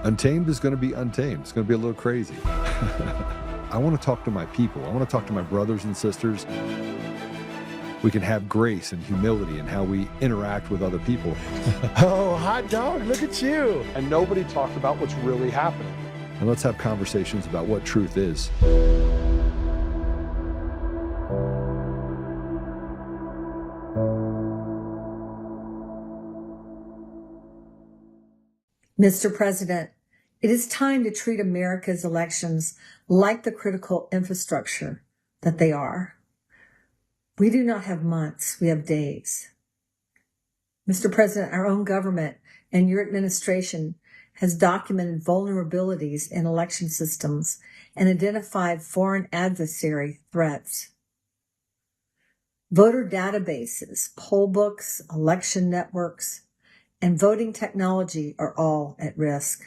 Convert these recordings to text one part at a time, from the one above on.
Untamed is going to be untamed. It's going to be a little crazy. I want to talk to my people. I want to talk to my brothers and sisters. We can have grace and humility in how we interact with other people. Oh, hot dog, look at you. And nobody talked about what's really happening. And let's have conversations about what truth is. Mr. President, it is time to treat America's elections like the critical infrastructure that they are. We do not have months, we have days. Mr. President, our own government and your administration has documented vulnerabilities in election systems and identified foreign adversary threats. Voter databases, poll books, election networks, and voting technology are all at risk.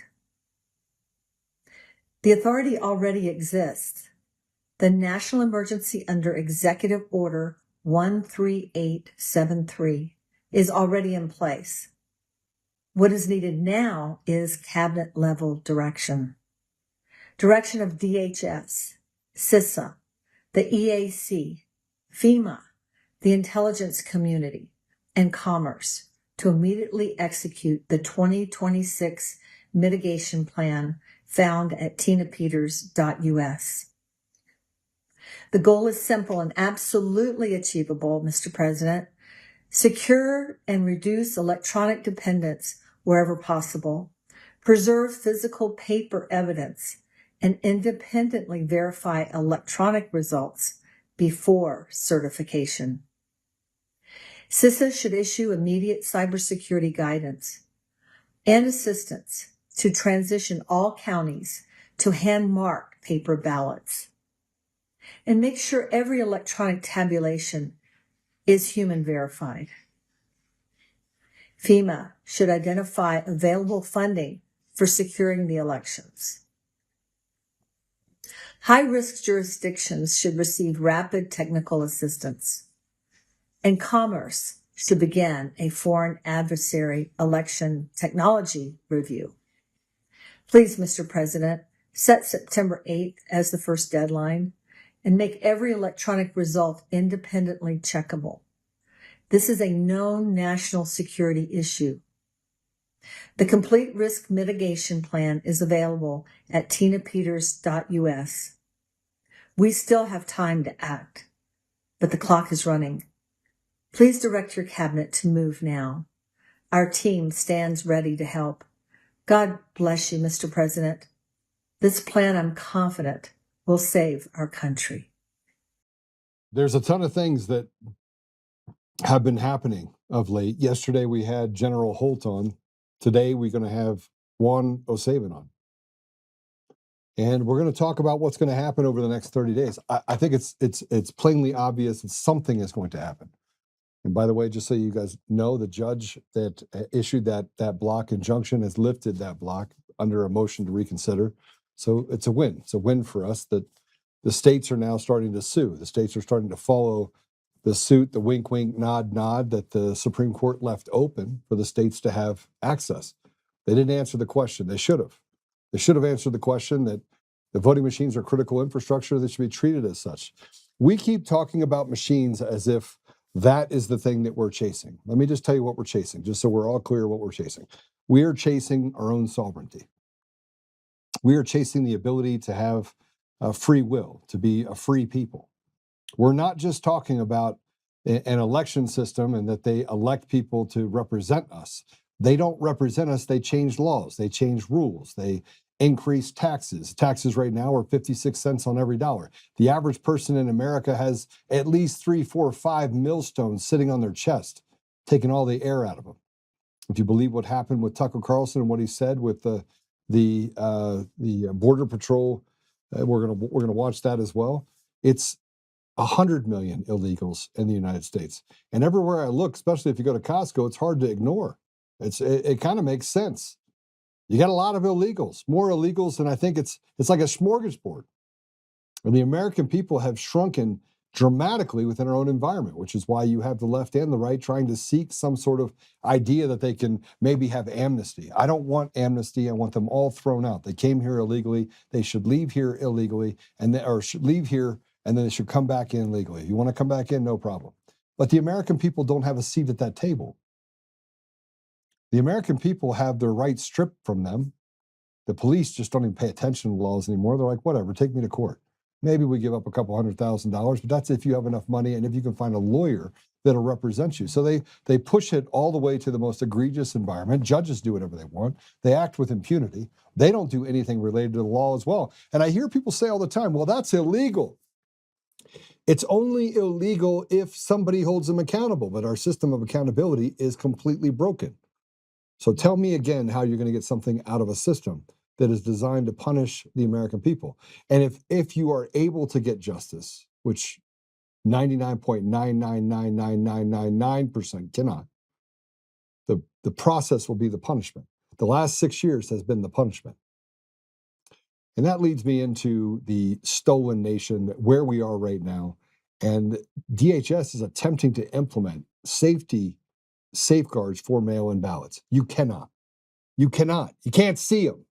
The authority already exists. The national emergency under Executive Order 13873 is already in place. What is needed now is cabinet-level direction. Direction of DHS, CISA, the EAC, FEMA, the intelligence community, and Commerce to immediately execute the 2026 mitigation plan found at tinapeters.us. The goal is simple and absolutely achievable, Mr. President. Secure and reduce electronic dependence wherever possible. Preserve physical paper evidence and independently verify electronic results before certification. CISA should issue immediate cybersecurity guidance and assistance to transition all counties to hand-marked paper ballots. And make sure every electronic tabulation is human verified. FEMA should identify available funding for securing the elections. High-risk jurisdictions should receive rapid technical assistance. And Commerce should begin a foreign adversary election technology review. Please, Mr. President, set September 8th as the first deadline and make every electronic result independently checkable. This is a known national security issue. The complete risk mitigation plan is available at tinapeters.us. We still have time to act, but the clock is running. Please direct your cabinet to move now. Our team stands ready to help. God bless you, Mr. President. This plan, I'm confident, will save our country. There's a ton of things that have been happening of late. Yesterday we had General Holt on. Today we're going to have Juan O'Savin on. And we're going to talk about what's going to happen over the next 30 days. I think it's plainly obvious that something is going to happen. And by the way, just so you guys know, the judge that issued that block injunction has lifted that block under a motion to reconsider. So it's a win. It's a win for us that the states are now starting to sue. The states are starting to follow the suit, the wink, wink, nod, nod that the Supreme Court left open for the states to have access. They didn't answer the question. They should have. They should have answered the question that the voting machines are critical infrastructure that should be treated as such. We keep talking about machines as if that is the thing that we're chasing. Let me just tell you what we're chasing, just so we're all clear what we're chasing. We are chasing our own sovereignty. We are chasing the ability to have free will, to be a free people. We're not just talking about an election system and that they elect people to represent us. They don't represent us. They change laws. They change rules. They increase taxes. Taxes right now are 56 cents on every dollar. The average person in America has at least 3, 4, 5 millstones sitting on their chest, taking all the air out of them. If you believe what happened with Tucker Carlson and what he said with the Border Patrol, we're gonna watch that as well. It's 100 million illegals in the United States, and everywhere I look, especially if you go to Costco, it's hard to ignore. It kind of makes sense. You got a lot of illegals, more illegals than I think. It's like a smorgasbord. And the American people have shrunken dramatically within our own environment, which is why you have the left and the right trying to seek some sort of idea that they can maybe have amnesty. I don't want amnesty. I want them all thrown out. They came here illegally. They should leave here illegally, or should leave here, and then they should come back in legally. You want to come back in, no problem. But the American people don't have a seat at that table. The American people have their rights stripped from them. The police just don't even pay attention to laws anymore. They're like, whatever, take me to court. Maybe we give up a couple $100,000, but that's if you have enough money and if you can find a lawyer that'll represent you. So they push it all the way to the most egregious environment. Judges do whatever they want. They act with impunity. They don't do anything related to the law as well. And I hear people say all the time, well, that's illegal. It's only illegal if somebody holds them accountable, but our system of accountability is completely broken. So tell me again how you're going to get something out of a system that is designed to punish the American people. And if you are able to get justice, which 99.9999999% cannot, the process will be the punishment. The last 6 years has been the punishment. And that leads me into the stolen nation, where we are right now. And DHS is attempting to implement safety safeguards for mail-in ballots. You cannot. You can't see them.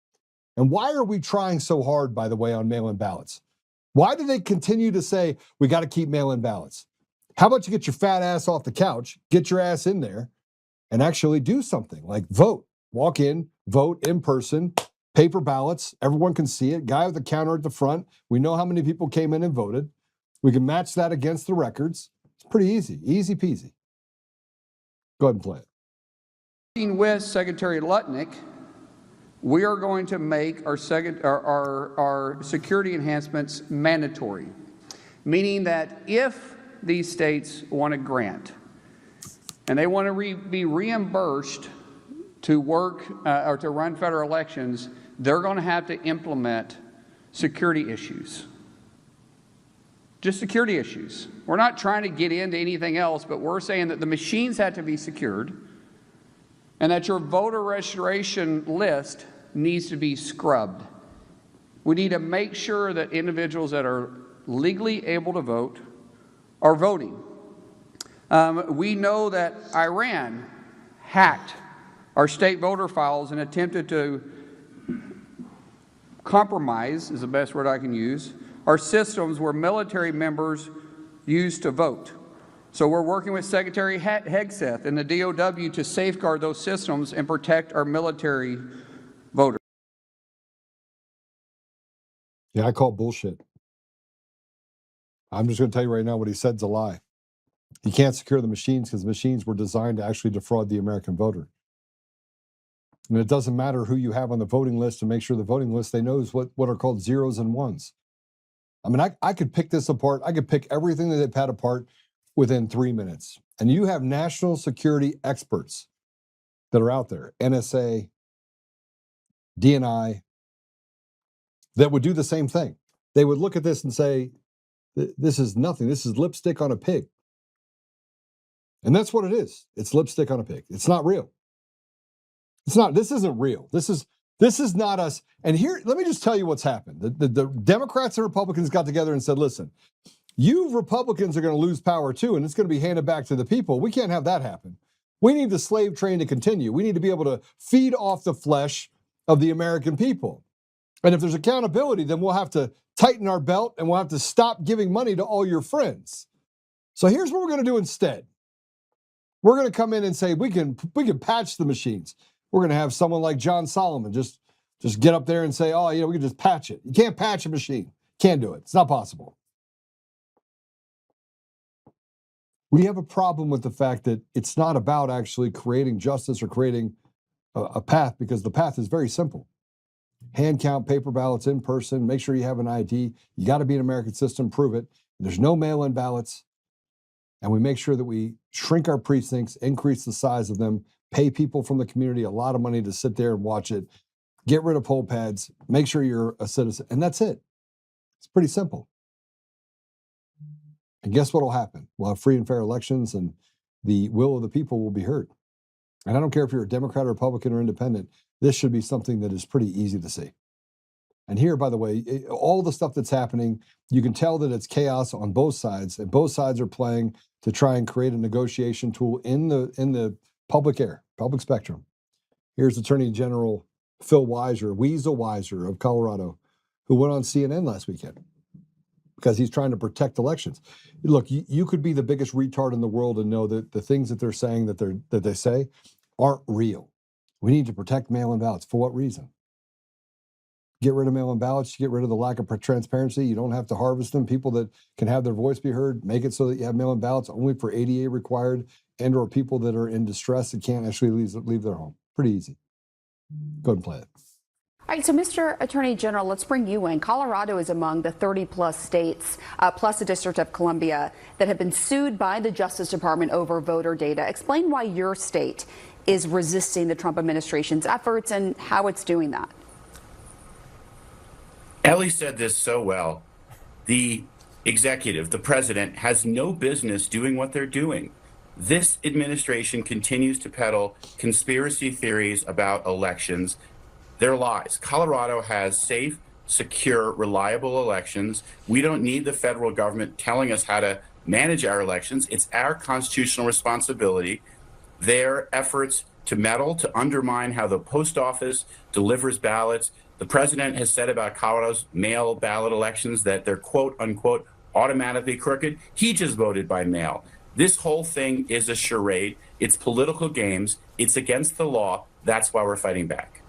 And why are we trying so hard, by the way, on mail-in ballots? Why do they continue to say, we got to keep mail-in ballots? How about you get your fat ass off the couch, get your ass in there, and actually do something like vote. Walk in, vote in person, paper ballots. Everyone can see it. Guy with the counter at the front. We know how many people came in and voted. We can match that against the records. It's pretty easy. Easy peasy. Go ahead and play it. With Secretary Lutnick, we are going to make our security enhancements mandatory, meaning that if these states want a grant and they want to be reimbursed to work or to run federal elections, they're going to have to implement security issues. Just security issues. We're not trying to get into anything else, but we're saying that the machines have to be secured and that your voter registration list needs to be scrubbed. We need to make sure that individuals that are legally able to vote are voting. We know that Iran hacked our state voter files and attempted to compromise, is the best word I can use, our systems where military members used to vote. So we're working with Secretary Hegseth and the DOW to safeguard those systems and protect our military voters. Yeah, I call bullshit. I'm just going to tell you right now what he said's a lie. You can't secure the machines because the machines were designed to actually defraud the American voter. And it doesn't matter who you have on the voting list to make sure the voting list, they knows what are called zeros and ones. I mean, I could pick this apart. I could pick everything that they've had apart within 3 minutes. And you have national security experts that are out there, NSA, DNI, that would do the same thing. They would look at this and say, this is nothing. This is lipstick on a pig. And that's what it is. It's lipstick on a pig. It's not real. It's not. This isn't real. This is not us. And here, let me just tell you what's happened. The Democrats and Republicans got together and said, listen, you Republicans are going to lose power too, and it's going to be handed back to the people. We can't have that happen. We need the slave train to continue. We need to be able to feed off the flesh of the American people. And if there's accountability, then we'll have to tighten our belt and we'll have to stop giving money to all your friends. So here's what we're going to do instead. We're going to come in and say, we can patch the machines. We're going to have someone like John Solomon just get up there and say, oh, we can just patch it. You can't patch a machine. Can't do it. It's not possible. We have a problem with the fact that it's not about actually creating justice or creating a path, because the path is very simple. Hand count paper ballots in person, make sure you have an ID. You got to be an American system, prove it. There's no mail-in ballots. And we make sure that we shrink our precincts, increase the size of them, pay people from the community a lot of money to sit there and watch it, get rid of poll pads, make sure you're a citizen, and that's it. It's pretty simple. And guess what will happen? We'll have free and fair elections, and the will of the people will be heard. And I don't care if you're a Democrat, or Republican, or Independent, this should be something that is pretty easy to see. And here, by the way, all the stuff that's happening, you can tell that it's chaos on both sides, and both sides are playing to try and create a negotiation tool in the public spectrum. Here's Attorney General Phil Weiser of Colorado, who went on CNN last weekend because he's trying to protect elections. Look, you could be the biggest retard in the world and know that the things that they're saying that they say aren't real. We need to protect mail-in ballots. For what reason? Get rid of mail-in ballots, you get rid of the lack of transparency. You don't have to harvest them. People that can have their voice be heard, make it so that you have mail-in ballots only for ADA required and or people that are in distress that can't actually leave their home. Pretty easy. Go ahead and play it. All right, so Mr. Attorney General, let's bring you in. Colorado is among the 30-plus states, plus the District of Columbia, that have been sued by the Justice Department over voter data. Explain why your state is resisting the Trump administration's efforts and how it's doing that. Ellie said this so well. The executive, the president, has no business doing what they're doing. This administration continues to peddle conspiracy theories about elections. They're lies. Colorado has safe, secure, reliable elections. We don't need the federal government telling us how to manage our elections. It's our constitutional responsibility. Their efforts to meddle, to undermine how the post office delivers ballots. The president has said about Colorado's mail ballot elections that they're quote unquote automatically crooked. He just voted by mail. This whole thing is a charade. It's political games. It's against the law. That's why we're fighting back.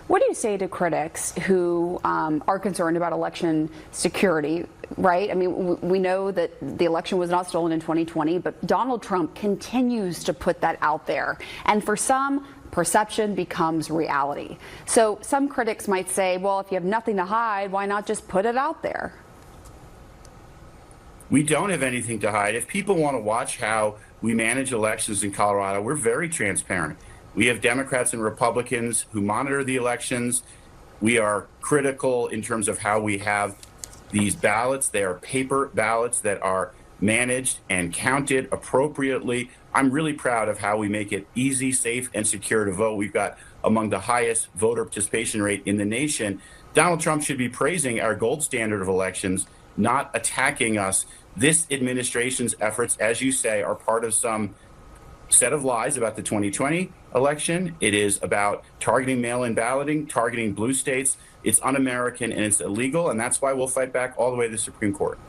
What do you say to critics who are concerned about election security, right? I mean, we know that the election was not stolen in 2020, but Donald Trump continues to put that out there. And for some, perception becomes reality. So some critics might say, well, if you have nothing to hide, why not just put it out there? We don't have anything to hide. If people want to watch how we manage elections in Colorado, we're very transparent. We have Democrats and Republicans who monitor the elections. We are critical in terms of how we have these ballots. They are paper ballots that are managed and counted appropriately. I'm really proud of how we make it easy, safe, and secure to vote. We've got among the highest voter participation rate in the nation. Donald Trump should be praising our gold standard of elections, not attacking us. This administration's efforts, as you say, are part of some set of lies about the 2020 election. It is about targeting mail-in balloting, targeting blue states. It's un-American and it's illegal, and that's why we'll fight back all the way to the Supreme Court.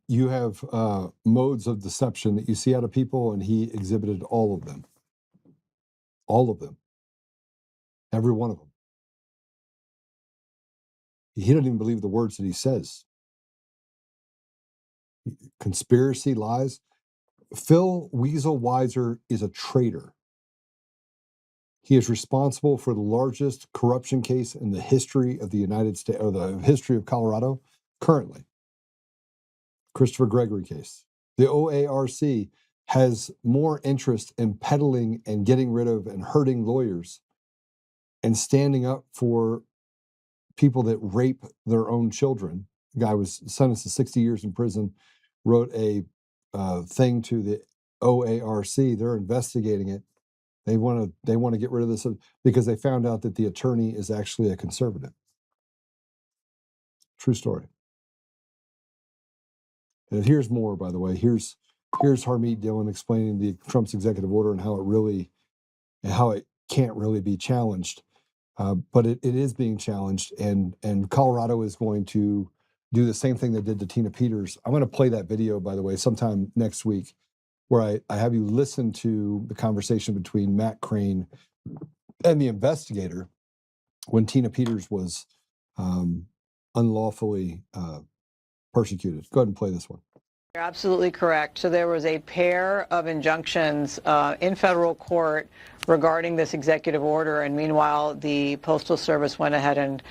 You have modes of deception that you see out of people, and he exhibited all of them. All of them. Every one of them. He doesn't even believe the words that he says. Conspiracy, lies. Phil Weasel Weiser is a traitor. He is responsible for the largest corruption case in the history of the United States, or the history of Colorado, currently. Christopher Gregory case. The OARC has more interest in peddling and getting rid of and hurting lawyers and standing up for people that rape their own children. The guy was sentenced to 60 years in prison, wrote a thing to the OARC. They're investigating it. They want to get rid of this because they found out that the attorney is actually a conservative. True story. And here's more, by the way. Here's Harmeet Dhillon explaining the Trump's executive order and how it can't really be challenged. But it is being challenged, and Colorado is going to do the same thing they did to Tina Peters. I'm going to play that video, by the way, sometime next week, where I have you listen to the conversation between Matt Crane and the investigator when Tina Peters was unlawfully persecuted. Go ahead and play this one. You're absolutely correct. So there was a pair of injunctions in federal court regarding this executive order, and meanwhile, the Postal Service went ahead and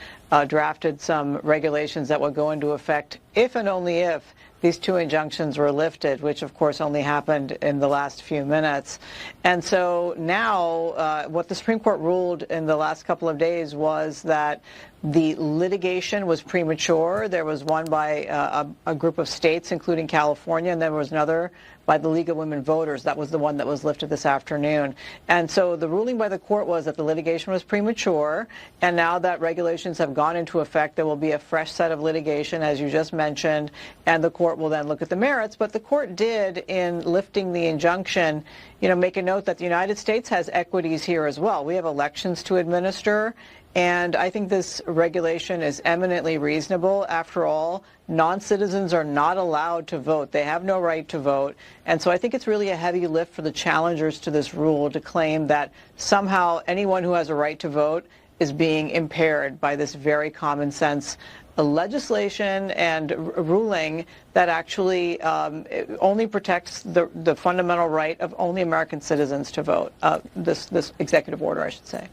drafted some regulations that would go into effect if and only if these two injunctions were lifted, which of course only happened in the last few minutes. And so now what the Supreme Court ruled in the last couple of days was that the litigation was premature. There was one by a group of states, including California, and there was another by the League of Women Voters. That was the one that was lifted this afternoon. And so the ruling by the court was that the litigation was premature, and now that regulations have gone into effect, there will be a fresh set of litigation, as you just mentioned, and the court will then look at the merits. But the court did, in lifting the injunction, make a note that the United States has equities here as well. We have elections to administer, and I think this regulation is eminently reasonable. After all, non-citizens are not allowed to vote. They have no right to vote. And so I think it's really a heavy lift for the challengers to this rule to claim that somehow anyone who has a right to vote is being impaired by this very common sense legislation and ruling that actually only protects the fundamental right of only American citizens to vote. This executive order, I should say.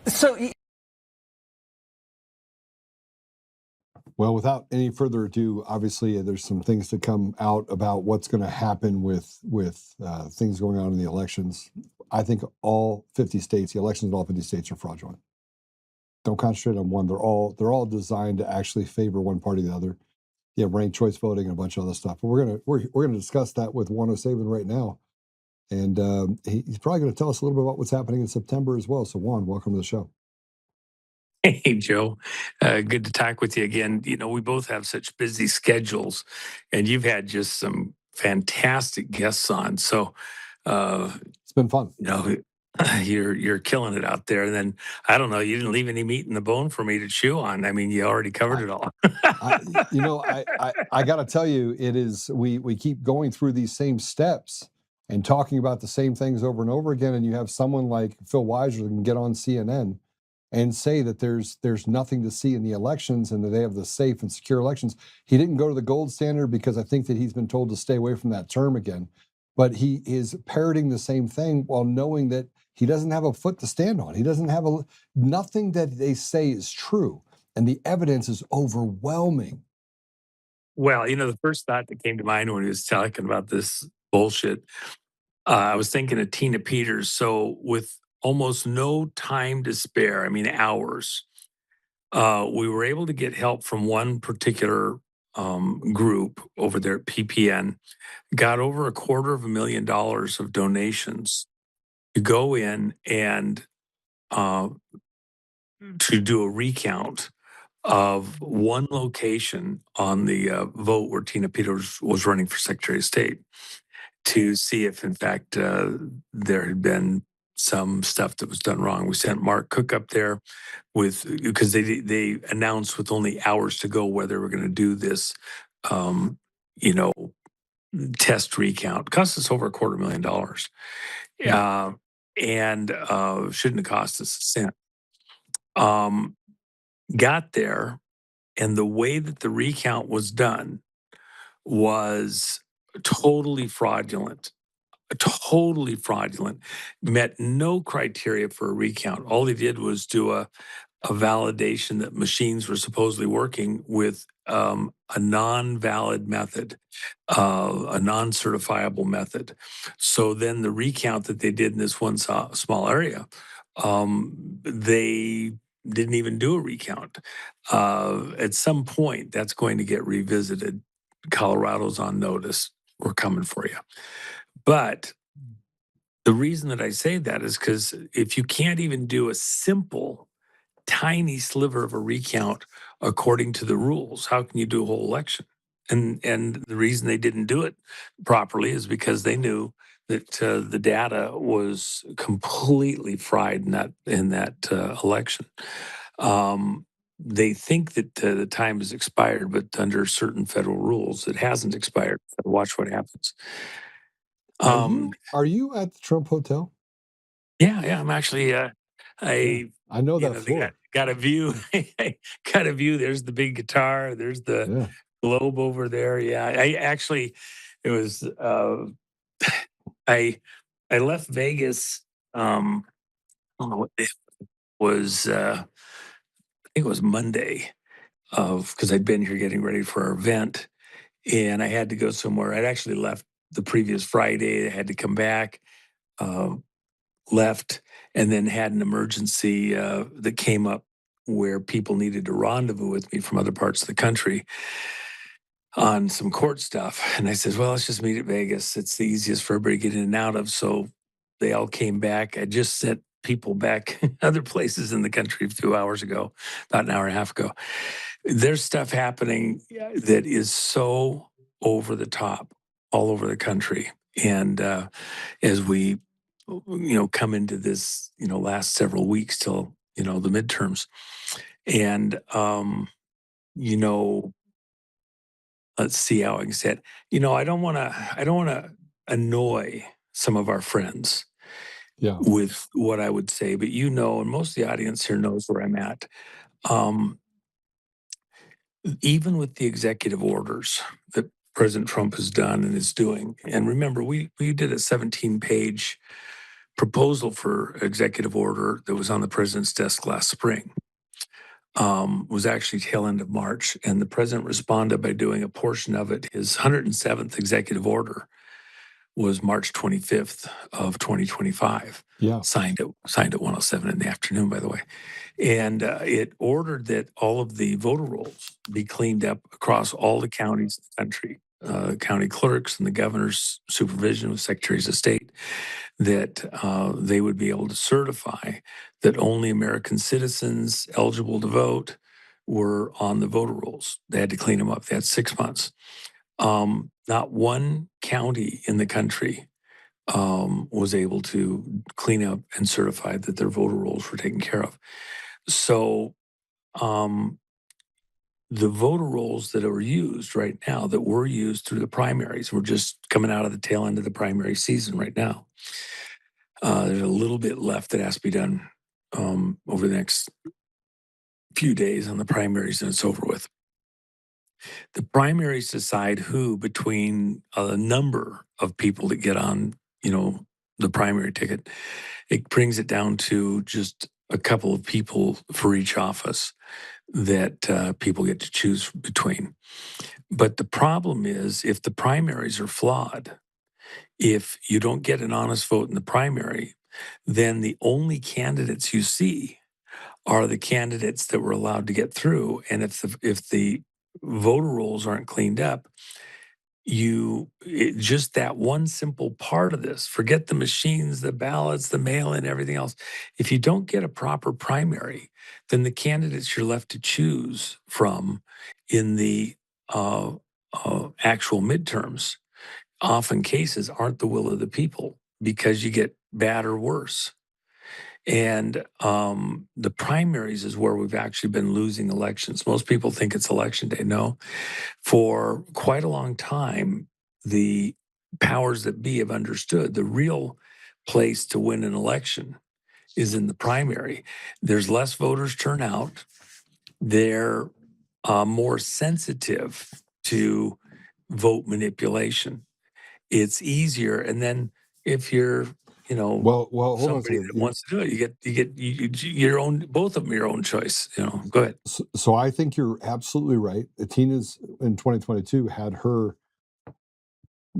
Well, without any further ado, obviously there's some things to come out about what's going to happen with things going on in the elections. I think all 50 states, the elections in all 50 states are fraudulent. Don't concentrate on one. They're all designed to actually favor one party or the other. You have ranked choice voting and a bunch of other stuff. But we're gonna discuss that with Juan O'Savin right now, and he's probably going to tell us a little bit about what's happening in September as well. So Juan, welcome to the show. Hey, Joe. Good to talk with you again. We both have such busy schedules, and you've had just some fantastic guests on. So it's been fun. You're killing it out there. And then, I don't know, you didn't leave any meat in the bone for me to chew on. I mean, you already covered it all. I got to tell you, it is, we keep going through these same steps and talking about the same things over and over again. And you have someone like Phil Weiser that can get on CNN and say that there's nothing to see in the elections and that they have the safe and secure elections. He didn't go to the gold standard because I think that he's been told to stay away from that term again. But he is parroting the same thing while knowing that he doesn't have a foot to stand on. He doesn't have nothing that they say is true. And the evidence is overwhelming. Well, the first thought that came to mind when he was talking about this bullshit, I was thinking of Tina Peters. So with almost no time to spare, I mean hours, we were able to get help from one particular group over there at PPN, got over $250,000 of donations to go in and to do a recount of one location on the vote where Tina Peters was running for Secretary of State, to see if, in fact, there had been some stuff that was done wrong. We sent Mark Cook up there because they announced with only hours to go whether they were going to do this, test recount. It cost us over $250,000, and shouldn't have cost us a cent. Got there, and the way that the recount was done was totally fraudulent. Met no criteria for a recount. All they did was do a validation that machines were supposedly working with a non-valid method, a non-certifiable method. So then the recount that they did in this one small area, they didn't even do a recount. At some point, that's going to get revisited. Colorado's on notice. We're coming for you. But the reason that I say that is because if you can't even do a simple, tiny sliver of a recount according to the rules, how can you do a whole election? And the reason they didn't do it properly is because they knew that the data was completely fried in that election. They think that the time has expired, but under certain federal rules, it hasn't expired. Watch what happens. Are you at the Trump Hotel? Yeah. I'm actually. I know that floor. Got a view. Got a view. There's the big guitar. There's the globe over there. Yeah. I actually, it was. I left Vegas. I don't know what it was. I think it was Monday, because I'd been here getting ready for our event, and I had to go somewhere. I'd actually left the previous Friday. I had to come back, left, and then had an emergency that came up where people needed to rendezvous with me from other parts of the country on some court stuff. And I said, well, let's just meet at Vegas. It's the easiest for everybody to get in and out of. So they all came back. I just sent people back other places in the country a few hours ago, about an hour and a half ago. There's stuff happening that is so over the top all over the country. And as we, come into this, last several weeks till, the midterms. And, let's see how I can say it. I don't want to annoy some of our friends Yeah. with what I would say, but and most of the audience here knows where I'm at. Even with the executive orders that President Trump has done and is doing, and remember, we did a 17-page proposal for executive order that was on the president's desk last spring. Was actually tail end of March, and the president responded by doing a portion of it. His 107th executive order was March 25th of 2025. Yeah. Signed at 1:07 in the afternoon, by the way. And it ordered that all of the voter rolls be cleaned up across all the counties in the country, county clerks and the governor's supervision with secretaries of state, that they would be able to certify that only American citizens eligible to vote were on the voter rolls. They had to clean them up. They had 6 months. Not one county in the country was able to clean up and certify that their voter rolls were taken care of. So the voter rolls that are used right now, that were used through the primaries, we're just coming out of the tail end of the primary season right now. There's a little bit left that has to be done over the next few days on the primaries, and it's over with. The primaries decide who, between a number of people that get on, the primary ticket. It brings it down to just a couple of people for each office that people get to choose between. But the problem is, if the primaries are flawed, if you don't get an honest vote in the primary, then the only candidates you see are the candidates that were allowed to get through. And if the voter rolls aren't cleaned up, just that one simple part of this, forget the machines, the ballots, the mail-in, everything else. If you don't get a proper primary, then the candidates you're left to choose from in the actual midterms, often cases, aren't the will of the people, because you get bad or worse. And the primaries is where we've actually been losing elections. Most people think it's election day. No, for quite a long time, the powers that be have understood the real place to win an election is in the primary. There's less voters turn out. They're more sensitive to vote manipulation. It's easier. And then if you're Well, hold on a somebody second. that wants to do it, you get your own, both of them your own choice. Go ahead. So I think you're absolutely right. Tina's in 2022 had her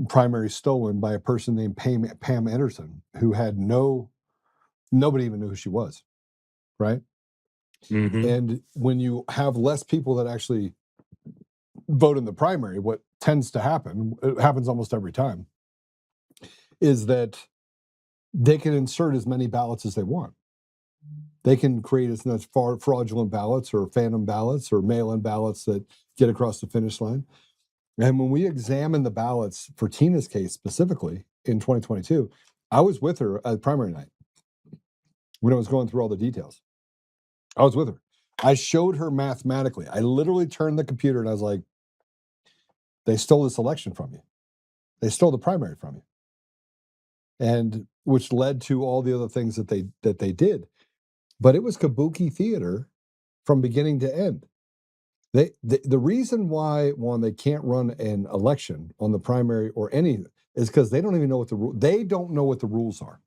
primary stolen by a person named Pam Anderson, who had nobody even knew who she was, right? Mm-hmm. And when you have less people that actually vote in the primary, what tends to happen, it happens almost every time, is that they can insert as many ballots as they want. They can create as much fraudulent ballots or phantom ballots or mail-in ballots that get across the finish line. And when we examined the ballots for Tina's case specifically in 2022, I was with her at primary night when I was going through all the details. I was with her. I showed her mathematically. I literally turned the computer and I was like, they stole this election from you. They stole the primary from you. And which led to all the other things that they did. But it was kabuki theater from beginning to end. The reason why, one, they can't run an election on the primary or any is because they don't even know what they don't know what the rules are.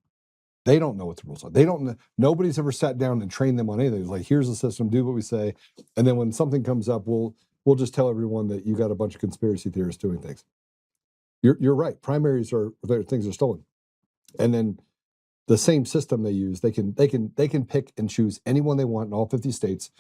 They don't know what the rules are. They don't know. Nobody's ever sat down and trained them on anything. It's like, here's the system, do what we say, and then when something comes up, we'll just tell everyone that you got a bunch of conspiracy theorists doing things. You're right. Primaries things are stolen, and then the same system they use, they can pick and choose anyone they want in all 50 states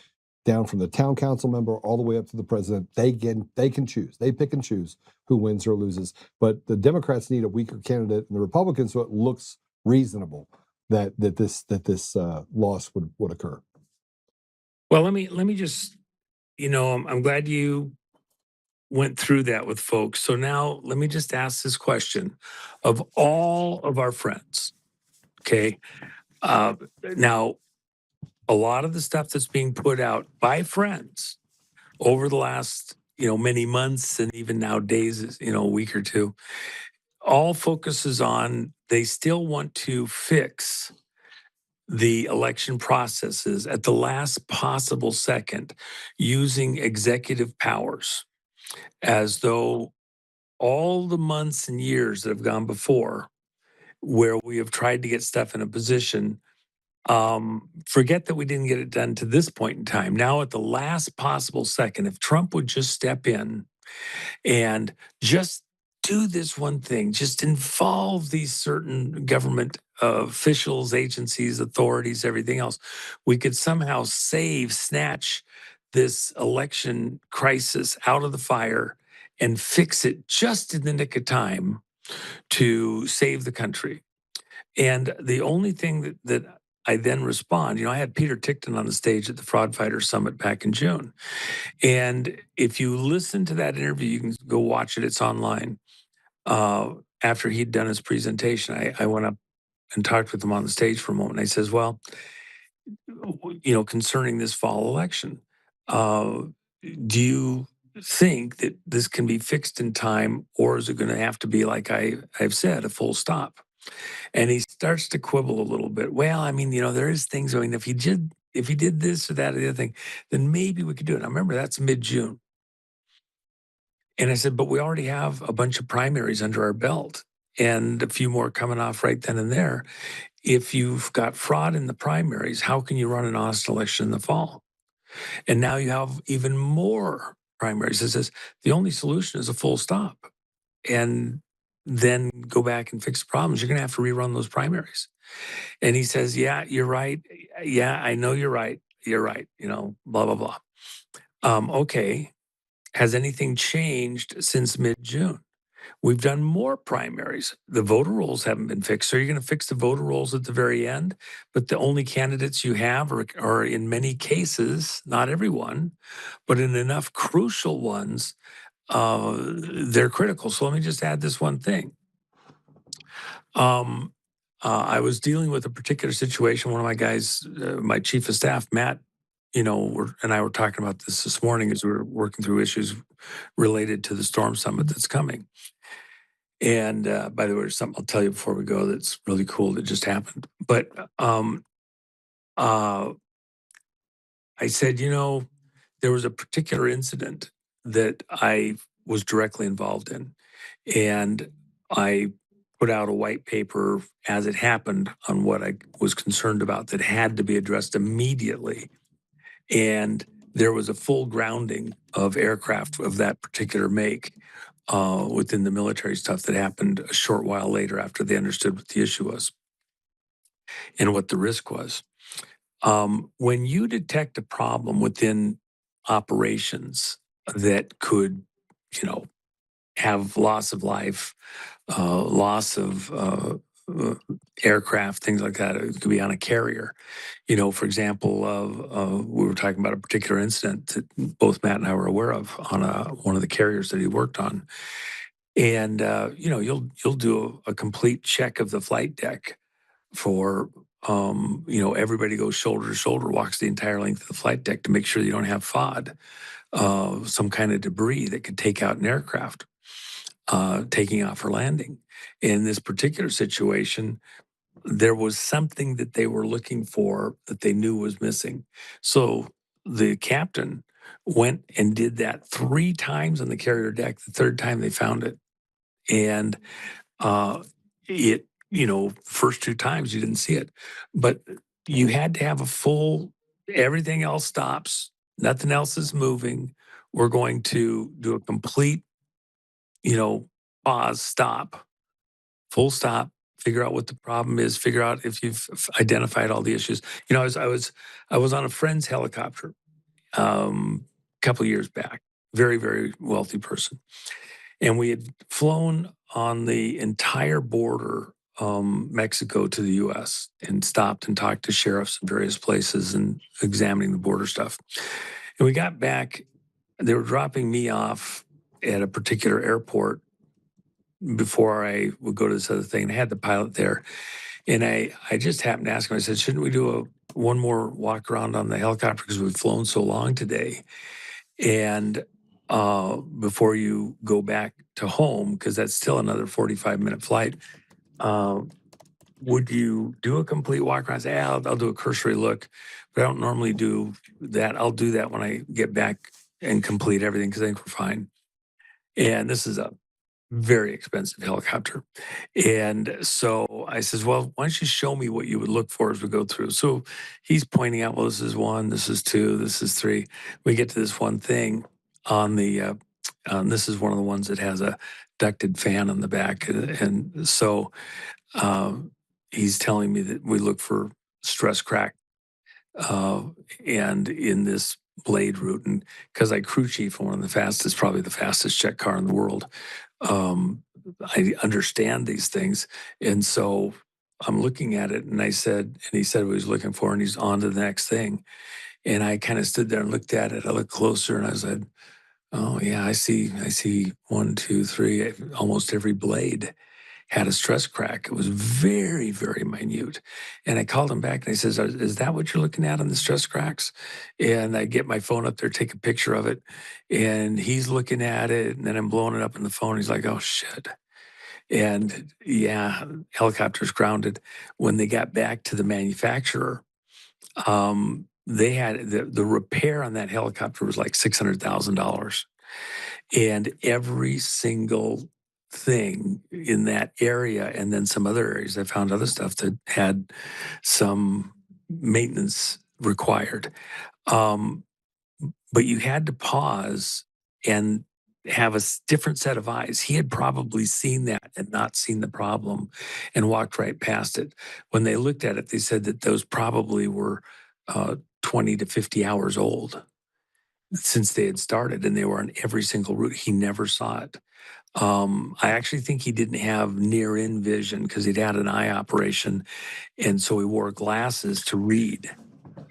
down from the town council member all the way up to the president. They can choose. They pick and choose who wins or loses. But the Democrats need a weaker candidate, and the Republicans, so it looks reasonable that this loss would occur. Well, let me just, I'm glad you went through that with folks. So now let me just ask this question of all of our friends. Okay. Now, a lot of the stuff that's being put out by friends over the last, many months and even now days, a week or two, all focuses on they still want to fix the election processes at the last possible second using executive powers, as though all the months and years that have gone before where we have tried to get stuff in a position, forget that we didn't get it done to this point in time. Now at the last possible second, if Trump would just step in and just do this one thing, just involve these certain government officials, agencies, authorities, everything else, we could somehow snatch this election crisis out of the fire and fix it just in the nick of time to save the country. And the only thing that I then respond, I had Peter Tickton on the stage at the Fraud Fighter Summit back in June. And if you listen to that interview, you can go watch it. It's online. After he'd done his presentation, I went up and talked with him on the stage for a moment. And I says, well, concerning this fall election, do you think that this can be fixed in time, or is it going to have to be, like I've said, a full stop? And he starts to quibble a little bit. Well, I mean, there is things. I mean, if he did this or that or the other thing, then maybe we could do it. Now, remember, that's mid-June. And I said, but we already have a bunch of primaries under our belt and a few more coming off right then and there. If you've got fraud in the primaries, how can you run an honest election in the fall? And now you have even more primaries. It says the only solution is a full stop. And then go back and fix the problems. You're going to have to rerun those primaries. And he says, yeah, you're right. Yeah, I know you're right. You're right. Blah, blah, blah. Okay. Has anything changed since mid-June? We've done more primaries. The voter rolls haven't been fixed. So you're going to fix the voter rolls at the very end, but the only candidates you have are in many cases, not everyone, but in enough crucial ones, they're critical. So let me just add this one thing. I was dealing with a particular situation. One of my guys, my chief of staff, Matt, and I were talking about this morning as we were working through issues related to the Storm Summit that's coming. And by the way, there's something I'll tell you before we go that's really cool that just happened. But I said, there was a particular incident that I was directly involved in. And I put out a white paper as it happened on what I was concerned about that had to be addressed immediately. And there was a full grounding of aircraft of that particular make within the military stuff that happened a short while later after they understood what the issue was and what the risk was. When you detect a problem within operations that could, have loss of life, loss of aircraft, things like that. It could be on a carrier. For example, we were talking about a particular incident that both Matt and I were aware of on one of the carriers that he worked on. And, you'll do a complete check of the flight deck for, everybody goes shoulder to shoulder, walks the entire length of the flight deck to make sure you don't have FOD, some kind of debris that could take out an aircraft. Taking off or landing. In this particular situation, there was something that they were looking for that they knew was missing. So the captain went and did that 3 times on the carrier deck. The third time they found it. And it, first 2 times you didn't see it. But you had to have a full, everything else stops. Nothing else is moving. We're going to do a complete pause, stop, full stop, figure out what the problem is, figure out if you've identified all the issues. I was on a friend's helicopter couple of years back. Very, very wealthy person. And we had flown on the entire border, Mexico to the U.S., and stopped and talked to sheriffs in various places and examining the border stuff. And we got back, they were dropping me off at a particular airport before I would go to this other thing. And I had the pilot there. And I just happened to ask him, I said, shouldn't we do one more walk around on the helicopter because we've flown so long today? And before you go back to home, because that's still another 45-minute flight, would you do a complete walk around? I say, I'll do a cursory look, but I don't normally do that. I'll do that when I get back and complete everything because I think we're fine. And this is a very expensive helicopter. And so I says, well, why don't you show me what you would look for as we go through? So he's pointing out, well, this is 1, this is 2, this is 3. We get to this one thing on the, this is one of the ones that has a ducted fan on the back. And so he's telling me that we look for stress crack and in this blade route. And because I crew chief on one of the fastest, probably the fastest jet car in the world, I understand these things. And so I'm looking at it and he said what he was looking for, and he's on to the next thing. And I kind of stood there and looked at it. I looked closer and I said, oh yeah, I see 1, 2, 3, almost every blade had a stress crack. It was very, very minute. And I called him back and he says, is that what you're looking at on the stress cracks? And I get my phone up there, take a picture of it. And he's looking at it, and then I'm blowing it up on the phone. He's like, oh shit. And yeah, helicopter's grounded. When they got back to the manufacturer, they had the repair on that helicopter was like $600,000. And every single thing in that area, and then some other areas, I found other stuff that had some maintenance required. But you had to pause and have a different set of eyes. He had probably seen that and not seen the problem and walked right past it. When they looked at it, they said that those probably were 20 to 50 hours old since they had started, and they were on every single route. He never saw it. I actually think he didn't have near-in vision because he'd had an eye operation, and so he wore glasses to read,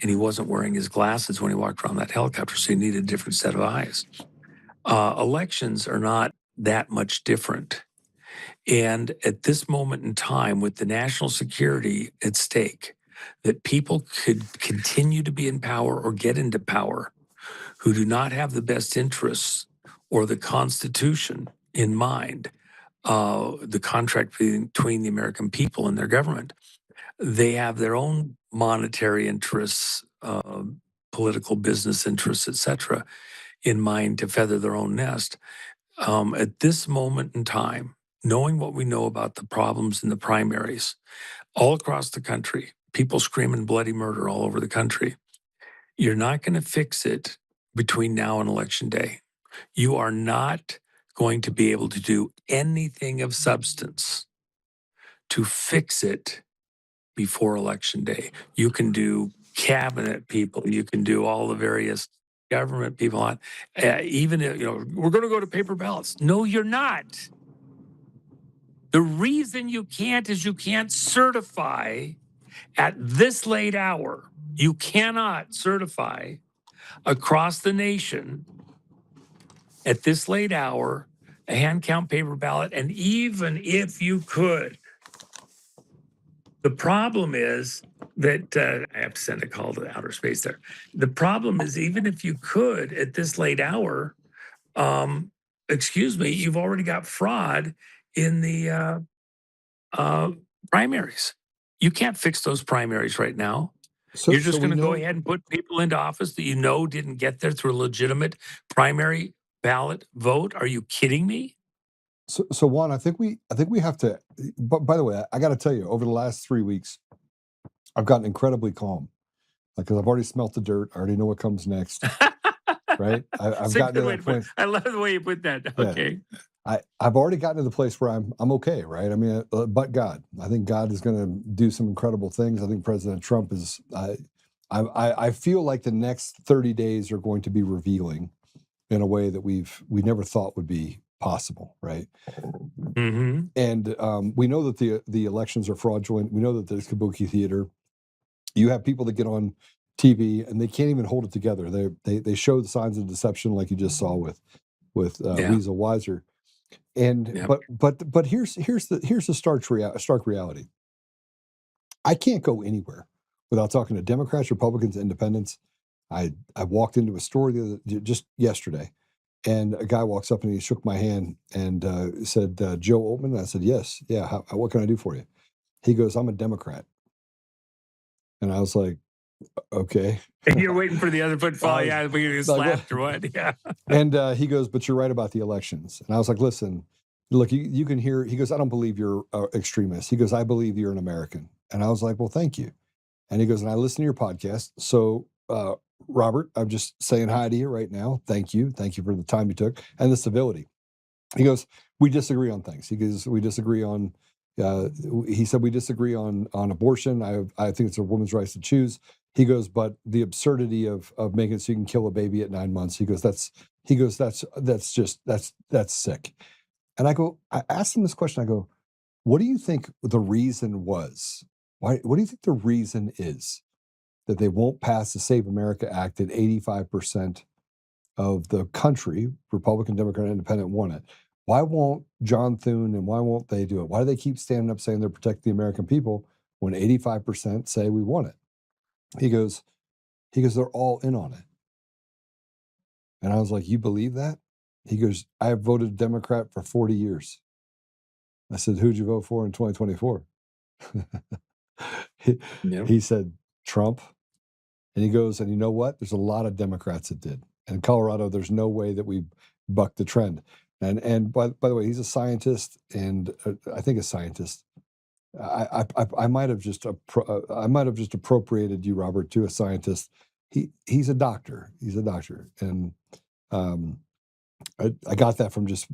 and he wasn't wearing his glasses when he walked around that helicopter, so he needed a different set of eyes. Elections are not that much different. And at this moment in time, with the national security at stake, that people could continue to be in power or get into power who do not have the best interests or the Constitution in mind, the contract between the American people and their government. They have their own monetary interests, political business interests, et cetera, in mind to feather their own nest. At this moment in time, knowing what we know about the problems in the primaries all across the country, people screaming bloody murder all over the country, you're not going to fix it between now and Election Day. You are not going to be able to do anything of substance to fix it before Election Day. You can do cabinet people, you can do all the various government people on, even if, we're going to go to paper ballots. No, you're not. The reason you can't is you can't certify at this late hour. You cannot certify across the nation at this late hour a hand count paper ballot. And even if you could, the problem is that I have to send a call to outer space there. The problem is, even if you could at this late hour, you've already got fraud in the primaries. You can't fix those primaries right now. You're just going to go ahead and put people into office that didn't get there through a legitimate primary ballot vote. Are you kidding me? So Juan, I think we have to. But by the way, I got to tell you, over the last 3 weeks, I've gotten incredibly calm, because I've already smelt the dirt. I already know what comes next. Right? I've gotten to that point. I love the way you put that. Okay. Yeah. I've already gotten to the place where I'm okay, right? I mean, but God, I think God is going to do some incredible things. I think President Trump is. I feel like the next 30 days are going to be revealing in a way that we never thought would be possible, right? Mm-hmm. And we know that the elections are fraudulent. We know that there's kabuki theater. You have people that get on TV and they can't even hold it together. They show the signs of deception, like you just saw with Weiser. And but here's the stark reality. I can't go anywhere without talking to Democrats, Republicans, Independents. I walked into a store just yesterday, and a guy walks up and he shook my hand and said, "Joe Oltmann?" And I said, "Yes, yeah. What can I do for you?" He goes, "I'm a Democrat," and I was like, "Okay." And you're waiting for the other foot to fall. Yeah, we get slapped or what? Yeah. And he goes, "But you're right about the elections." And I was like, "Listen, look, you can hear." He goes, "I don't believe you're extremist." He goes, "I believe you're an American." And I was like, "Well, thank you." And he goes, "And I listen to your podcast. So, Robert, I'm just saying hi to you right now. Thank you. Thank you for the time you took and the civility." He goes, "We disagree on things." He goes, "We disagree on," he said, "we disagree on abortion. I think it's a woman's right to choose." He goes, "But the absurdity of making it so you can kill a baby at 9 months." He goes, that's sick. And I asked him this question. I go, "What do you think the reason was? What do you think the reason is that they won't pass the Save America Act that 85% of the country, Republican, Democrat, Independent, want it? Why won't John Thune and why won't they do it? Why do they keep standing up saying they're protecting the American people when 85% say we want it?" He goes, "They're all in on it." And I was like, "You believe that?" He goes, "I have voted Democrat for 40 years. I said, "Who'd you vote for in 2024? He said, "Trump." And he goes, "And you know what? There's a lot of Democrats that did. And in Colorado, there's no way that we bucked the trend." And by the way, he's a scientist, and I think a scientist. I might have just appropriated you, Robert, to a scientist. He's a doctor. He's a doctor, and I got that from just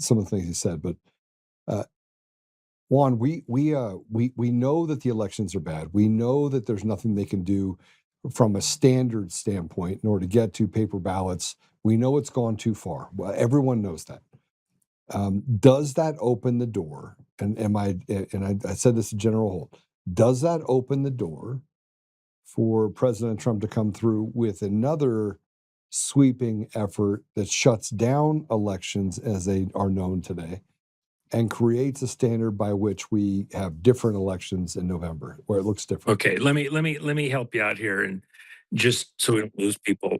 some of the things he said. But Juan, we know that the elections are bad. We know that there's nothing they can do from a standard standpoint in order to get to paper ballots. We know it's gone too far. Well, everyone knows that. Does that open the door? And I said this to General Holt. Does that open the door for President Trump to come through with another sweeping effort that shuts down elections as they are known today and creates a standard by which we have different elections in November where it looks different? Okay, let me help you out here, and just so we don't lose people.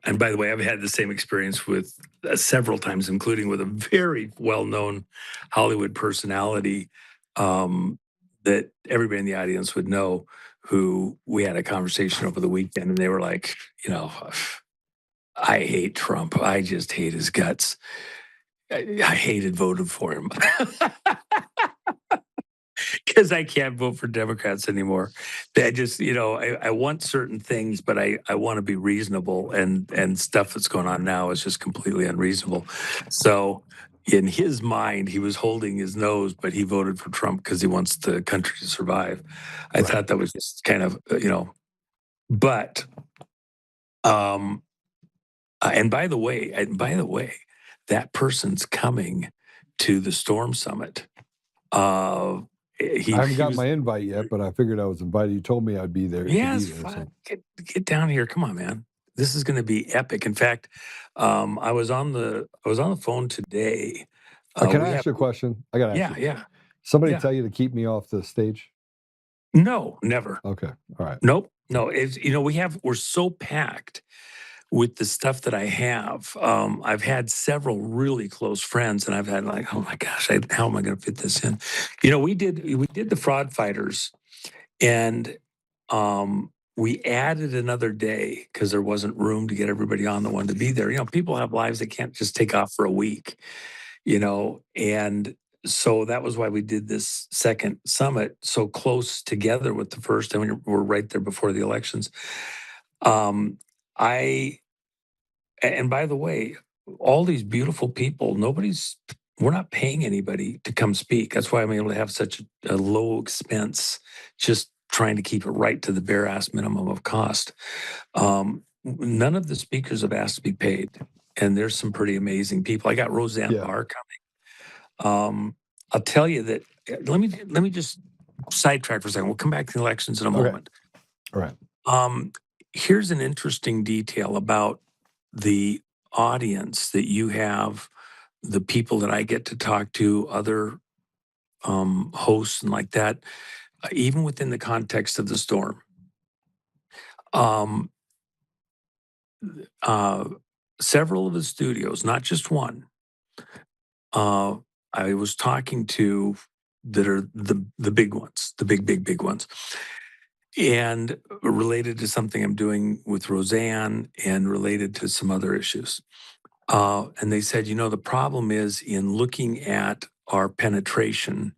And by the way, I've had the same experience with several times, including with a very well-known Hollywood personality that everybody in the audience would know, who we had a conversation over the weekend, and they were like, "I hate Trump. I just hate his guts. I hated voting for him." Because I can't vote for Democrats anymore. I just, I want certain things, but I want to be reasonable, and stuff that's going on now is just completely unreasonable. So in his mind, he was holding his nose, but he voted for Trump because he wants the country to survive. I thought that was just kind of, but, and by the way, that person's coming to the Storm Summit. I haven't got my invite yet, but I figured I was invited. You told me I'd be there. Yes, get down here. Come on, man. This is going to be epic. In fact, I was on the phone today. Can I ask you a question? I got to ask you. Yeah. Somebody tell you to keep me off the stage? No, never. Okay. All right. Nope. No, it's, we're so packed with the stuff that I have. I've had several really close friends, and I've had like, oh my gosh, how am I going to fit this in? We did the Fraud Fighters, and we added another day because there wasn't room to get everybody on that wanted to be there. People have lives that can't just take off for a week, and so that was why we did this second summit so close together with the first. I mean, we're right there before the elections. And by the way, all these beautiful people, we're not paying anybody to come speak. That's why I'm able to have such a low expense, just trying to keep it right to the bare ass minimum of cost. None of the speakers have asked to be paid, and there's some pretty amazing people. I got Roseanne Yeah. Barr coming. I'll tell you that. Let me just sidetrack for a second. We'll come back to the elections in a Okay. moment. All right. Here's an interesting detail about the audience that you have, the people that I get to talk to, other hosts and like that, even within the context of the storm. Several of the studios, not just one, I was talking to that are the big ones, the big ones, and related to something I'm doing with Roseanne and related to some other issues. And they said, the problem is in looking at our penetration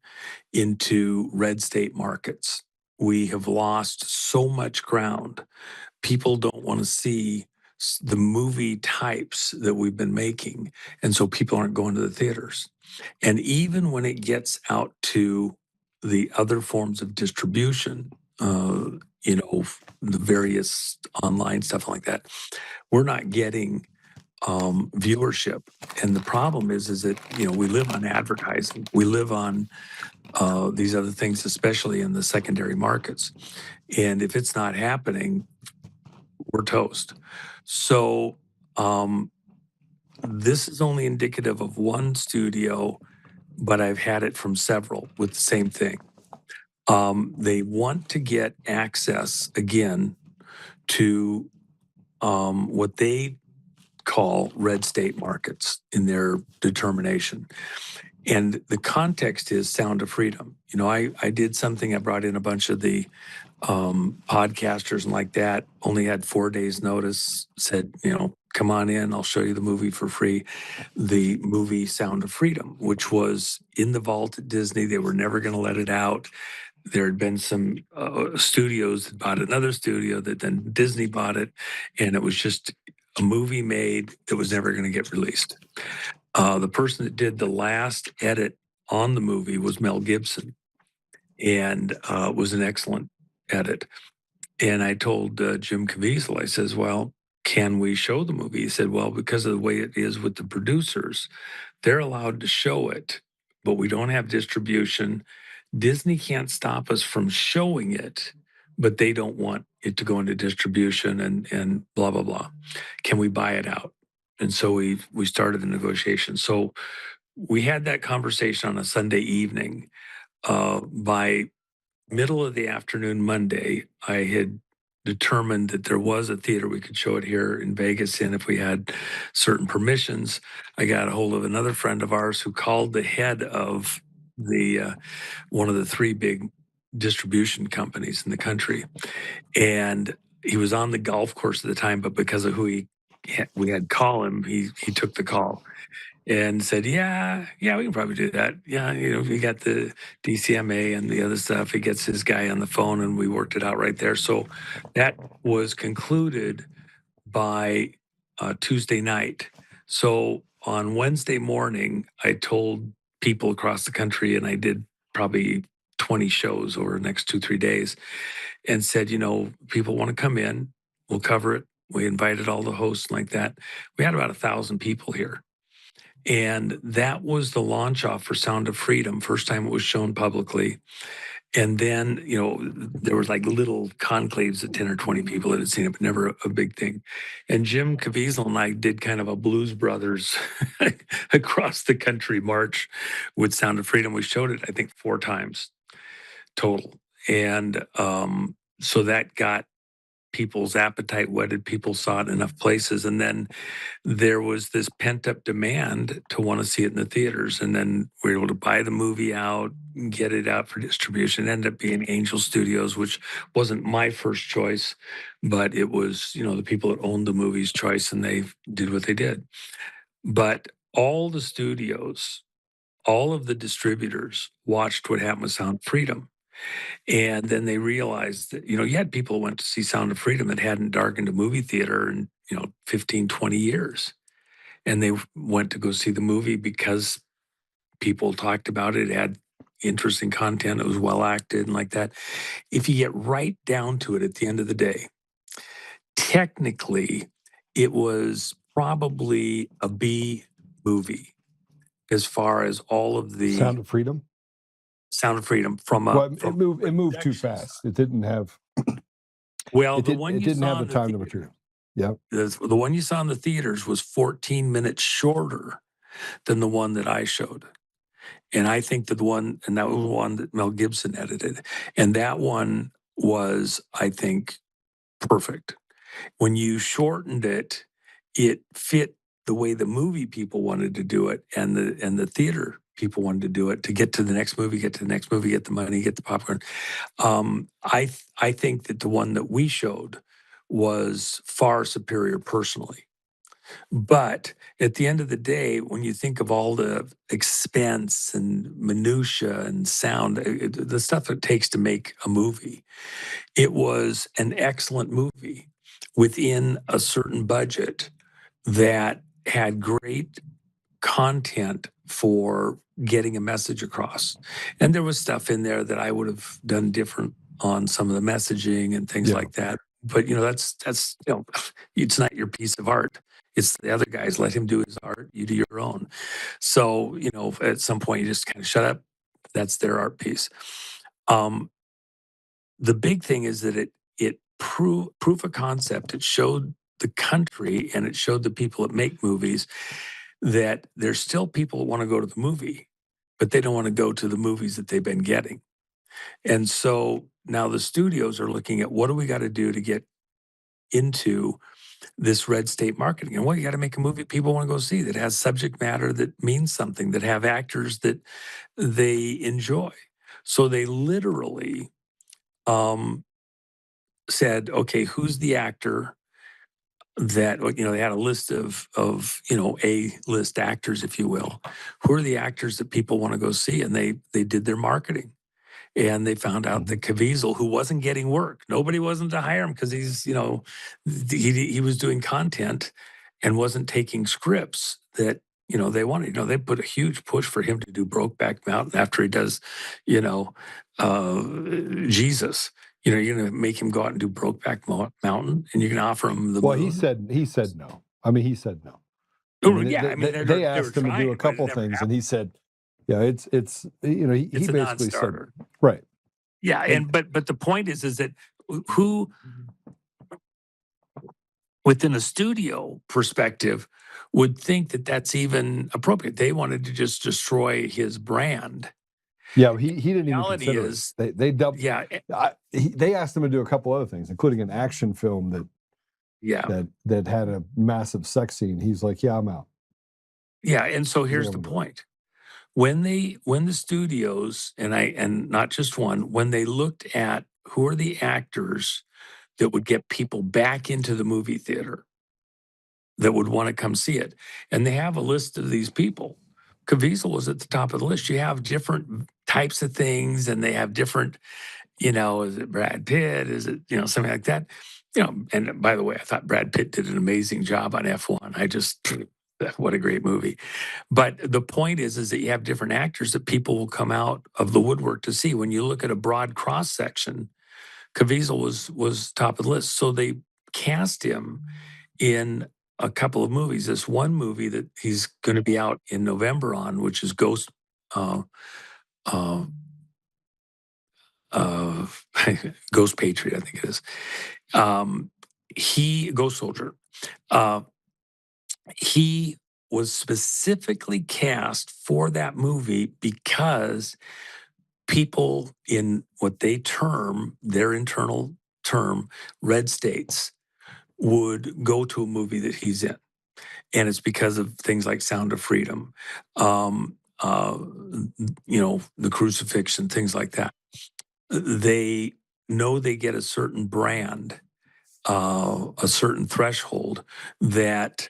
into red state markets, we have lost so much ground. People don't want to see the movie types that we've been making. And so people aren't going to the theaters. And even when it gets out to the other forms of distribution, the various online stuff like that, we're not getting viewership. And the problem is that, we live on advertising. We live on these other things, especially in the secondary markets. And if it's not happening, we're toast. So this is only indicative of one studio, but I've had it from several with the same thing. They want to get access again to what they call red state markets in their determination. And the context is Sound of Freedom. I did something, I brought in a bunch of the podcasters and like that, only had 4 days notice, said, come on in, I'll show you the movie for free. The movie Sound of Freedom, which was in the vault at Disney. They were never going to let it out. There had been some studios that bought another studio that then Disney bought it. And it was just a movie made that was never going to get released. The person that did the last edit on the movie was Mel Gibson, and it was an excellent edit. And I told Jim Caviezel, I says, well, can we show the movie? He said, well, because of the way it is with the producers, they're allowed to show it, but we don't have distribution. Disney can't stop us from showing it, but they don't want it to go into distribution and blah, blah, blah. Can we buy it out? And so we started the negotiation. So we had that conversation on a Sunday evening. By middle of the afternoon Monday, I had determined that there was a theater we could show it here in Vegas in if we had certain permissions. I got a hold of another friend of ours who called the head of the one of the three big distribution companies in the country. And he was on the golf course at the time, but because of who we had call him, he took the call and said, yeah, we can probably do that. Yeah, we got the DCMA and the other stuff. He gets his guy on the phone and we worked it out right there. So that was concluded by Tuesday night. So on Wednesday morning, I told people across the country, and I did probably 20 shows over the next 2-3 days, and said, people want to come in, we'll cover it. We invited all the hosts like that. We had about 1,000 people here. And that was the launch off for Sound of Freedom, first time it was shown publicly. And then, there was like little conclaves of 10 or 20 people that had seen it, but never a big thing. And Jim Caviezel and I did kind of a Blues Brothers across the country march with Sound of Freedom. We showed it, I think, 4 times total. And so that got people's appetite whetted. People saw it in enough places. And then there was this pent up demand to want to see it in the theaters. And then we were able to buy the movie out, get it out for distribution. It ended up being Angel Studios, which wasn't my first choice, but it was, the people that owned the movie's choice, and they did what they did. But all the studios, all of the distributors watched what happened with Sound of Freedom. And then they realized that, you had people who went to see Sound of Freedom that hadn't darkened a movie theater in, 15, 20 years. And they went to go see the movie because people talked about it. It had interesting content. It was well acted and like that. If you get right down to it at the end of the day, technically, it was probably a B movie as far as all of the Sound of Freedom. Sound of Freedom from a. Well, it moved too fast. It didn't have. Well, It the did, one it you didn't saw have the in time to material. Yeah. the one you saw in the theaters was 14 minutes shorter than the one that I showed. And I think that that was one that Mel Gibson edited. And that one was, I think, perfect. When you shortened it, it fit the way the movie people wanted to do it and the theater people wanted to do it to get to the next movie, get to the next movie, get the money, get the popcorn. I think that the one that we showed was far superior personally. But at the end of the day, when you think of all the expense and minutia and sound, the stuff it takes to make a movie, it was an excellent movie within a certain budget that had great content for getting a message across. And there was stuff in there that I would have done different on some of the messaging and things like that. But that's it's not your piece of art. It's the other guys. Let him do his art. You do your own. So at some point you just kind of shut up. That's their art piece. The big thing is that it proof of concept. It showed the country and it showed the people that make movies that there's still people that want to go to the movie, but they don't want to go to the movies that they've been getting. And so now the studios are looking at what do we got to do to get into this red state marketing. And you got to make a movie people want to go see that has subject matter that means something, that have actors that they enjoy. So they literally said, okay, who's the actor that, they had a list of A-list actors, if you will. Who are the actors that people want to go see? And they did their marketing. And they found out that Caviezel, who wasn't getting work, nobody wasn't to hire him because he's, he was doing content and wasn't taking scripts that, they wanted. They put a huge push for him to do Brokeback Mountain after he does, Jesus. You're going to make him go out and do Brokeback Mountain, and you're going to offer him the moon. He said no. I mean, he said no. They asked him to do a couple things, and he said, "Yeah, it's he a basically said right." Yeah, but the point is that who within a studio perspective would think that that's even appropriate? They wanted to just destroy his brand. Yeah, he didn't even consider it. They dubbed. Yeah, they asked him to do a couple other things, including an action film that had a massive sex scene. He's like, "Yeah, I'm out." Yeah, and so here's the point: when the studios and not just one, when they looked at who are the actors that would get people back into the movie theater that would want to come see it, and they have a list of these people. Caviezel was at the top of the list. You have different types of things, and they have different, is it Brad Pitt? Is it, something like that? And by the way, I thought Brad Pitt did an amazing job on F1. What a great movie. But the point is that you have different actors that people will come out of the woodwork to see. When you look at a broad cross section, Caviezel was top of the list. So they cast him in a couple of movies. This one movie that he's going to be out in November on, which is Ghost Ghost Patriot, I think it is. Ghost Soldier. He was specifically cast for that movie because people in what they term, their internal term, red states, would go to a movie that he's in. And it's because of things like Sound of Freedom, the crucifixion, things like that. They know they get a certain brand, a certain threshold that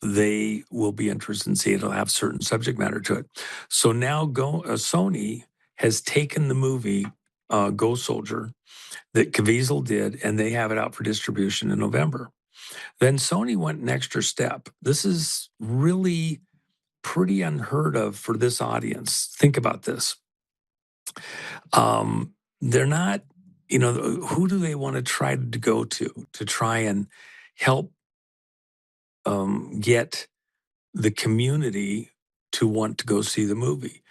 they will be interested in seeing. It'll have certain subject matter to it. So now Sony has taken the movie Ghost Soldier that Caviezel did, and they have it out for distribution in November. Then Sony went an extra step. This is really pretty unheard of for this audience. Think about this. They're not, who do they want to try to go to try and help get the community to want to go see the movie?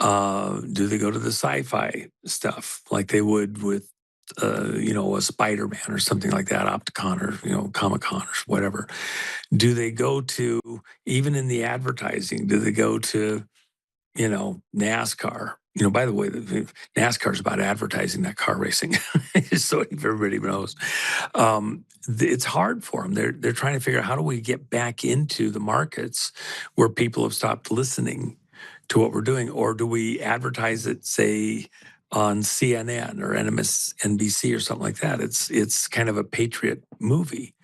Do they go to the sci-fi stuff like they would with, a Spider-Man or something like that, Opticon or, Comic-Con or whatever? Do they go to, even in the advertising, do they go to, NASCAR? By the way, NASCAR is about advertising, not car racing, just so everybody knows. It's hard for them. They're trying to figure out, how do we get back into the markets where people have stopped listening to what we're doing, or do we advertise it, say, on CNN or NBC or something like that? It's kind of a patriot movie.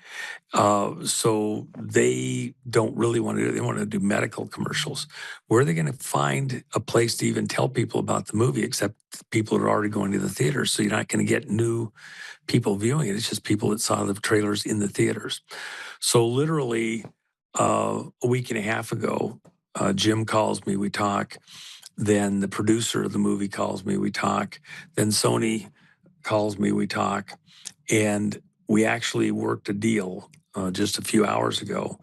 So they don't really want to do it. They want to do medical commercials. Where are they going to find a place to even tell people about the movie, except people are already going to the theaters? So you're not going to get new people viewing it. It's just people that saw the trailers in the theaters. So literally a week and a half ago, Jim calls me, we talk. Then the producer of the movie calls me, we talk. Then Sony calls me, we talk. And we actually worked a deal just a few hours ago.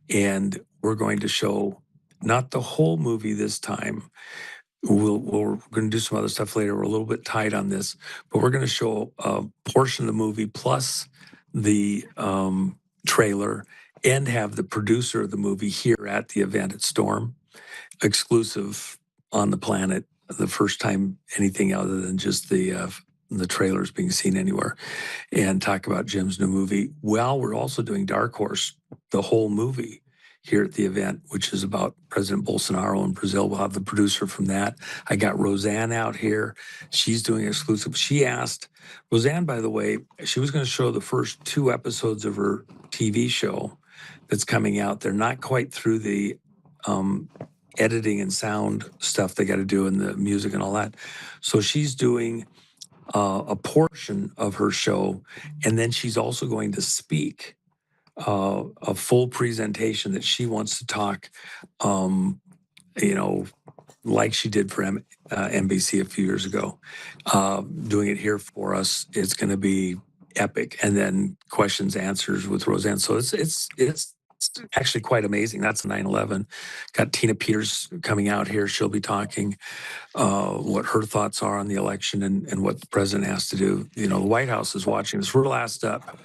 And we're going to show not the whole movie this time. We're going to do some other stuff later. We're a little bit tight on this, but we're going to show a portion of the movie plus the trailer, and have the producer of the movie here at the event at Storm, exclusive on the planet, the first time anything other than just the trailers being seen anywhere, and talk about Jim's new movie. Well, we're also doing Dark Horse, the whole movie, here at the event, which is about President Bolsonaro in Brazil. We'll have the producer from that. I got Roseanne out here. She's doing exclusive. She asked, Roseanne, by the way, she was going to show the first 2 episodes of her TV show that's coming out. They're not quite through the editing and sound stuff they got to do, and the music and all that. So she's doing a portion of her show, and then she's also going to speak a full presentation that she wants to talk, like she did for NBC a few years ago. Doing it here for us, it's going to be epic. And then questions, answers with Roseanne. So it's actually quite amazing. That's 9/11. Got Tina Peters coming out here. She'll be talking what her thoughts are on the election and what the president has to do. The White House is watching this. We're last up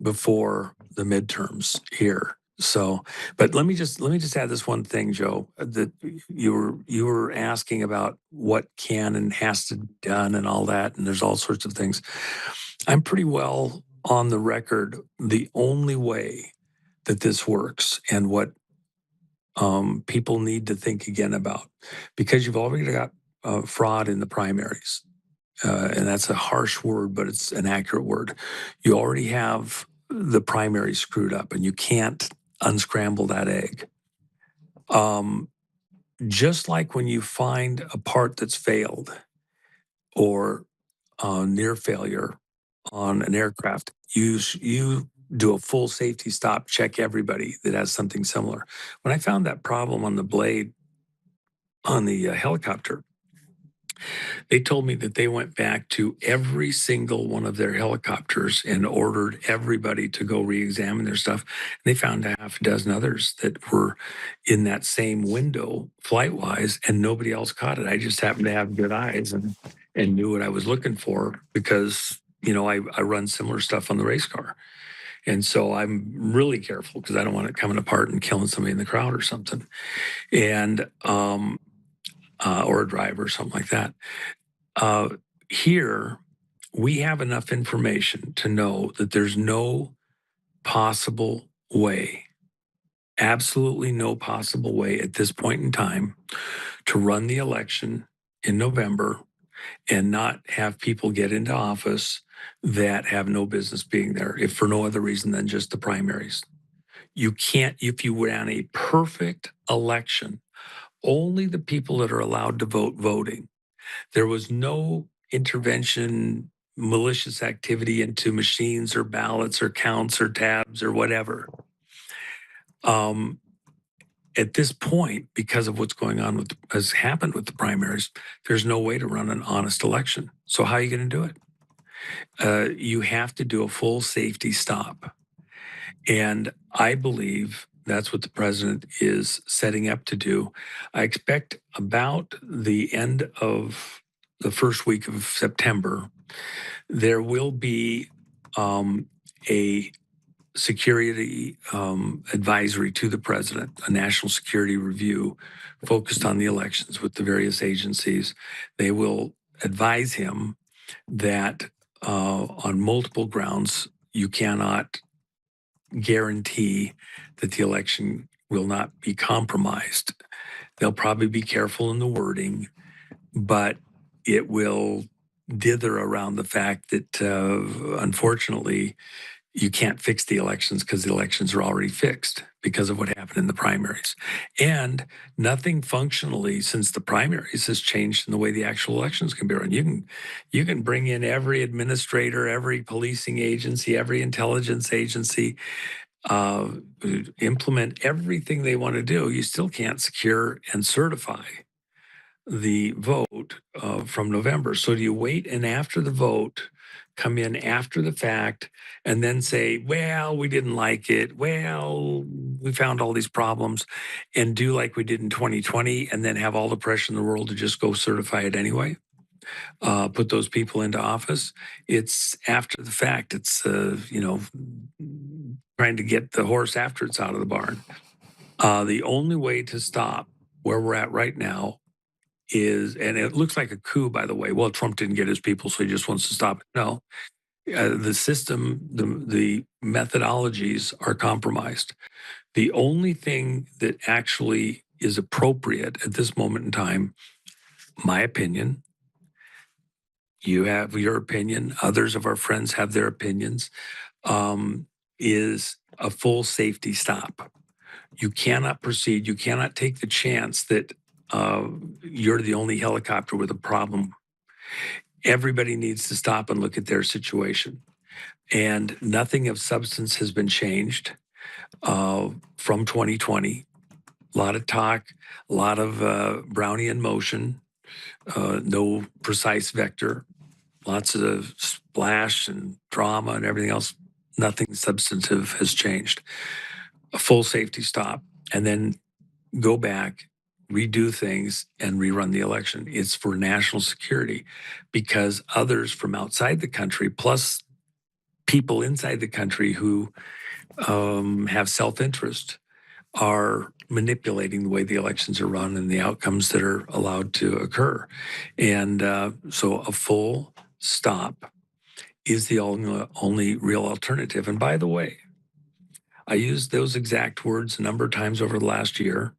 before the midterms here. So, but let me just add this one thing, Joe, that you were asking about what can and has to be done and all that, and there's all sorts of things. I'm pretty well on the record. The only way that this works, and what people need to think again about, because you've already got fraud in the primaries, and that's a harsh word, but it's an accurate word. You already have the primary screwed up, and you can't unscramble that egg. Just like when you find a part that's failed or near failure on an aircraft, you do a full safety stop, check everybody that has something similar. When I found that problem on the blade on the helicopter, they told me that they went back to every single one of their helicopters and ordered everybody to go re-examine their stuff. And they found a half a dozen others that were in that same window flight-wise, and nobody else caught it. I just happened to have good eyes and knew what I was looking for, because, I run similar stuff on the race car. And so I'm really careful, because I don't want it coming apart and killing somebody in the crowd or something. And or a driver or something like that. Here, we have enough information to know that there's no possible way, absolutely no possible way at this point in time, to run the election in November and not have people get into office that have no business being there, if for no other reason than just the primaries. You can't, if you ran a perfect election, only the people that are allowed to vote voting. There was no intervention, malicious activity into machines or ballots or counts or tabs or whatever. at this point, because of what's going on with has happened with the primaries, there's no way to run an honest election. So how are you going to do it? You have to do a full safety stop. And I believe that's what the president is setting up to do. I expect about the end of the first week of September, there will be a security advisory to the president, a national security review focused on the elections with the various agencies. They will advise him that on multiple grounds, you cannot guarantee that the election will not be compromised. They'll probably be careful in the wording, but it will dither around the fact that unfortunately, you can't fix the elections because the elections are already fixed because of what happened in the primaries. And nothing functionally since the primaries has changed in the way the actual elections can be run. You can bring in every administrator, every policing agency, every intelligence agency, implement everything they want to do. You still can't secure and certify the vote from November. So do you wait and after the vote, come in after the fact, and then say, well, we didn't like it. Well, we found all these problems, and do like we did in 2020, and then have all the pressure in the world to just go certify it anyway? Put those people into office. It's after the fact. It's, trying to get the horse after it's out of the barn. The only way to stop where we're at right now is, and it looks like a coup, by the way. Well, Trump didn't get his people, so he just wants to stop it. No, the system, the methodologies are compromised. The only thing that actually is appropriate at this moment in time, my opinion, you have your opinion, others of our friends have their opinions, is a full safety stop. You cannot proceed. You cannot take the chance that you're the only helicopter with a problem. Everybody needs to stop and look at their situation. And nothing of substance has been changed from 2020. A lot of talk, a lot of Brownian motion, no precise vector, lots of splash and drama and everything else. Nothing substantive has changed. A full safety stop, and then go back, redo things, and rerun the election. It's for national security because others from outside the country, plus people inside the country who have self-interest, are manipulating the way the elections are run and the outcomes that are allowed to occur. And so a full stop is the only real alternative. And by the way, I used those exact words a number of times over the last year.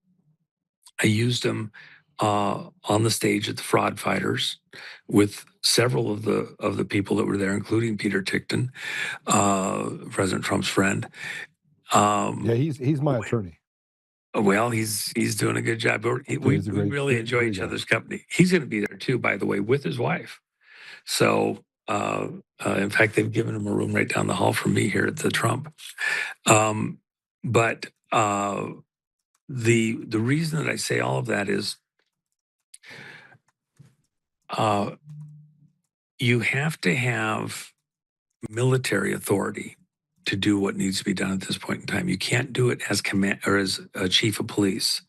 I used them on the stage at the Fraud Fighters with several of the people that were there, including Peter Tickton, President Trump's friend. Yeah, he's my attorney. Well, he's doing a good job. We really enjoy each other's company. He's going to be there too, by the way, with his wife. So, in fact, they've given him a room right down the hall from me here at the Trump. But the reason that I say all of that is you have to have military authority to do what needs to be done at this point in time. You can't do it as command or as a chief of police.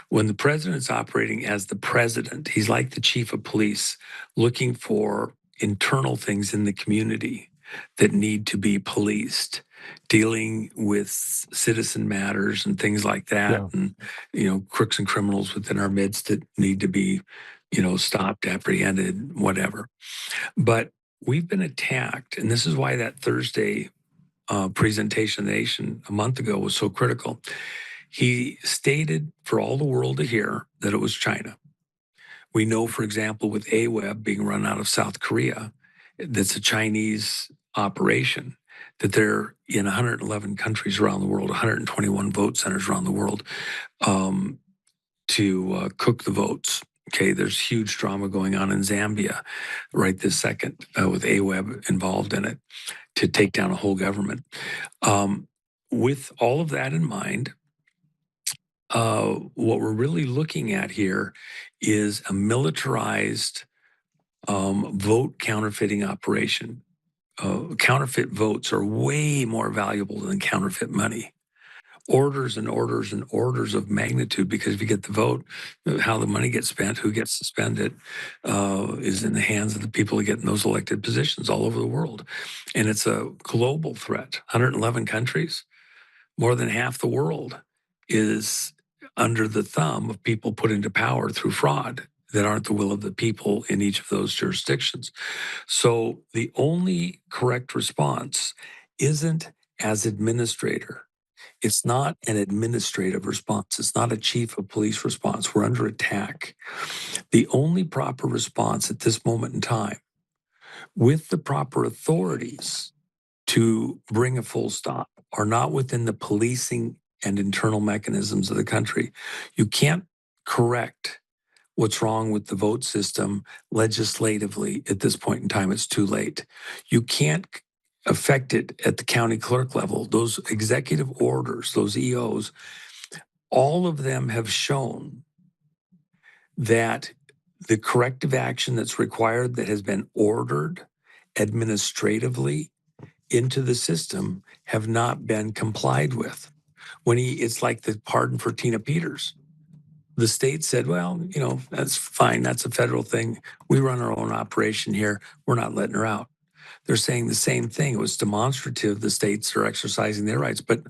When the president's operating as the president, he's like the chief of police, looking for internal things in the community that need to be policed, dealing with citizen matters and things like that, and crooks and criminals within our midst that need to be, stopped, apprehended, whatever. But we've been attacked, and this is why that Thursday presentation of the nation a month ago was so critical. He stated for all the world to hear that it was China. We know, for example, with AWEB being run out of South Korea, that's a Chinese operation, that they're in 111 countries around the world, 121 vote centers around the world to cook the votes. Okay, there's huge drama going on in Zambia right this second with AWEB involved in it to take down a whole government. With all of that in mind, what we're really looking at here is a militarized vote counterfeiting operation. Counterfeit votes are way more valuable than counterfeit money. Orders and orders and orders of magnitude, because if you get the vote, how the money gets spent, who gets to spend it, is in the hands of the people who get in those elected positions all over the world. And it's a global threat. 111 countries, more than half the world is under the thumb of people put into power through fraud that aren't the will of the people in each of those jurisdictions. So the only correct response isn't as administrator. It's not an administrative response. It's not a chief of police response. We're under attack. The only proper response at this moment in time, with the proper authorities to bring a full stop, are not within the policing and internal mechanisms of the country. You can't correct what's wrong with the vote system legislatively at this point in time. It's too late. You can't affect it at the county clerk level. Those executive orders, those EOs, all of them have shown that the corrective action that's required, that has been ordered administratively into the system, have not been complied with. It's like the pardon for Tina Peters. The state said, well, that's fine. That's a federal thing. We run our own operation here. We're not letting her out. They're saying the same thing. It was demonstrative. The states are exercising their rights, but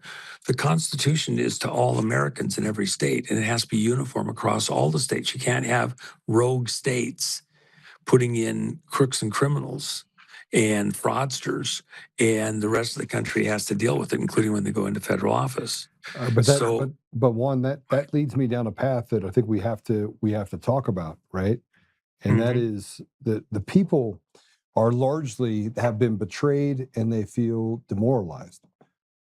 the Constitution is to all Americans in every state, and it has to be uniform across all the states. You can't have rogue states putting in crooks and criminals and fraudsters, and the rest of the country has to deal with it, including when they go into federal office. But Juan, that leads me down a path that I think we have to talk about, right? And that is the people are largely have been betrayed and they feel demoralized.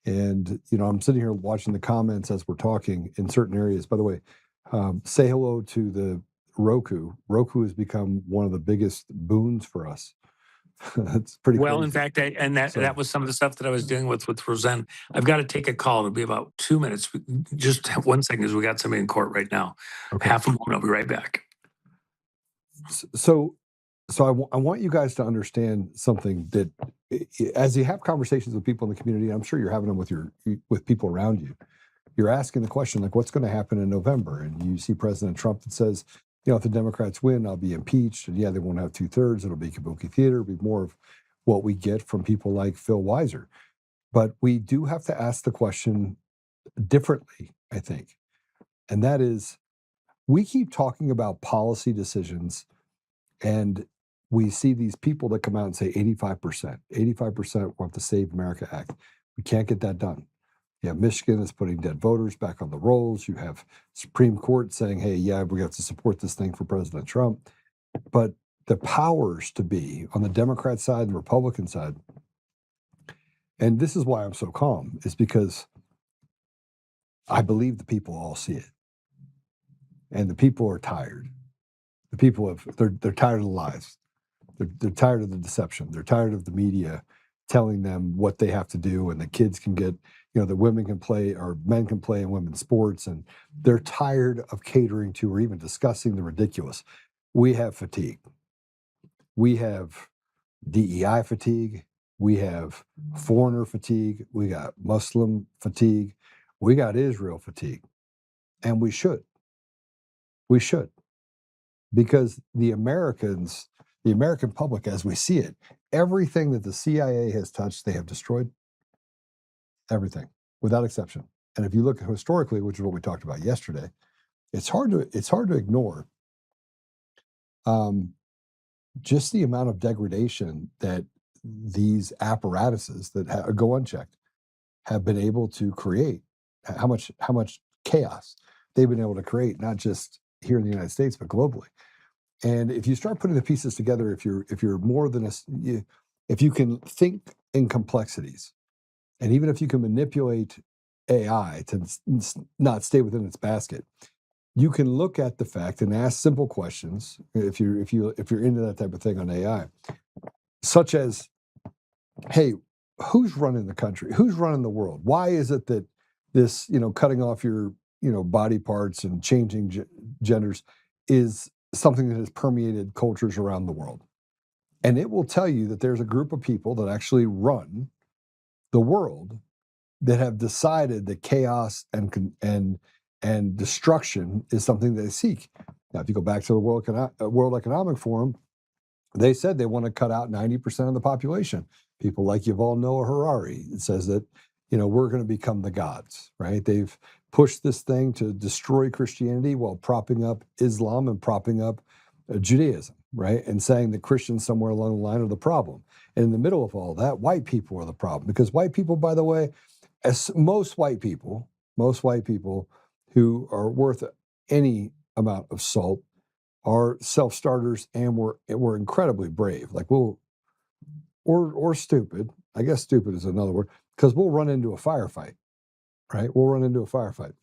And I'm sitting here watching the comments as we're talking in certain areas. By the way, say hello to the Roku. Roku has become one of the biggest boons for us. It's pretty well. crazy. In fact, that was some of the stuff that I was dealing with Roseanne. I've got to take a call. It'll be about 2 minutes. Just 1 second, because we got somebody in court right now. Okay. Half a moment. I'll be right back. So I want you guys to understand something, that as you have conversations with people in the community, I'm sure you're having them with people around you. You're asking the question, like, what's going to happen in November? And you see President Trump that says, if the Democrats win, I'll be impeached. And yeah, they won't have 2/3. It'll be kabuki theater. It'll be more of what we get from people like Phil Weiser. But we do have to ask the question differently, I think. And that is, we keep talking about policy decisions, and we see these people that come out and say 85% want the Save America Act. We can't get that done. You have Michigan that's putting dead voters back on the rolls. You have Supreme Court saying, hey, yeah, we have to support this thing for President Trump. But the powers to be on the Democrat side and the Republican side, and this is why I'm so calm, is because I believe the people all see it. And the people are tired. The people they're tired of the lies. They're tired of the deception. They're tired of the media telling them what they have to do, and the kids can get, the women can play, or men can play in women's sports, and they're tired of catering to or even discussing the ridiculous. We have fatigue. We have DEI fatigue. We have foreigner fatigue. We got Muslim fatigue. We got Israel fatigue. And we should. We should. Because the American public, as we see it, everything that the CIA has touched, they have destroyed. Everything, without exception. And if you look historically, which is what we talked about yesterday, it's hard to ignore just the amount of degradation that these apparatuses that go unchecked have been able to create. How much chaos they've been able to create, not just here in the United States, but globally. And if you start putting the pieces together, if you're more than if you can think in complexities, and even if you can manipulate AI to not stay within its basket, you can look at the fact and ask simple questions. If you're into that type of thing on AI, such as, hey, who's running the country? Who's running the world? Why is it that this, cutting off your body parts and changing genders is something that has permeated cultures around the world. And it will tell you that there's a group of people that actually run the world that have decided that chaos and destruction is something they seek. Now, if you go back to the World Economic Forum, they said they want to cut out 90% of the population. People like Yuval Noah Harari, it says that, we're going to become the gods, right? They've pushed this thing to destroy Christianity while propping up Islam and propping up Judaism, right? And saying that Christians somewhere along the line are the problem. And in the middle of all that, white people are the problem. Because white people, by the way, as most white people who are worth any amount of salt are self-starters, and we're incredibly brave. Like or stupid. I guess stupid is another word, because we'll run into a firefight, right? We'll run into a firefight.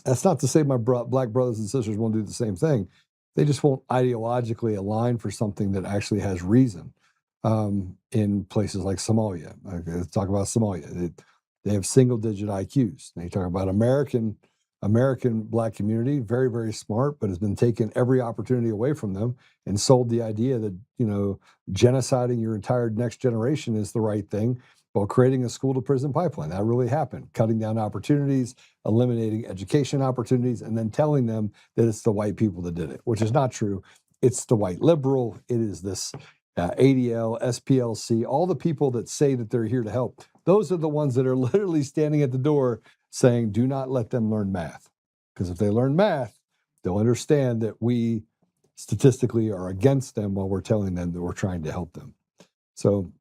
That's not to say my black brothers and sisters won't do the same thing. They just won't ideologically align for something that actually has reason. In places like Somalia, let's talk about Somalia. They have single-digit IQs. They talk about American black community, very, very smart, but has been taken every opportunity away from them and sold the idea that, genociding your entire next generation is the right thing while creating a school-to-prison pipeline. That really happened, cutting down opportunities, eliminating education opportunities, and then telling them that it's the white people that did it, which is not true. It's the white liberal. It is this ADL, SPLC, all the people that say that they're here to help. Those are the ones that are literally standing at the door saying, do not let them learn math. Because if they learn math, they'll understand that we statistically are against them while we're telling them that we're trying to help them. So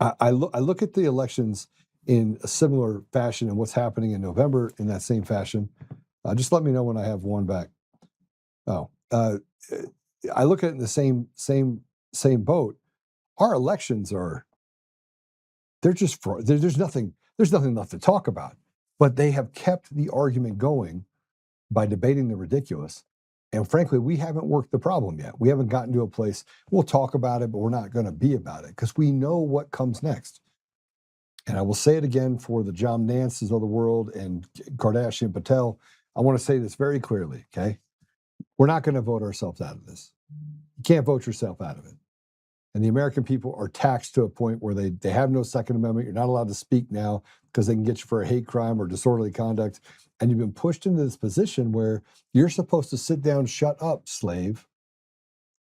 I look at the elections in a similar fashion and what's happening in November in that same fashion. Just let me know when I have one back. I look at it in the same boat. Our elections they're just fraud. There's nothing left to talk about. But they have kept the argument going by debating the ridiculous. And frankly, we haven't worked the problem yet. We haven't gotten to a place, we'll talk about it, but we're not going to be about it because we know what comes next. And I will say it again for the John Nances of the world and Kardashian Patel. I want to say this very clearly, okay? We're not going to vote ourselves out of this. You can't vote yourself out of it. And the American people are taxed to a point where they have no Second Amendment. You're not allowed to speak now because they can get you for a hate crime or disorderly conduct. And you've been pushed into this position where you're supposed to sit down, shut up, slave.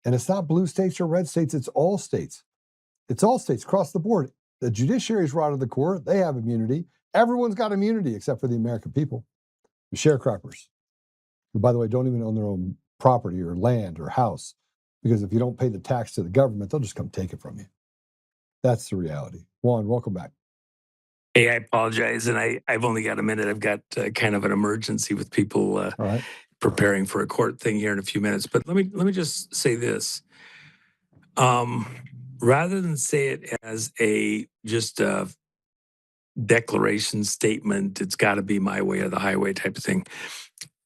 And it's not blue states or red states. It's all states. It's all states across the board. The judiciary's rotted the court. They have immunity. Everyone's got immunity except for the American people. The sharecroppers, who, by the way, don't even own their own property or land or house. Because if you don't pay the tax to the government, they'll just come take it from you. That's the reality. Juan, welcome back. Hey, I apologize, and I've only got a minute. I've got kind of an emergency with people All right. preparing for a court thing here in a few minutes. But let me just say this: rather than say it as just a declaration statement, it's got to be my way or the highway type of thing.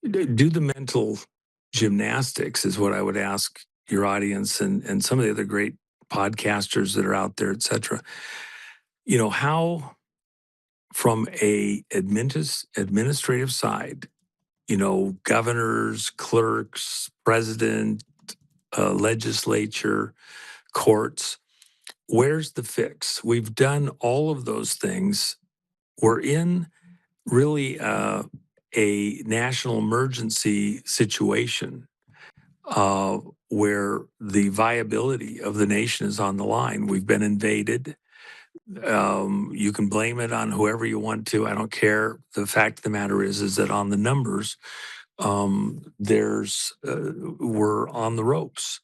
Do the mental gymnastics is what I would ask your audience and some of the other great podcasters that are out there, et cetera. How from a administrative side, governors, clerks, president, legislature, courts, where's the fix? We've done all of those things. We're in really a national emergency situation where the viability of the nation is on the line. We've been invaded. You can blame it on whoever you want to. I don't care. The fact of the matter is that on the numbers, we're on the ropes.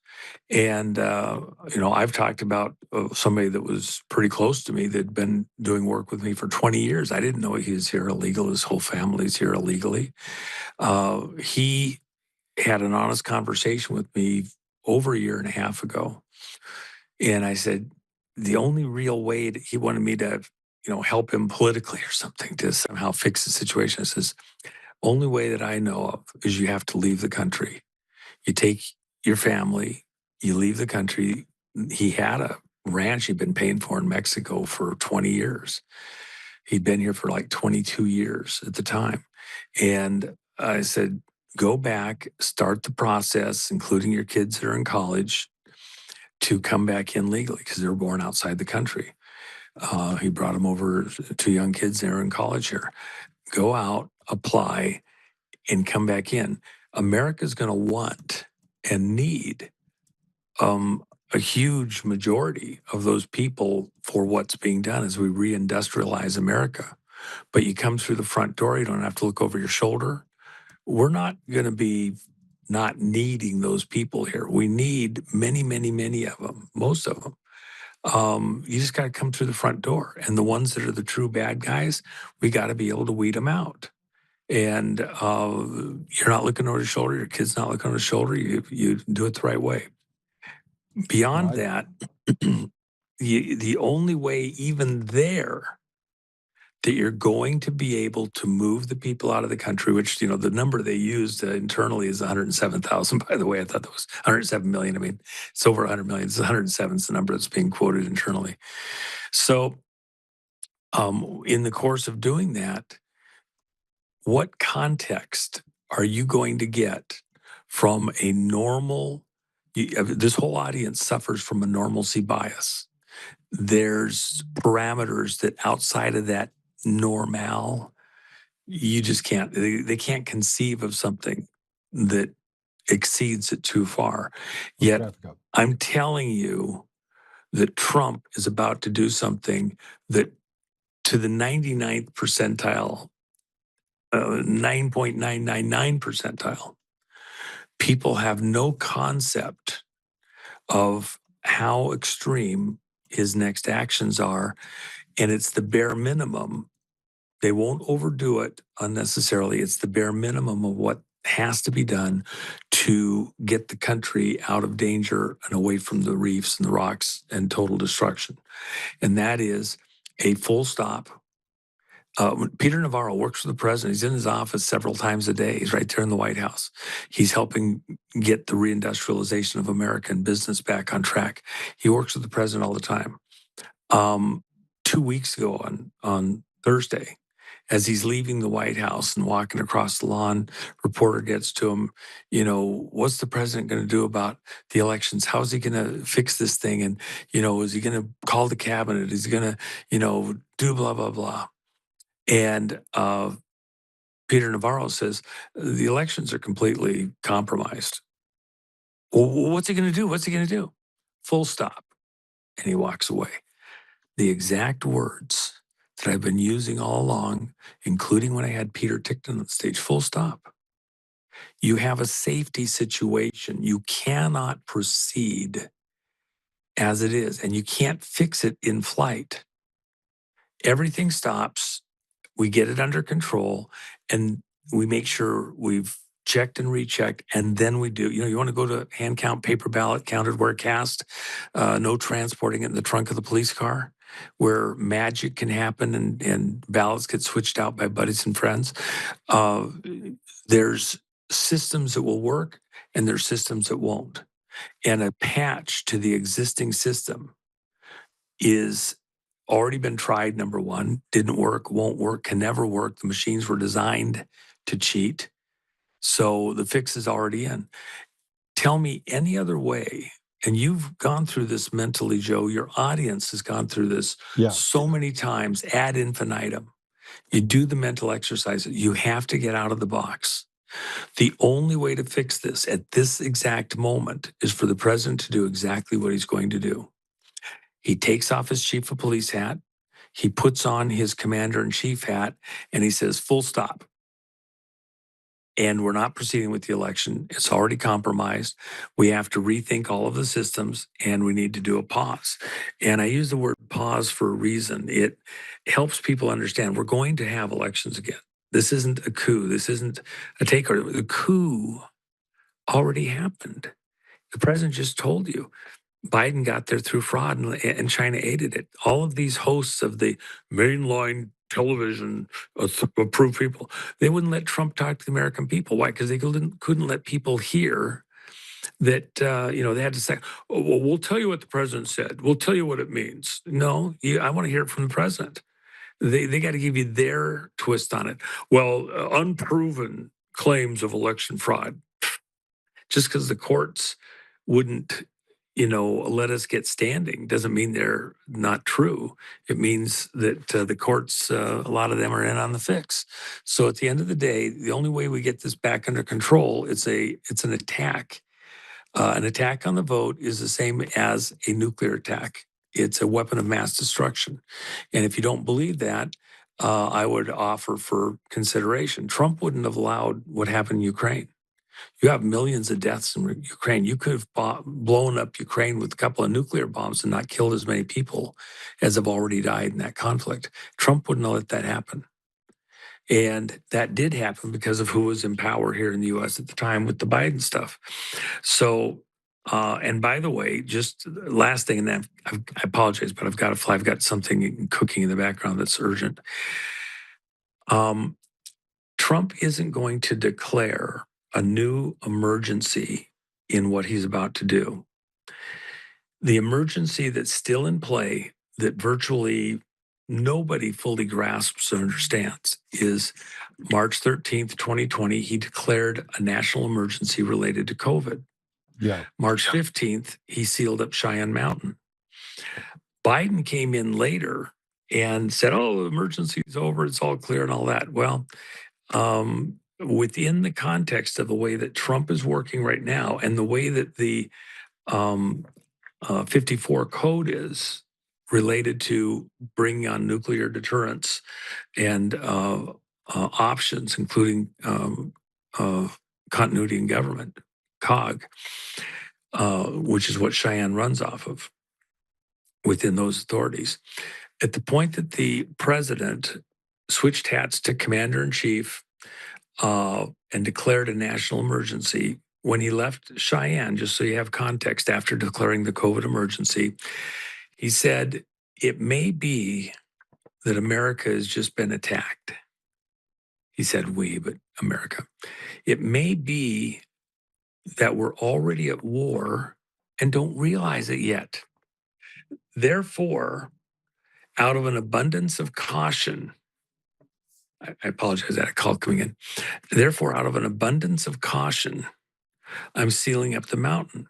And, I've talked about somebody that was pretty close to me that'd been doing work with me for 20 years. I didn't know he was here illegal. His whole family's here illegally. He had an honest conversation with me over a year and a half ago. And I said, the only real way he wanted me to, help him politically or something to somehow fix the situation. I says, only way that I know of is you have to leave the country. You take your family, you leave the country. He had a ranch he'd been paying for in Mexico for 20 years. He'd been here for like 22 years at the time. And I said, go back, start the process, including your kids that are in college, to come back in legally because they were born outside the country. He brought them over, 2 young kids that are in college here. Go out, apply, and come back in. America's going to want and need a huge majority of those people for what's being done as we reindustrialize America. But you come through the front door, you don't have to look over your shoulder. We're not going to be not needing those people here. We need many, many, many of them, most of them. You just got to come through the front door. And the ones that are the true bad guys, we got to be able to weed them out. And you're not looking over your shoulder. Your kid's not looking over his shoulder. You do it the right way. Beyond that, the only way even there that you're going to be able to move the people out of the country, which, the number they used internally is 107,000, by the way. I thought that was 107 million. I mean, it's over 100 million. It's 107 is the number that's being quoted internally. So in the course of doing that, what context are you going to get from a normal, this whole audience suffers from a normalcy bias. There's parameters that outside of that normal, you just can't, they can't conceive of something that exceeds it too far. Yet I'm telling you that Trump is about to do something that to the 99th percentile, 9.999 percentile, people have no concept of how extreme his next actions are. And it's the bare minimum. They won't overdo it unnecessarily. It's the bare minimum of what has to be done to get the country out of danger and away from the reefs and the rocks and total destruction. And that is a full stop. Peter Navarro works for the president. He's in his office several times a day. He's right there in the White House. He's helping get the reindustrialization of American business back on track. He works with the president all the time. 2 weeks ago on Thursday, as he's leaving the White House and walking across the lawn, reporter gets to him, what's the president going to do about the elections? How is he going to fix this thing? And, is he going to call the cabinet? Is he going to, do blah, blah, blah? And Peter Navarro says, the elections are completely compromised. Well, what's he going to do? What's he going to do? Full stop. And he walks away. The exact words that I've been using all along, including when I had Peter Tickton on stage, full stop. You have a safety situation. You cannot proceed as it is, and you can't fix it in flight. Everything stops. We get it under control, and we make sure we've checked and rechecked, and then we do. You want to go to hand count, paper ballot, counted where cast, no transporting it in the trunk of the police car, where magic can happen and ballots get switched out by buddies and friends. There's systems that will work, and there's systems that won't. And a patch to the existing system is already been tried, number one, didn't work, won't work, can never work. The machines were designed to cheat. So the fix is already in. Tell me any other way, and you've gone through this mentally, Joe, your audience has gone through this so many times ad infinitum. You do the mental exercise. You have to get out of the box. The only way to fix this at this exact moment is for the president to do exactly what he's going to do. He takes off his chief of police hat, he puts on his commander-in-chief hat, and he says, full stop. And we're not proceeding with the election. It's already compromised. We have to rethink all of the systems, and we need to do a pause. And I use the word pause for a reason. It helps people understand we're going to have elections again. This isn't a coup. This isn't a takeover. The coup already happened. The president just told you. Biden got there through fraud, and China aided it. All of these hosts of the mainline television approved people, they wouldn't let Trump talk to the American people. Why? Because they couldn't let people hear that, they had to say, oh, well, we'll tell you what the president said. We'll tell you what it means. No, I want to hear it from the president. They got to give you their twist on it. Well, unproven claims of election fraud. Just because the courts wouldn't, let us get standing doesn't mean they're not true. It means that the courts, a lot of them are in on the fix. So at the end of the day, the only way we get this back under control, it's an attack. An attack on the vote is the same as a nuclear attack. It's a weapon of mass destruction. And if you don't believe that, I would offer for consideration. Trump wouldn't have allowed what happened in Ukraine. You have millions of deaths in Ukraine. You could have blown up Ukraine with a couple of nuclear bombs and not killed as many people as have already died in that conflict. Trump wouldn't have let that happen. And that did happen because of who was in power here in the U.S. at the time with the Biden stuff. So, and by the way, just last thing, and then I apologize, but I've got to fly. I've got something cooking in the background that's urgent. Trump isn't going to declare a new emergency in what he's about to do. The emergency that's still in play, that virtually nobody fully grasps or understands, is March 13th, 2020, he declared a national emergency related to COVID. Yeah. March 15th, he sealed up Cheyenne Mountain. Biden came in later and said, oh, the emergency is over, it's all clear and all that. Well, within the context of the way that Trump is working right now and the way that the 54 code is related to bringing on nuclear deterrence and options, including continuity in government, COG, which is what Cheyenne runs off of within those authorities. At the point that the president switched hats to commander-in-chief and declared a national emergency, when he left Cheyenne, just so you have context, after declaring the COVID emergency, he said, it may be that America has just been attacked. He said we, but America. It may be that we're already at war and don't realize it yet. Therefore, out of an abundance of caution, I apologize, I had a call coming in. Therefore, out of an abundance of caution, I'm sealing up the mountain.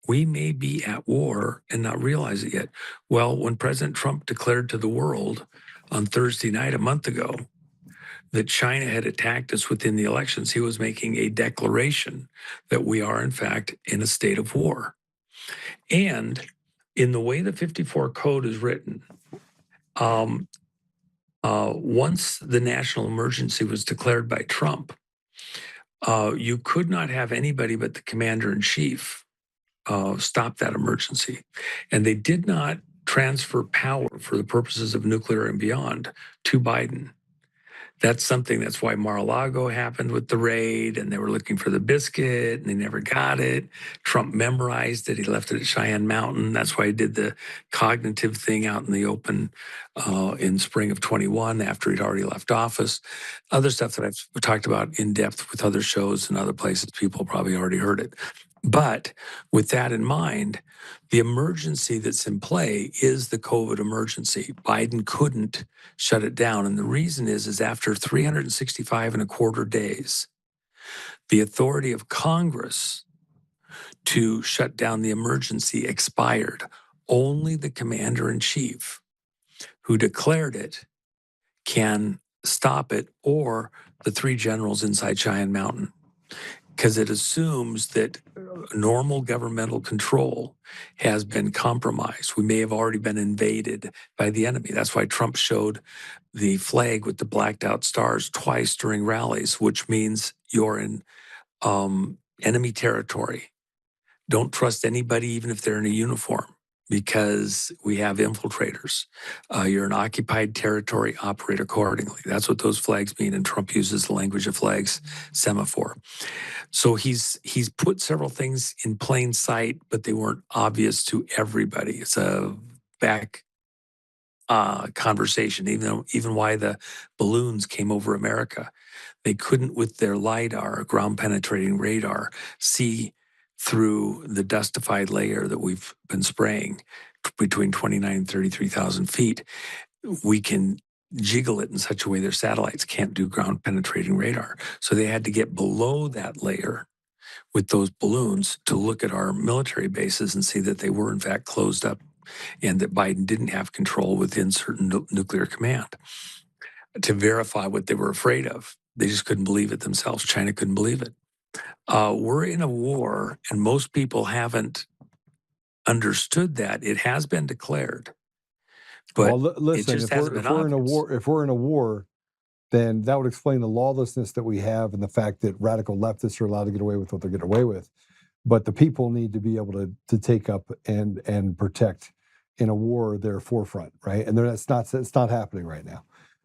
We may be at war and not realize it yet. Well, when President Trump declared to the world on Thursday night a month ago that China had attacked us within the elections, he was making a declaration that we are, in fact, in a state of war. And in the way the 54 code is written, once the national emergency was declared by Trump, you could not have anybody but the commander-in-chief stop that emergency. And they did not transfer power for the purposes of nuclear and beyond to Biden. That's why Mar-a-Lago happened with the raid, and they were looking for the biscuit, and they never got it. Trump memorized it. He left it at Cheyenne Mountain. That's why he did the cognitive thing out in the open in spring of 21 after he'd already left office. Other stuff that I've talked about in depth with other shows and other places, people probably already heard it. But with that in mind, the emergency that's in play is the COVID emergency. Biden couldn't shut it down. And the reason is after 365 and a quarter days, the authority of Congress to shut down the emergency expired. Only the commander-in-chief who declared it can stop it, or the three generals inside Cheyenne Mountain, because it assumes that normal governmental control has been compromised. We may have already been invaded by the enemy. That's why Trump showed the flag with the blacked out stars twice during rallies, which means you're in enemy territory. Don't trust anybody, even if they're in a uniform, because we have infiltrators. You're an occupied territory, operate accordingly. That's what those flags mean, and Trump uses the language of flags, semaphore. So he's put several things in plain sight, but they weren't obvious to everybody. It's a back conversation, even why the balloons came over America. They couldn't, with their LIDAR, ground-penetrating radar, see through the dustified layer that we've been spraying between 29 and 33,000 feet. We can jiggle it in such a way their satellites can't do ground penetrating radar. So they had to get below that layer with those balloons to look at our military bases and see that they were in fact closed up and that Biden didn't have control within certain nuclear command to verify what they were afraid of. They just couldn't believe it themselves. China couldn't believe it. We're in a war, and most people haven't understood that. It has been declared, but Well, it listen, just if hasn't we're been if we're in a obvious. war, if we're in a war, then that would explain the lawlessness that we have and the fact that radical leftists are allowed to get away with what they're getting away with. But the people need to be able to take up and protect in a war their forefront, right? And it's not happening right now.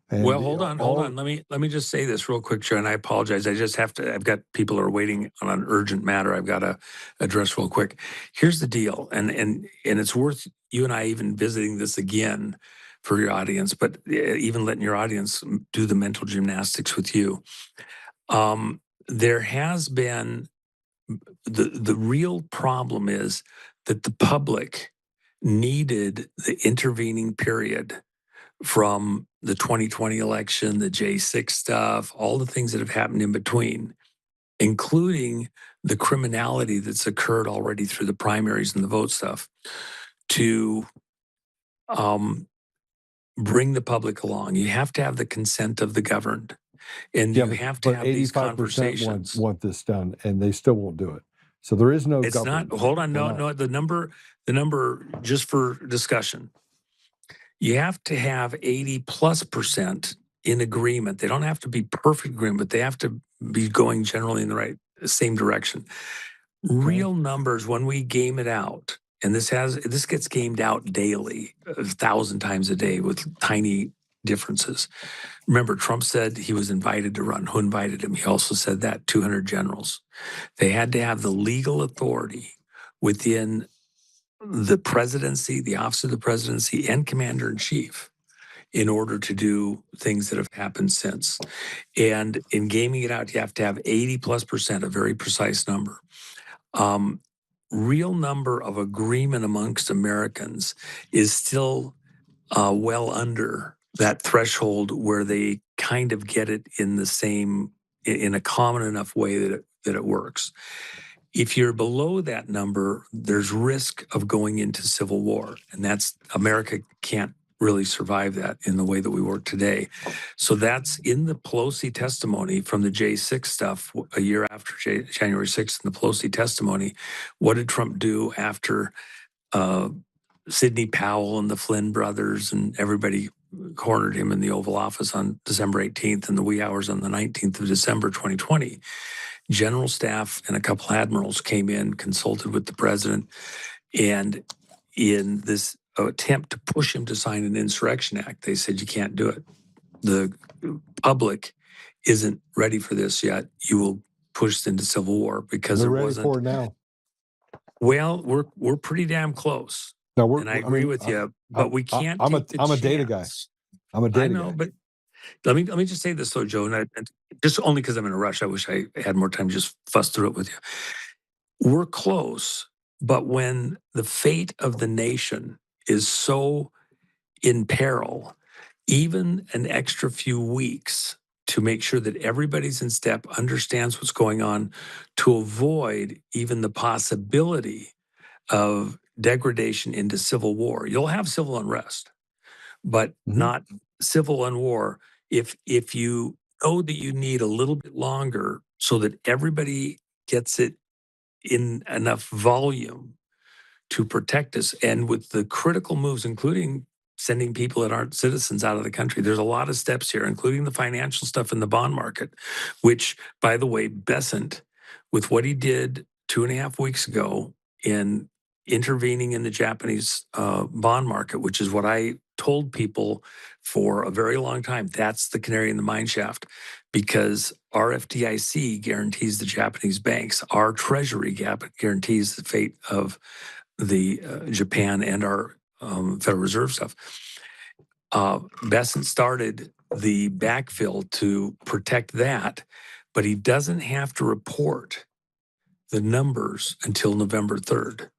And Well, hold on. Let me just say this real quick, Joe, and I apologize. I just have to. I've got people who are waiting on an urgent matter. I've got to address real quick. Here's the deal, and it's worth you and I even visiting this again for your audience, but even letting your audience do the mental gymnastics with you. There has been the real problem is that the public needed the intervening period from the 2020 election, the J6 stuff, all the things that have happened in between, including the criminality that's occurred already through the primaries and the vote stuff, to bring the public along. You have to have the consent of the governed, and you have to but have these 85% conversations. want this done, and they still won't do it. So there is no It's government. not. Hold on. They're No, not. no. The number, just for discussion, you have to have 80+% in agreement. They don't have to be perfect agreement, but they have to be going generally in the same direction. Real numbers, when we game it out, and this gets gamed out daily, 1,000 times a day with tiny differences. Remember, Trump said he was invited to run. Who invited him? He also said that 200 generals. They had to have the legal authority within the presidency, the office of the presidency, and commander in chief in order to do things that have happened since. And in gaming it out, you have to have 80+%, a very precise number. Real number of agreement amongst Americans is still well under that threshold where they kind of get it in the same, in a common enough way that it works. If you're below that number, there's risk of going into civil war. And that's, America can't really survive that in the way that we work today. So that's in the Pelosi testimony from the J6 stuff a year after January 6th in the Pelosi testimony. What did Trump do after Sidney Powell and the Flynn brothers and everybody cornered him in the Oval Office on December 18th and the wee hours on the 19th of December 2020? General staff and a couple admirals came in, consulted with the president, and in this attempt to push him to sign an insurrection act, they said, you can't do it. The public isn't ready for this yet. You will push us into civil war because They're there ready wasn't. for it now. Well, we're pretty damn close. No, and I agree with you, but we can't I'm take the a data chance. guy. I'm a data I know, guy. but let me just say this though, Joe, and just only because I'm in a rush. I wish I had more time to just fuss through it with you. We're close, but when the fate of the nation is so in peril, even an extra few weeks to make sure that everybody's in step, understands what's going on, to avoid even the possibility of degradation into civil war. You'll have civil unrest, but not civil war. If you know that you need a little bit longer so that everybody gets it in enough volume to protect us, and with the critical moves, including sending people that aren't citizens out of the country, there's a lot of steps here, including the financial stuff in the bond market, which, by the way, Besant, with what he did 2.5 weeks ago in intervening in the Japanese bond market, which is what I told people for a very long time. That's the canary in the mine shaft, because our FDIC guarantees the Japanese banks. Our Treasury guarantees the fate of the Japan and our Federal Reserve stuff. Besant started the backfill to protect that, but he doesn't have to report the numbers until November 3rd,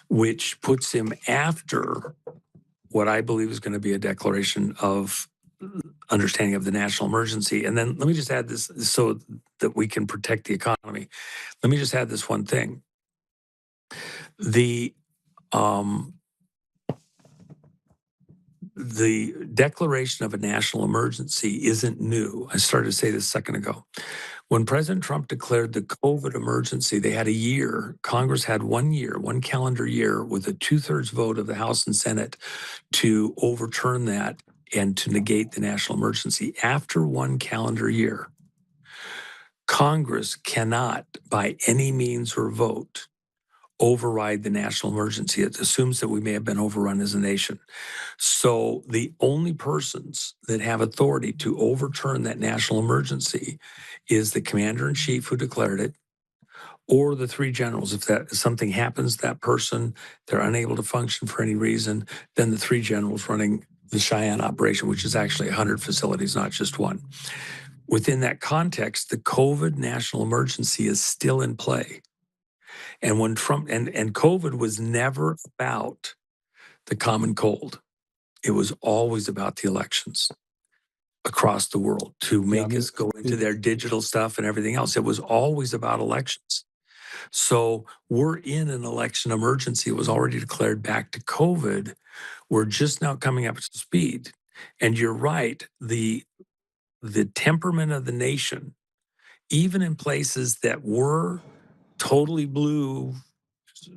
which puts him after what I believe is going to be a declaration of understanding of the national emergency. And then let me just add this so that we can protect the economy. Let me just add this one thing. The declaration of a national emergency isn't new. I started to say this a second ago. When President Trump declared the COVID emergency, they had a year. Congress had 1 year, 1 calendar year, with a 2/3 vote of the House and Senate to overturn that and to negate the national emergency. After 1 calendar year, Congress cannot, by any means or vote, override the national emergency. It assumes that we may have been overrun as a nation. So the only persons that have authority to overturn that national emergency is the commander in chief who declared it, or the 3 generals. If something happens to that person, they're unable to function for any reason, then the 3 generals running the Cheyenne operation, which is actually 100 facilities, not just one. Within that context, the COVID national emergency is still in play. And when Trump and COVID was never about the common cold. It was always about the elections across the world to make us go into their digital stuff and everything else. It was always about elections. So we're in an election emergency. It was already declared back to COVID. We're just now coming up to speed. And you're right, the temperament of the nation, even in places that were totally blue,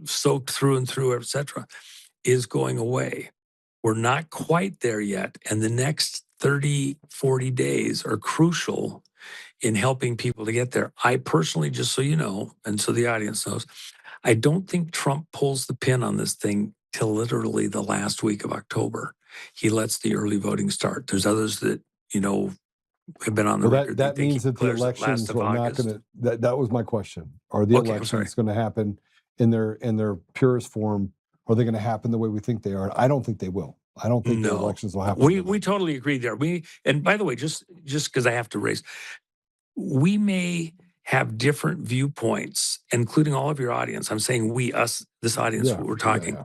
soaked through and through, et cetera, is going away. We're not quite there yet. And the next 30, 40 days are crucial in helping people to get there. I personally, just so you know, and so the audience knows, I don't think Trump pulls the pin on this thing till literally the last week of October. He lets the early voting start. There's others that, have been on the record. That means that the elections are not going to, that was my question. Are the elections going to happen in their purest form? Are they going to happen the way we think they are? I don't think they will. I don't think the elections will happen. We totally agree there. And by the way, just because I have to raise, we may have different viewpoints, including all of your audience. I'm saying we, us, this audience, we're talking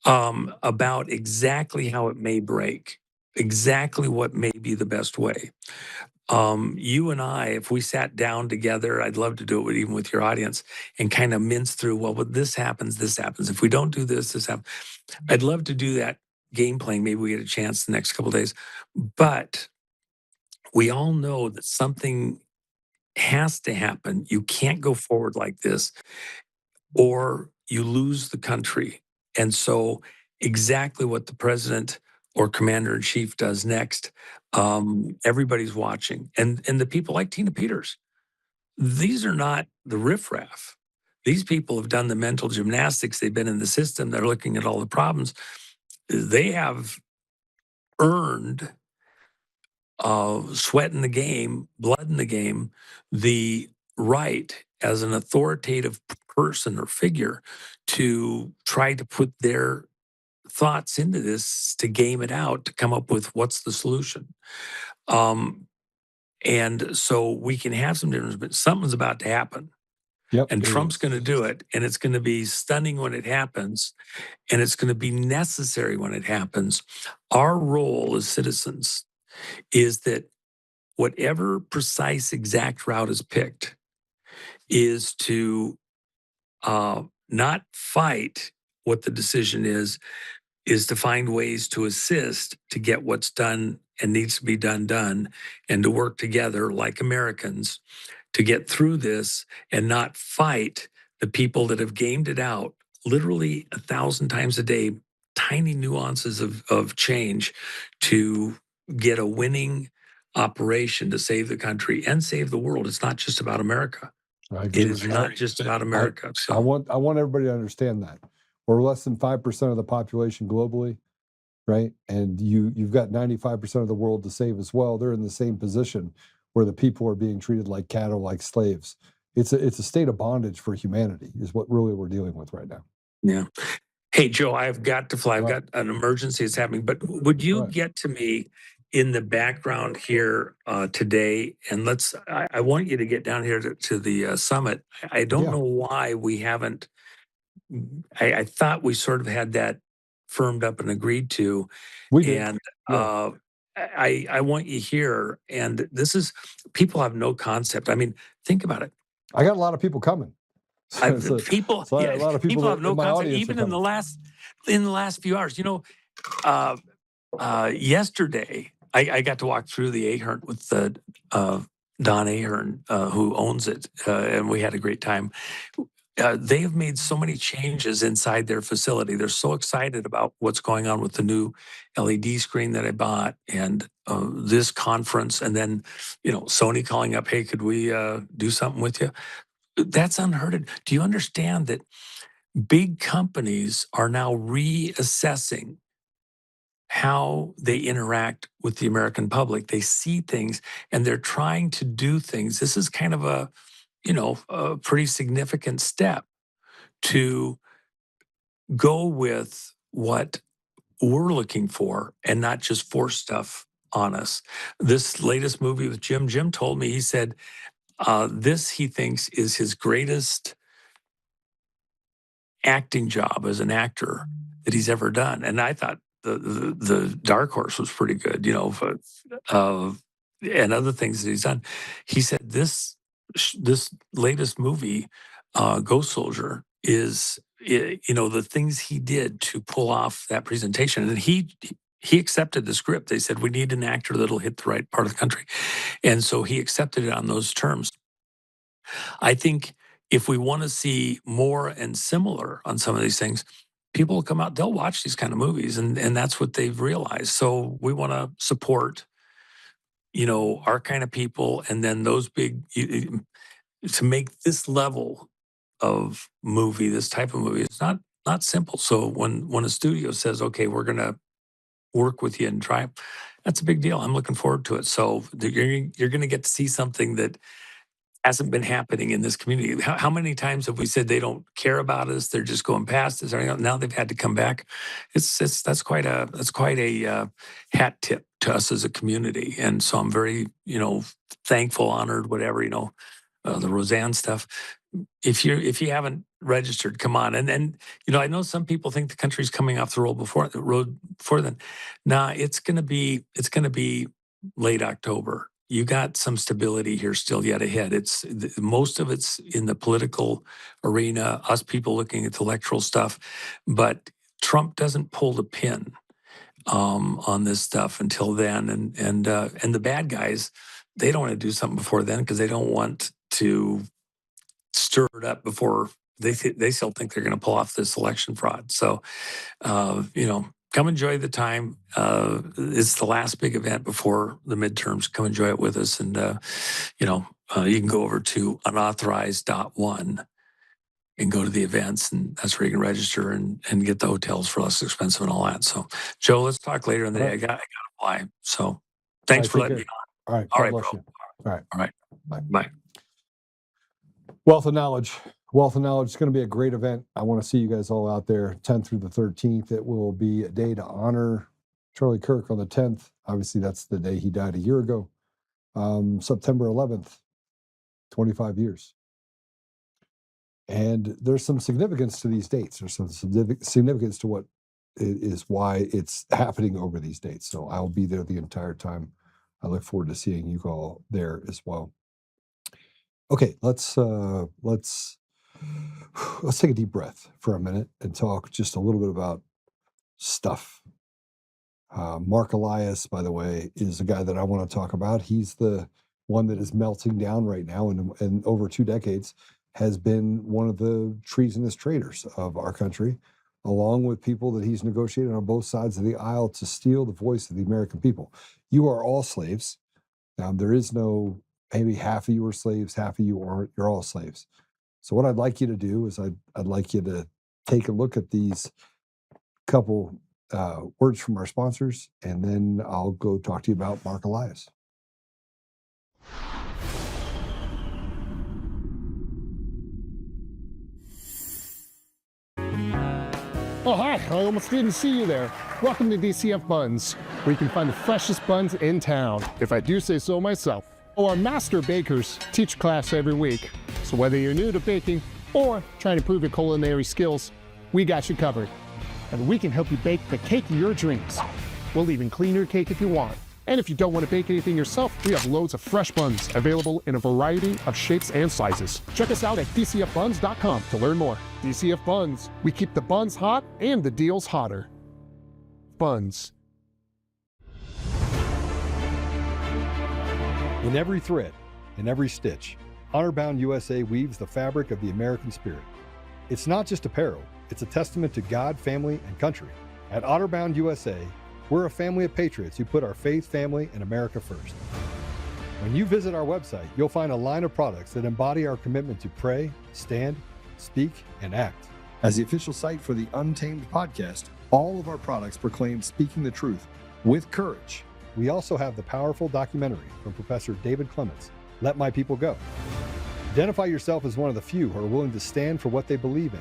about exactly how it may break, exactly what may be the best way. You and I, if we sat down together, I'd love to do it even with your audience and kind of mince through, well, when this happens, this happens. If we don't do this, this happens. I'd love to do that game playing. Maybe we get a chance the next couple of days. But we all know that something has to happen. You can't go forward like this or you lose the country. And so exactly what the president or commander-in-chief does next, everybody's watching. And the people like Tina Peters, these are not the riffraff. These people have done the mental gymnastics. They've been in the system. They're looking at all the problems. They have earned sweat in the game, blood in the game, the right as an authoritative person or figure to try to put their thoughts into this, to game it out, to come up with what's the solution. And so we can have some difference, but something's about to happen. Yep, and Trump's going to do it. And it's going to be stunning when it happens. And it's going to be necessary when it happens. Our role as citizens is that whatever precise exact route is picked is to not fight what the decision is to find ways to assist to get what's done and needs to be done, and to work together like Americans to get through this and not fight the people that have gamed it out literally 1,000 times a day, tiny nuances of change to get a winning operation to save the country and save the world. It's not just about America. It is not just about America. I want everybody to understand that. We're less than 5% of the population globally, right? And you've got 95% of the world to save as well. They're in the same position where the people are being treated like cattle, like slaves. It's a state of bondage for humanity is what really we're dealing with right now. Yeah. Hey, Joe, I've got to fly. I've got an emergency that's happening, but would you get to me in the background here today? And I want you to get down here to the summit. I don't know why we haven't. I thought we sort of had that firmed up and agreed to. We did. And I want you here. And this is, people have no concept. I mean, think about it. I got a lot of people coming. So People, a yeah, lot of people have no in my concept. audience Even are in the last few hours, yesterday I got to walk through the Ahern with Don Ahern, who owns it, and we had a great time. They have made so many changes inside their facility. They're so excited about what's going on with the new LED screen that I bought and this conference. And then, Sony calling up, hey, could we do something with you? That's unheard of. Do you understand that big companies are now reassessing how they interact with the American public? They see things and they're trying to do things. This is kind of a pretty significant step to go with what we're looking for and not just force stuff on us. This latest movie with Jim told me, he said, this he thinks is his greatest acting job as an actor that he's ever done. And I thought the Dark Horse was pretty good, and other things that he's done. He said this latest movie, Ghost Soldier, is the things he did to pull off that presentation. And he accepted the script. They said, we need an actor that'll hit the right part of the country. And so he accepted it on those terms. I think if we want to see more and similar on some of these things, people will come out, they'll watch these kind of movies, and that's what they've realized. So we want to support, our kind of people, and then those big, to make this level of movie, this type of movie, it's not simple. So when a studio says, okay, we're going to work with you and try, that's a big deal. I'm looking forward to it. So you're going to get to see something that hasn't been happening in this community. How many times have we said they don't care about us? They're just going past us. Now they've had to come back. That's quite a hat tip to us as a community. And so I'm very, thankful, honored, whatever, the Roseanne stuff. If you haven't registered, come on. And I know some people think the country's coming off the road before then. Nah, it's gonna be late October. You got some stability here still yet ahead. Most of it's in the political arena, us people looking at the electoral stuff, but Trump doesn't pull the pin on this stuff until then. And the bad guys, they don't want to do something before then because they don't want to stir it up before they still think they're going to pull off this election fraud. So, come enjoy the time. It's the last big event before the midterms. Come enjoy it with us. And, you can go over to unauthorized.one and go to the events, and that's where you can register and get the hotels for less expensive and all that. So, Joe, let's talk later in the day. I got to fly. So thanks for letting me on. All right. All right, God bro. bless you. All right. Bye. Wealth of Knowledge. Wealth of Knowledge is going to be a great event. I want to see you guys all out there, 10th through the 13th. It will be a day to honor Charlie Kirk on the 10th. Obviously, that's the day he died a year ago. September 11th, 25 years. And there's some significance to these dates. There's some significance to what is why it's happening over these dates. So I'll be there the entire time. I look forward to seeing you all there as well. Okay, let's take a deep breath for a minute and talk just a little bit about stuff. Mark Elias, by the way, is a guy that I want to talk about. He's the one that is melting down right now, and over 2 decades has been one of the treasonous traitors of our country, along with people that he's negotiated on both sides of the aisle to steal the voice of the American people. You are all slaves. There is no, maybe half of you are slaves, half of you aren't. You're all slaves. So what I'd like you to do is I'd like you to take a look at these couple words from our sponsors, and then I'll go talk to you about Mark Elias. Oh, hi. I almost didn't see you there. Welcome to DCF Buns, where you can find the freshest buns in town, if I do say so myself. Oh, our master bakers teach class every week. So whether you're new to baking or trying to improve your culinary skills, we got you covered. And we can help you bake the cake of your dreams. We'll even clean your cake if you want. And if you don't want to bake anything yourself, we have loads of fresh buns available in a variety of shapes and sizes. Check us out at dcfbuns.com to learn more. DCF Buns, we keep the buns hot and the deals hotter. Buns. In every thread, in every stitch, Honor-Bound USA weaves the fabric of the American spirit. It's not just apparel, it's a testament to God, family, and country. At Honor-Bound USA, we're a family of patriots who put our faith, family, and America first. When you visit our website, you'll find a line of products that embody our commitment to pray, stand, speak, and act. As the official site for the Untamed podcast, all of our products proclaim speaking the truth with courage. We also have the powerful documentary from Professor David Clements, Let My People Go. Identify yourself as one of the few who are willing to stand for what they believe in.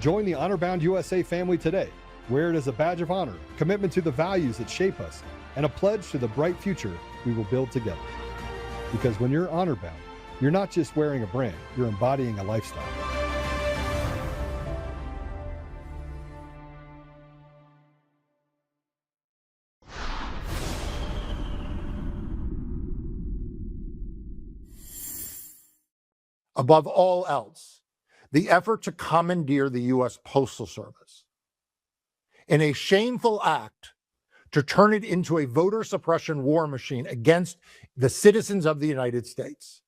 Join the Honor-Bound USA family today. Wear it as a badge of honor, commitment to the values that shape us, and a pledge to the bright future we will build together. Because when you're honor-bound, you're not just wearing a brand, you're embodying a lifestyle. Above all else, the effort to commandeer the U.S. Postal Service in a shameful act to turn it into a voter suppression war machine against the citizens of the United States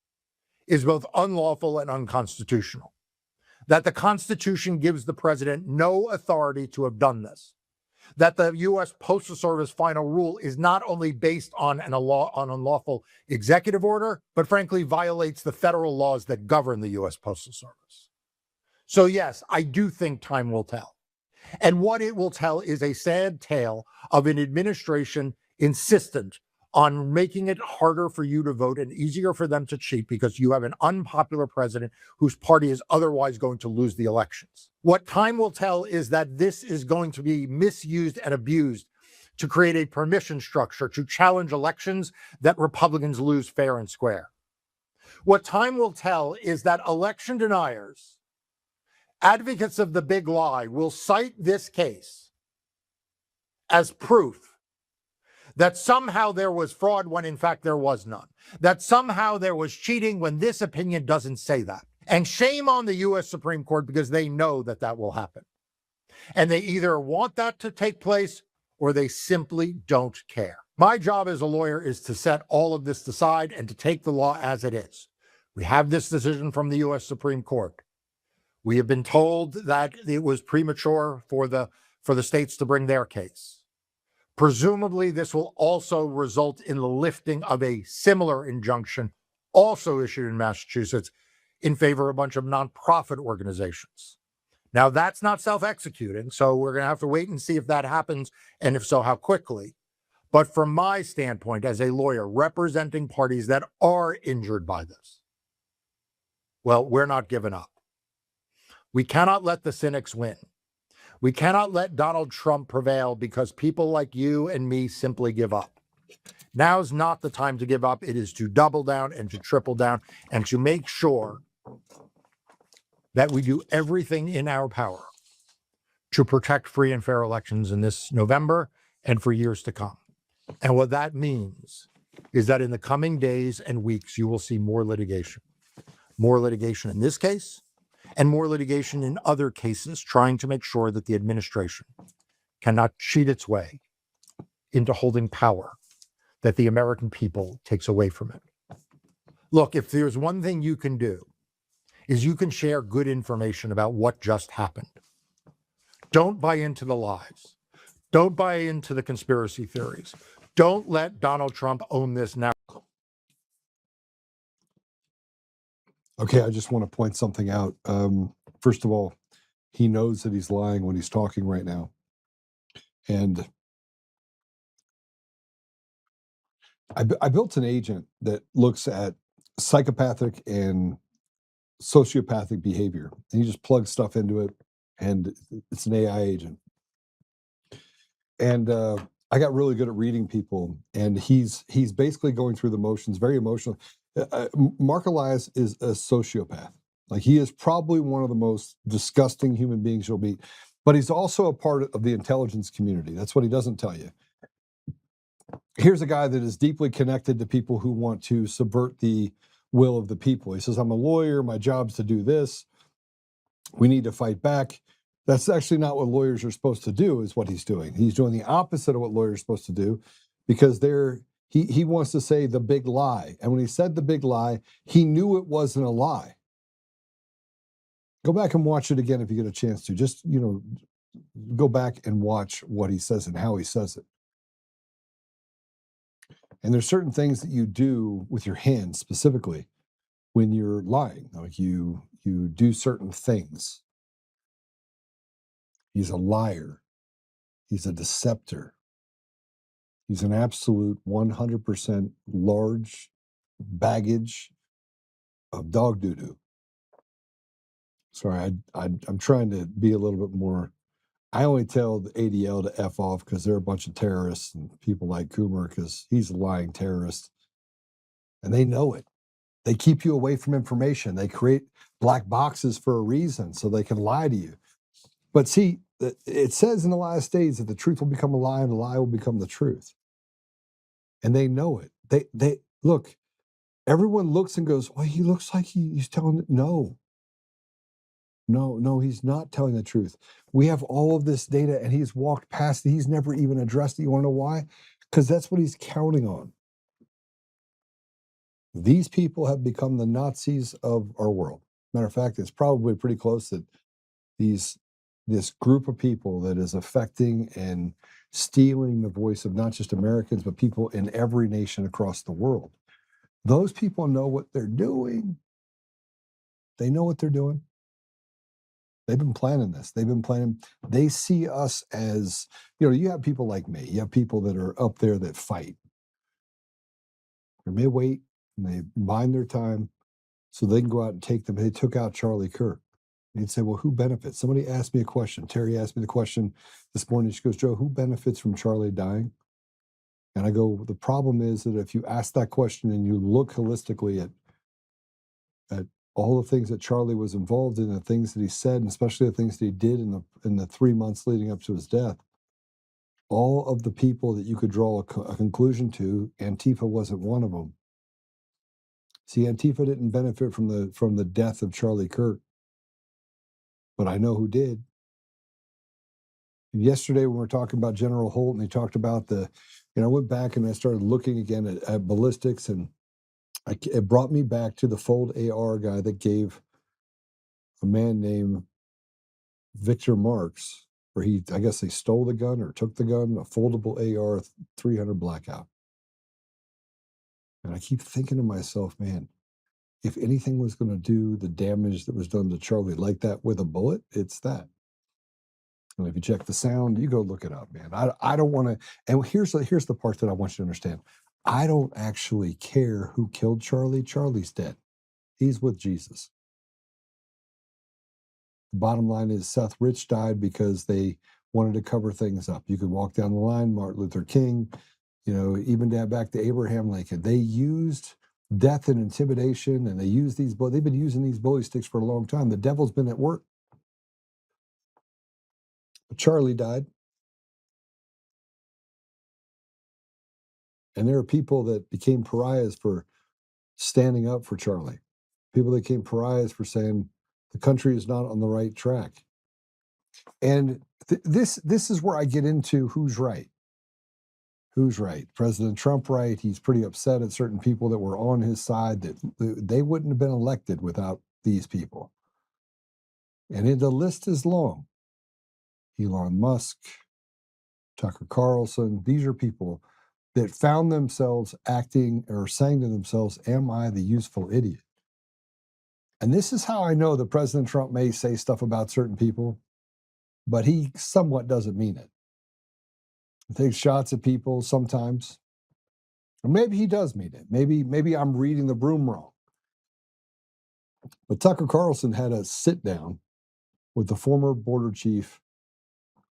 is both unlawful and unconstitutional. That the Constitution gives the president no authority to have done this. That the U.S. Postal Service final rule is not only based on an unlawful executive order, but frankly violates the federal laws that govern the U.S. Postal Service. So yes, I do think time will tell. And what it will tell is a sad tale of an administration insistent on making it harder for you to vote and easier for them to cheat because you have an unpopular president whose party is otherwise going to lose the elections. What time will tell is that this is going to be misused and abused to create a permission structure to challenge elections that Republicans lose fair and square. What time will tell is that election deniers, advocates of the big lie, will cite this case as proof that somehow there was fraud when in fact there was none, that somehow there was cheating when this opinion doesn't say that. And shame on the U.S. Supreme Court because they know that that will happen. And they either want that to take place or they simply don't care. My job as a lawyer is to set all of this aside and to take the law as it is. We have this decision from the U.S. Supreme Court. We have been told that it was premature for the states to bring their case. Presumably, this will also result in the lifting of a similar injunction also issued in Massachusetts in favor of a bunch of nonprofit organizations. Now, that's not self-executing, so we're going to have to wait and see if that happens, and if so, how quickly. But from my standpoint as a lawyer representing parties that are injured by this, well, we're not giving up. We cannot let the cynics win. We cannot let Donald Trump prevail because people like you and me simply give up. Now's not the time to give up. It is to double down and to triple down and to make sure that we do everything in our power to protect free and fair elections in this November and for years to come. And what that means is that in the coming days and weeks, you will see more litigation in this case, and more litigation in other cases, trying to make sure that the administration cannot cheat its way into holding power that the American people takes away from it. Look, if there's one thing you can do, is you can share good information about what just happened. Don't buy into the lies. Don't buy into the conspiracy theories. Don't let Donald Trump own this narrative. Okay, I just want to point something out. First of all, he knows that he's lying when he's talking right now. And I built an agent that looks at psychopathic and sociopathic behavior. And you just plug stuff into it, and it's an AI agent. And I got really good at reading people, and he's basically going through the motions, very emotional. Mark Elias is a sociopath. Like, he is probably one of the most disgusting human beings you'll meet, but he's also a part of the intelligence community. That's what he doesn't tell you. here's a guy that is deeply connected to people who want to subvert the will of the people. He says, I'm a lawyer. My job's to do this. We need to fight back. That's actually not what lawyers are supposed to do, is what he's doing. He's doing the opposite of what lawyers are supposed to do, because he wants to say the big lie. And when he said the big lie, he knew it wasn't a lie. Go back and watch it again if you get a chance to. Just, go back and watch what he says and how he says it. And there's certain things that you do with your hands specifically when you're lying. Like you do certain things. He's a liar. He's a deceptor. He's an absolute 100% large baggage of dog doo-doo. Sorry, I'm trying to be a little bit more. I only tell the ADL to F off because they're a bunch of terrorists and people like Coomer, because he's a lying terrorist. And they know it. They keep you away from information. They create black boxes for a reason so they can lie to you. But see, it says in the last days that the truth will become a lie and the lie will become the truth. And they know it. They look, everyone looks and goes, well, he looks like he's telling it. No, he's not telling the truth. We have all of this data and he's walked past it. He's never even addressed it. You want to know why? Because that's what he's counting on. These people have become the Nazis of our world. Matter of fact, it's probably pretty close that this group of people that is affecting and stealing the voice of not just Americans, but people in every nation across the world. Those people know what they're doing. They know what they're doing. They've been planning this. They see us as, you have people like me. You have people that are up there that fight. They may wait and they bide their time so they can go out and take them. They took out Charlie Kirk. And you'd say, well, who benefits? Somebody asked me a question. Terry asked me the question this morning. She goes, Joe, who benefits from Charlie dying? And I go, the problem is that if you ask that question and you look holistically at all the things that Charlie was involved in, the things that he said, and especially the things that he did in the 3 months leading up to his death, all of the people that you could draw a conclusion to, Antifa wasn't one of them. See, Antifa didn't benefit from the death of Charlie Kirk, but I know who did. Yesterday, when we were talking about General Holt, and he talked about I went back and I started looking again at ballistics, and it brought me back to the Fold AR guy that gave a man named Victor Marks, where I guess they stole the gun or took the gun, a foldable AR 300 Blackout. And I keep thinking to myself, man, if anything was going to do the damage that was done to Charlie like that with a bullet, it's that. And if you check the sound, you go look it up, man. I don't want to. And here's the part that I want you to understand. I don't actually care who killed Charlie. Charlie's dead. He's with Jesus. The bottom line is Seth Rich died because they wanted to cover things up. You could walk down the line, Martin Luther King, even back to Abraham Lincoln. They used death and intimidation, and they've been using these bully sticks for a long time. The devil's been at work. But Charlie died. And there are people that became pariahs for standing up for Charlie. People that became pariahs for saying the country is not on the right track. And this is where I get into who's right. Who's right? President Trump right? He's pretty upset at certain people that were on his side, that they wouldn't have been elected without these people. And the list is long. Elon Musk, Tucker Carlson, these are people that found themselves acting or saying to themselves, am I the useful idiot? And this is how I know that President Trump may say stuff about certain people, but he somewhat doesn't mean it. He takes shots at people sometimes. Or maybe he does mean it. Maybe I'm reading the room wrong. But Tucker Carlson had a sit down with the former border chief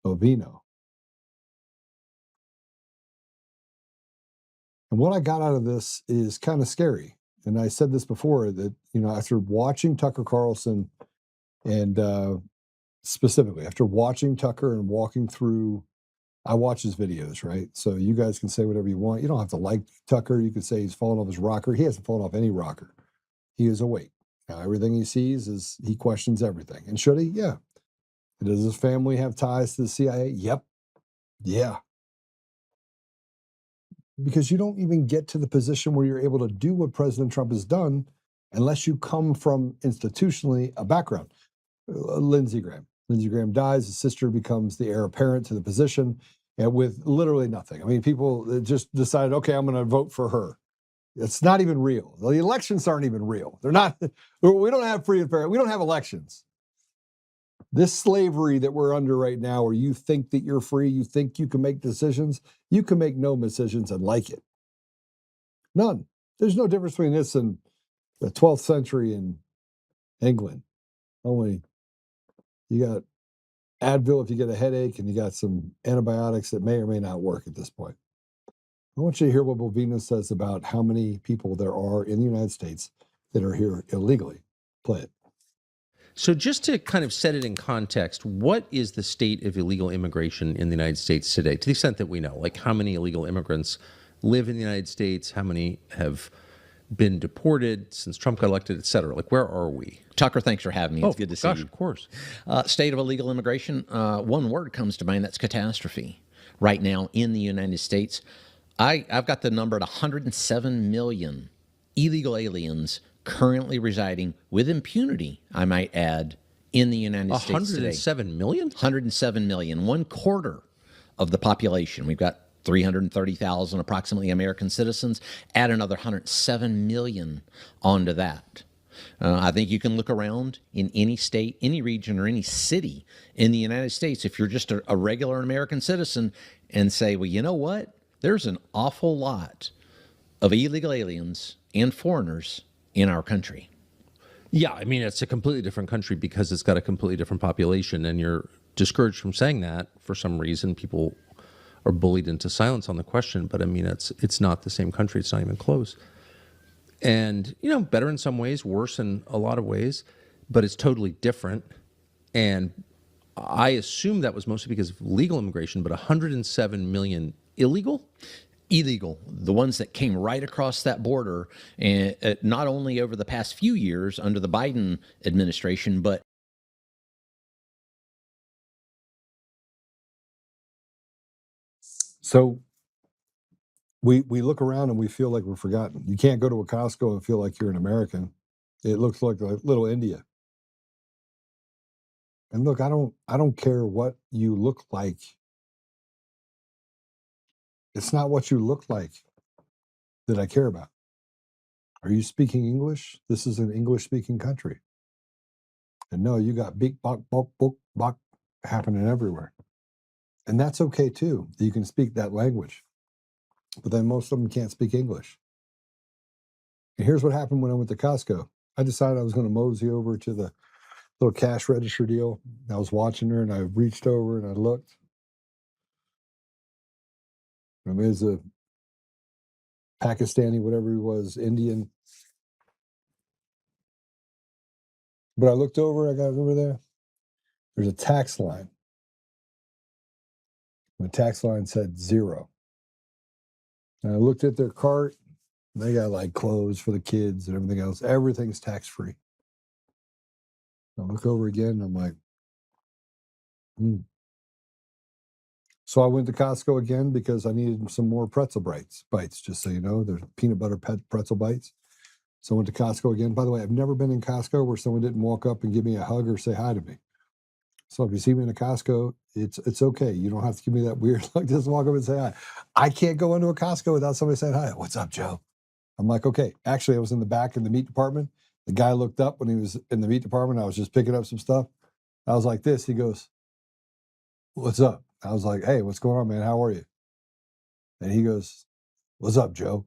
Ovino. And what I got out of this is kind of scary. And I said this before, that, after watching Tucker Carlson, and specifically after watching Tucker and walking through I watch his videos, right? So you guys can say whatever you want. You don't have to like Tucker. You could say he's fallen off his rocker. He hasn't fallen off any rocker. He is awake. Now, everything he sees is he questions everything. And should he? Yeah. Does his family have ties to the CIA? Yep. Yeah. Because you don't even get to the position where you're able to do what President Trump has done unless you come from institutionally a background. Lindsey Graham. Lindsey Graham dies. His sister becomes the heir apparent to the position, and with literally nothing. I mean, people just decided, okay, I'm going to vote for her. It's not even real. The elections aren't even real. They're not. We don't have free and fair. We don't have elections. This slavery that we're under right now, where you think that you're free, you think you can make decisions, you can make no decisions and like it. None. There's no difference between this and the 12th century in England. Only you got Advil if you get a headache, and you got some antibiotics that may or may not work at this point. I want you to hear what Bovina says about how many people there are in the United States that are here illegally. Play it. So just to kind of set it in context, what is the state of illegal immigration in the United States today, to the extent that we know? Like, how many illegal immigrants live in the United States? How many have been deported since Trump got elected, et cetera? Like, where are we? Tucker, thanks for having me. It's good to see you. Of course. State of illegal immigration, one word comes to mind, that's catastrophe. Right now in the United States, I've got the number at 107 million illegal aliens currently residing with impunity, I might add, in the United States today. 107 million? 107 million, 1/4 of the population. We've got 330,000 approximately American citizens. Add another 107 million onto that. I think you can look around in any state, any region, or any city in the United States, if you're just a regular American citizen, and say, well, you know what? There's an awful lot of illegal aliens and foreigners in our country. Yeah, I mean, it's a completely different country because it's got a completely different population, and you're discouraged from saying that for some reason. People are bullied into silence on the question, but I mean, it's not the same country. It's not even close. And, you know, better in some ways, worse in a lot of ways, but it's totally different. And I assume that was mostly because of legal immigration, but 107 million illegal? Illegal, the ones that came right across that border, and not only over the past few years under the Biden administration, but So we look around and we feel like we're forgotten. You can't go to a Costco and feel like you're an American. It looks like little India. And look, I don't care what you look like. It's not what you look like that I care about. Are you speaking English? This is an English-speaking country. And no, you got beak, bok, bok, bok, bok happening everywhere. And that's okay too. You can speak that language. But then most of them can't speak English. And here's what happened when I went to Costco. I decided I was going to mosey over to the little cash register deal. I was watching her and I reached over and I looked. I mean, there's a Pakistani, whatever he was, Indian. But I looked over, I got over there. There's a tax line. The tax line said 0. And I looked at their cart. They got like clothes for the kids and everything else. Everything's tax-free. I look over again and I'm like, So I went to Costco again because I needed some more pretzel bites, just so you know. There's peanut butter pretzel bites. So I went to Costco again. By the way, I've never been in Costco where someone didn't walk up and give me a hug or say hi to me. So if you see me in a Costco, it's okay. You don't have to give me that weird look. Just walk up and say hi. I can't go into a Costco without somebody saying hi. What's up, Joe? I'm like, okay. Actually, I was in the back in the meat department. The guy looked up when he was in the meat department. I was just picking up some stuff. I was like this. He goes, what's up? I was like, hey, what's going on, man? How are you? And he goes, what's up, Joe?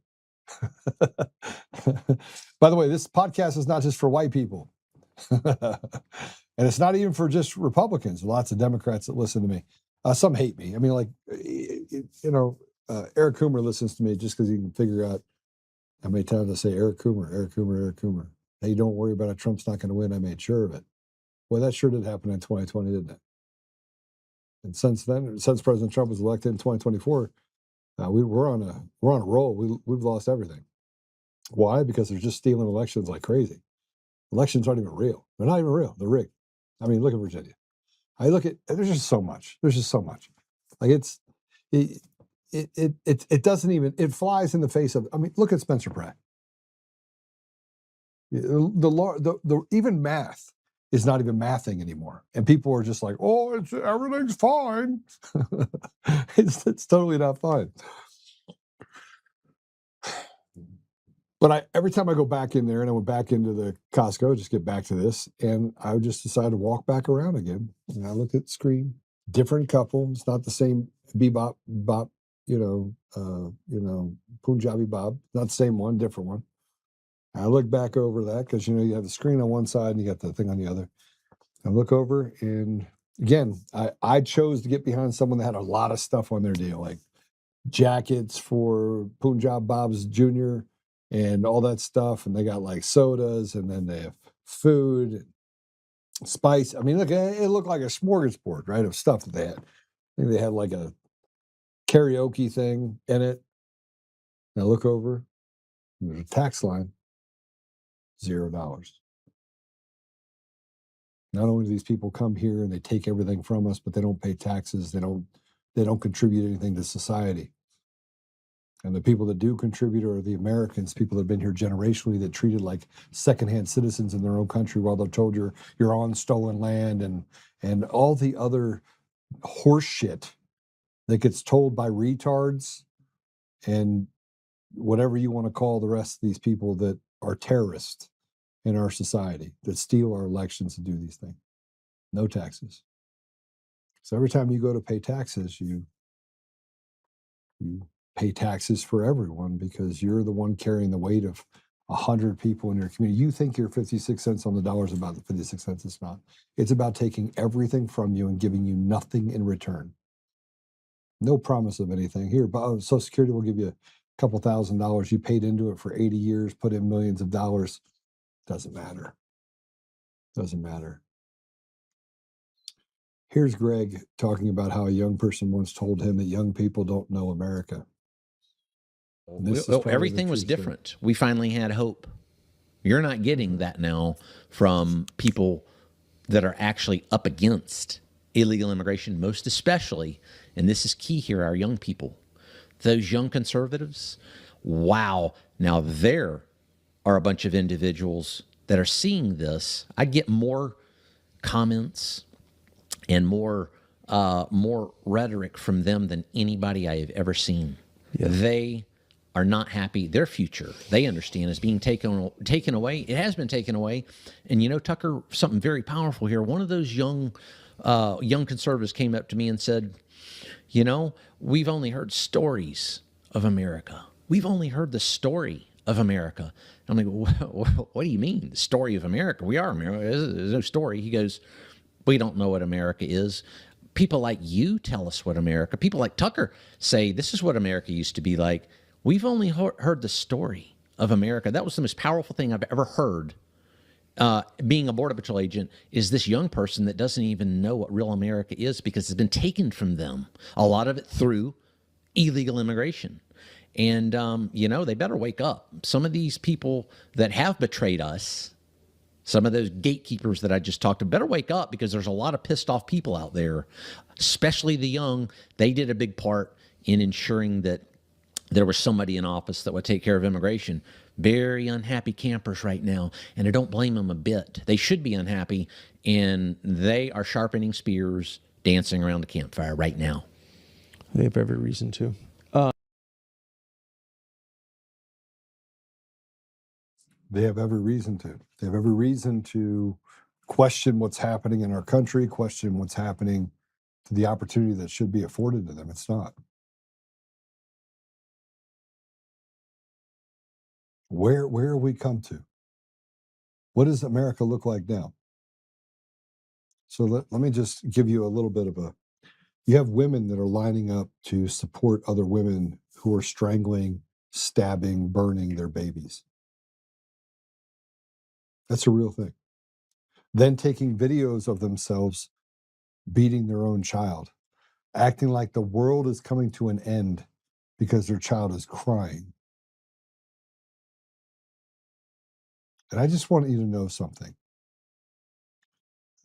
By the way, this podcast is not just for white people. And it's not even for just Republicans. Lots of Democrats that listen to me. Some hate me. I mean, like, Eric Coomer listens to me just because he can figure out how many times I say Eric Coomer, Eric Coomer, Eric Coomer. Hey, don't worry about it. Trump's not going to win. I made sure of it. Well, that sure did happen in 2020, didn't it? And since then, since President Trump was elected in 2024, we're on a roll. We've lost everything. Why? Because they're just stealing elections like crazy. Elections aren't even real. They're not even real. They're rigged. I mean, look at Virginia. I look at there's just so much. There's just so much. Like it doesn't even, it flies in the face of. I mean, look at Spencer Pratt. The even math is not even mathing anymore, and people are just like, oh, everything's fine. It's totally not fine. But every time I go back in there, and I went back into the Costco, just get back to this, and I would just decide to walk back around again. And I look at the screen, different couple. It's not the same bebop, bop, Punjabi Bob. Not the same one, different one. I look back over that because you have the screen on one side and you got the thing on the other. I look over, and again, I chose to get behind someone that had a lot of stuff on their deal, like jackets for Punjab Bob's Jr. and all that stuff, and they got like sodas, and then they have food, and spice. I mean, look, it looked like a smorgasbord, right, of stuff that they had. I think they had like a karaoke thing in it. And I look over, and there's a tax line, $0. Not only do these people come here and they take everything from us, but they don't pay taxes. They don't contribute anything to society. And the people that do contribute are the Americans, people that have been here generationally, that treated like secondhand citizens in their own country while they're told you're on stolen land, and all the other horse shit that gets told by retards and whatever you want to call the rest of these people that are terrorists in our society, that steal our elections and do these things. No taxes. So every time you go to pay taxes, you pay taxes for everyone, because you're the one carrying the weight of 100 people in your community. You think you're 56 cents on the dollar is about the 56 cents. It's not. It's about taking everything from you and giving you nothing in return. No promise of anything. Here, Social Security will give you a couple $1,000. You paid into it for 80 years, put in millions of dollars. Doesn't matter. Doesn't matter. Here's Greg talking about how a young person once told him that young people don't know America. Everything was different. We finally had hope. You're not getting that now from people that are actually up against illegal immigration, most especially, and this is key here, our young people. Those young conservatives, wow. Now there are a bunch of individuals that are seeing this. I get more comments and more rhetoric from them than anybody I have ever seen. Yeah. They are not happy. Their future, they understand, is being taken away. It has been taken away. And Tucker, something very powerful here. One of those young conservatives came up to me and said, we've only heard stories of America. We've only heard the story of America. I'm like, what do you mean, the story of America? We are America. There's no story. He goes, we don't know what America is. People like you tell us what America, people like Tucker say, this is what America used to be like. We've only heard the story of America. That was the most powerful thing I've ever heard. Being a Border Patrol agent, is this young person that doesn't even know what real America is, because it's been taken from them. A lot of it through illegal immigration. And, they better wake up. Some of these people that have betrayed us, some of those gatekeepers that I just talked to, better wake up, because there's a lot of pissed off people out there, especially the young. They did a big part in ensuring that there was somebody in office that would take care of immigration. Very unhappy campers right now, and I don't blame them a bit. They should be unhappy, and they are sharpening spears, dancing around the campfire right now. They have every reason to. They have every reason to. They have every reason to question what's happening in our country, question what's happening to the opportunity that should be afforded to them. It's not. Where have we come to? What does America look like now? So let me just give you a little bit of you have women that are lining up to support other women who are strangling, stabbing, burning their babies. That's a real thing. Then taking videos of themselves beating their own child. acting like the world is coming to an end because their child is crying. And I just want you to know something.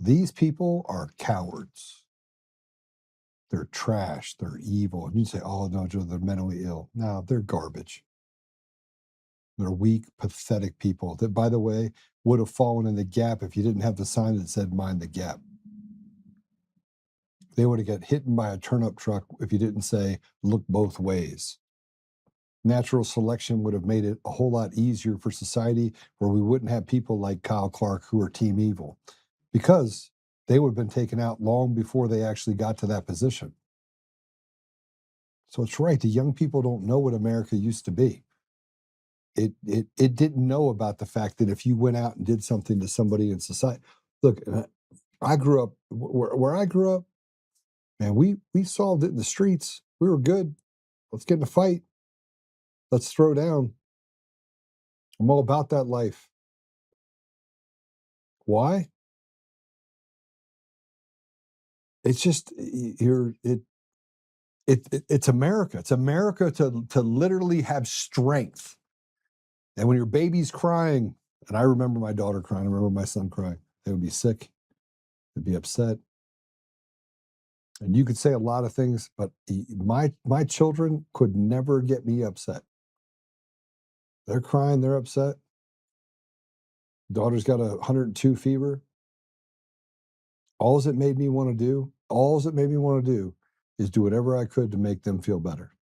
These people are cowards. They're trash. They're evil. And you say, oh, no, Joe, they're mentally ill. No, they're garbage. They're weak, pathetic people that, by the way, would have fallen in the gap if you didn't have the sign that said mind the gap. They would have got hit by a turnip truck if you didn't say look both ways. Natural selection would have made it a whole lot easier for society where we wouldn't have people like Kyle Clark who are team evil, because they would have been taken out long before they actually got to that position. So it's right. The young people don't know what America used to be. It didn't know about the fact that if you went out and did something to somebody in society. Look, I grew up where I grew up, man, we solved it in the streets. We were good. Let's get in a fight. Let's throw down. I'm all about that life. Why? It's just it's America. It's America to literally have strength. And when your baby's crying, and I remember my daughter crying, I remember my son crying, they would be sick, they'd be upset. And you could say a lot of things, but my children could never get me upset. They're crying, they're upset. Daughter's got 102 fever. All it made me want to do is do whatever I could to make them feel better.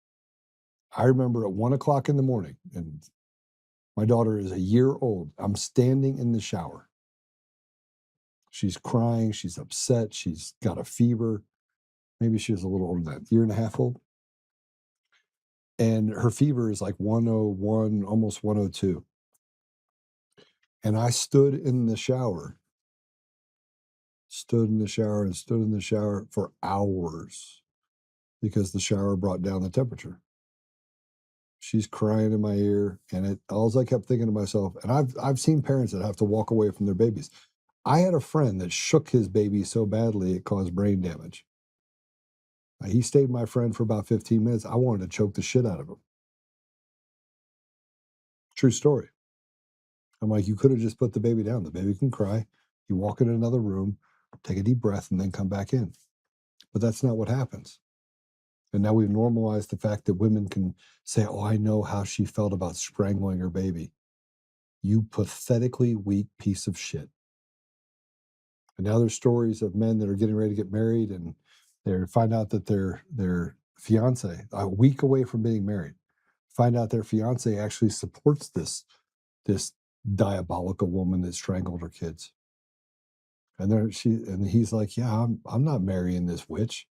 I remember at 1 o'clock in the morning, and my daughter is a year old. I'm standing in the shower. She's crying, she's upset, she's got a fever. Maybe she was a little older than that, year and a half old. And her fever is like 101, almost 102. And I stood in the shower for hours because the shower brought down the temperature. She's crying in my ear, and all I kept thinking to myself, and I've seen parents that have to walk away from their babies. I had a friend that shook his baby so badly it caused brain damage. He stayed my friend for about 15 minutes. I wanted to choke the shit out of him. True story. I'm like, you could have just put the baby down. The baby can cry. You walk in another room, take a deep breath, and then come back in. But that's not what happens. And now we've normalized the fact that women can say, oh, I know how she felt about strangling her baby. You pathetically weak piece of shit. And now there's stories of men that are getting ready to get married, and they find out that their fiance, a week away from being married, find out their fiance actually supports this diabolical woman that strangled her kids. And he's like, yeah, I'm not marrying this witch.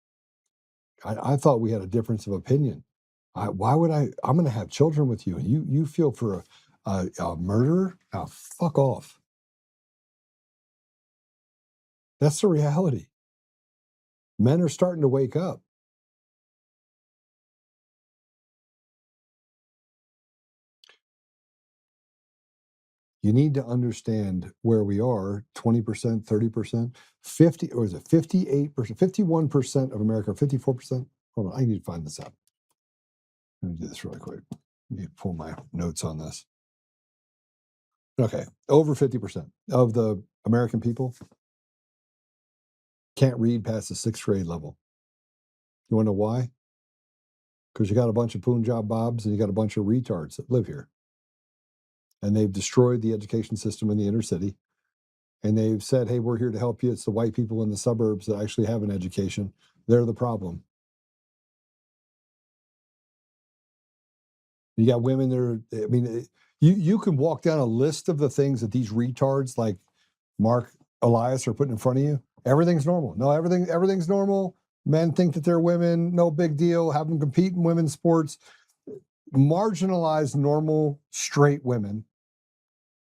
I thought we had a difference of opinion. Why would I'm going to have children with you, and you feel for a murderer? Now, fuck off. That's the reality. Men are starting to wake up. You need to understand where we are, 20%, 30%, 50, or is it 58%, 51% of America, 54%? Hold on, I need to find this out. Let me do this really quick. Let me pull my notes on this. Okay, over 50% of the American people can't read past the 6th grade level. You want to know why? Because you got a bunch of Punjab Bobs and you got a bunch of retards that live here. And they've destroyed the education system in the inner city. And they've said, hey, we're here to help you. It's the white people in the suburbs that actually have an education. They're the problem. You got women that are, I mean, you can walk down a list of the things that these retards like Mark Elias are putting in front of you. Everything's normal. No, everything's normal. Men think that they're women. No big deal. Have them compete in women's sports. Marginalized, normal, straight women.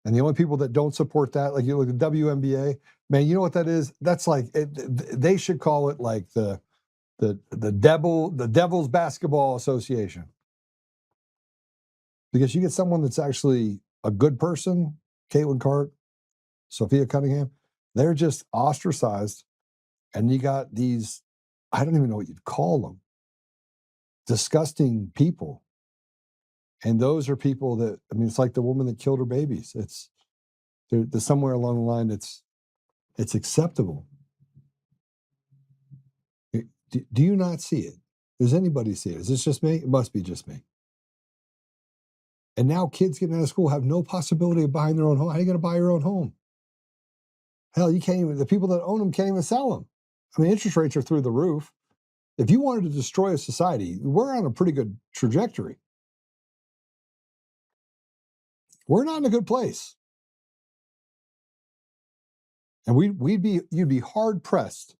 And the only people that don't support that, like you look at the WNBA, man, you know what that is? That's like they should call it like the Devil's Basketball Association. Because you get someone that's actually a good person, Caitlin Clark, Sophia Cunningham, they're just ostracized. And you got these I don't even know what you'd call them, disgusting people. And those are people that, I mean, it's like the woman that killed her babies. It's there's somewhere along the line it's acceptable. Do you not see it? Does anybody see it? Is this just me? It must be just me. And now kids getting out of school have no possibility of buying their own home. How are you going to buy your own home? Hell, you can't even, the people that own them can't even sell them. I mean, interest rates are through the roof. If you wanted to destroy a society, we're on a pretty good trajectory. We're not in a good place. And you'd be hard pressed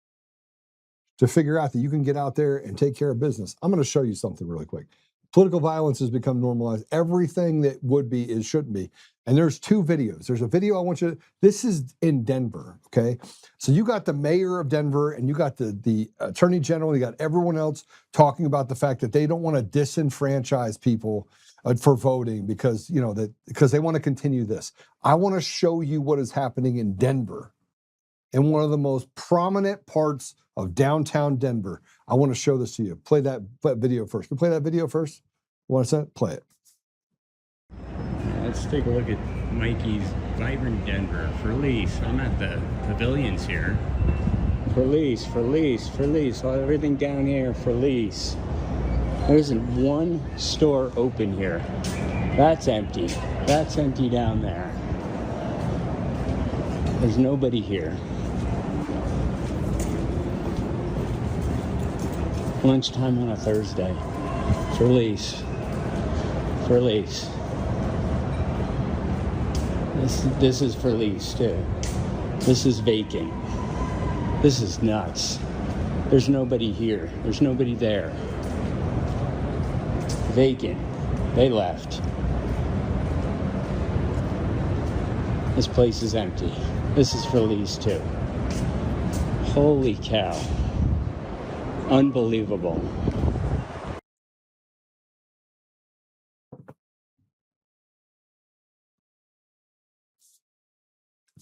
to figure out that you can get out there and take care of business. I'm going to show you something really quick. Political violence has become normalized. Everything that would be is shouldn't be. And there's two videos. There's a video I want you to, this is in Denver, okay? So you got the mayor of Denver and you got the attorney general, you got everyone else talking about the fact that they don't want to disenfranchise people for voting because, you know, because they want to continue this. I want to show you what is happening in Denver, in one of the most prominent parts of downtown Denver. I want to show this to you. Play that video first. Can you play that video first? Want to play it? Let's take a look at Mikey's Vibrant Denver for lease. I'm at the pavilions here. For lease, for lease, for lease. All everything down here for lease. There isn't one store open here. That's empty. That's empty down there. There's nobody here. Lunchtime on a Thursday. For lease. For lease. This is for lease too. This is vacant. This is nuts. There's nobody here. There's nobody there. Vacant. They left. This place is empty. This is for lease too. Holy cow. Unbelievable.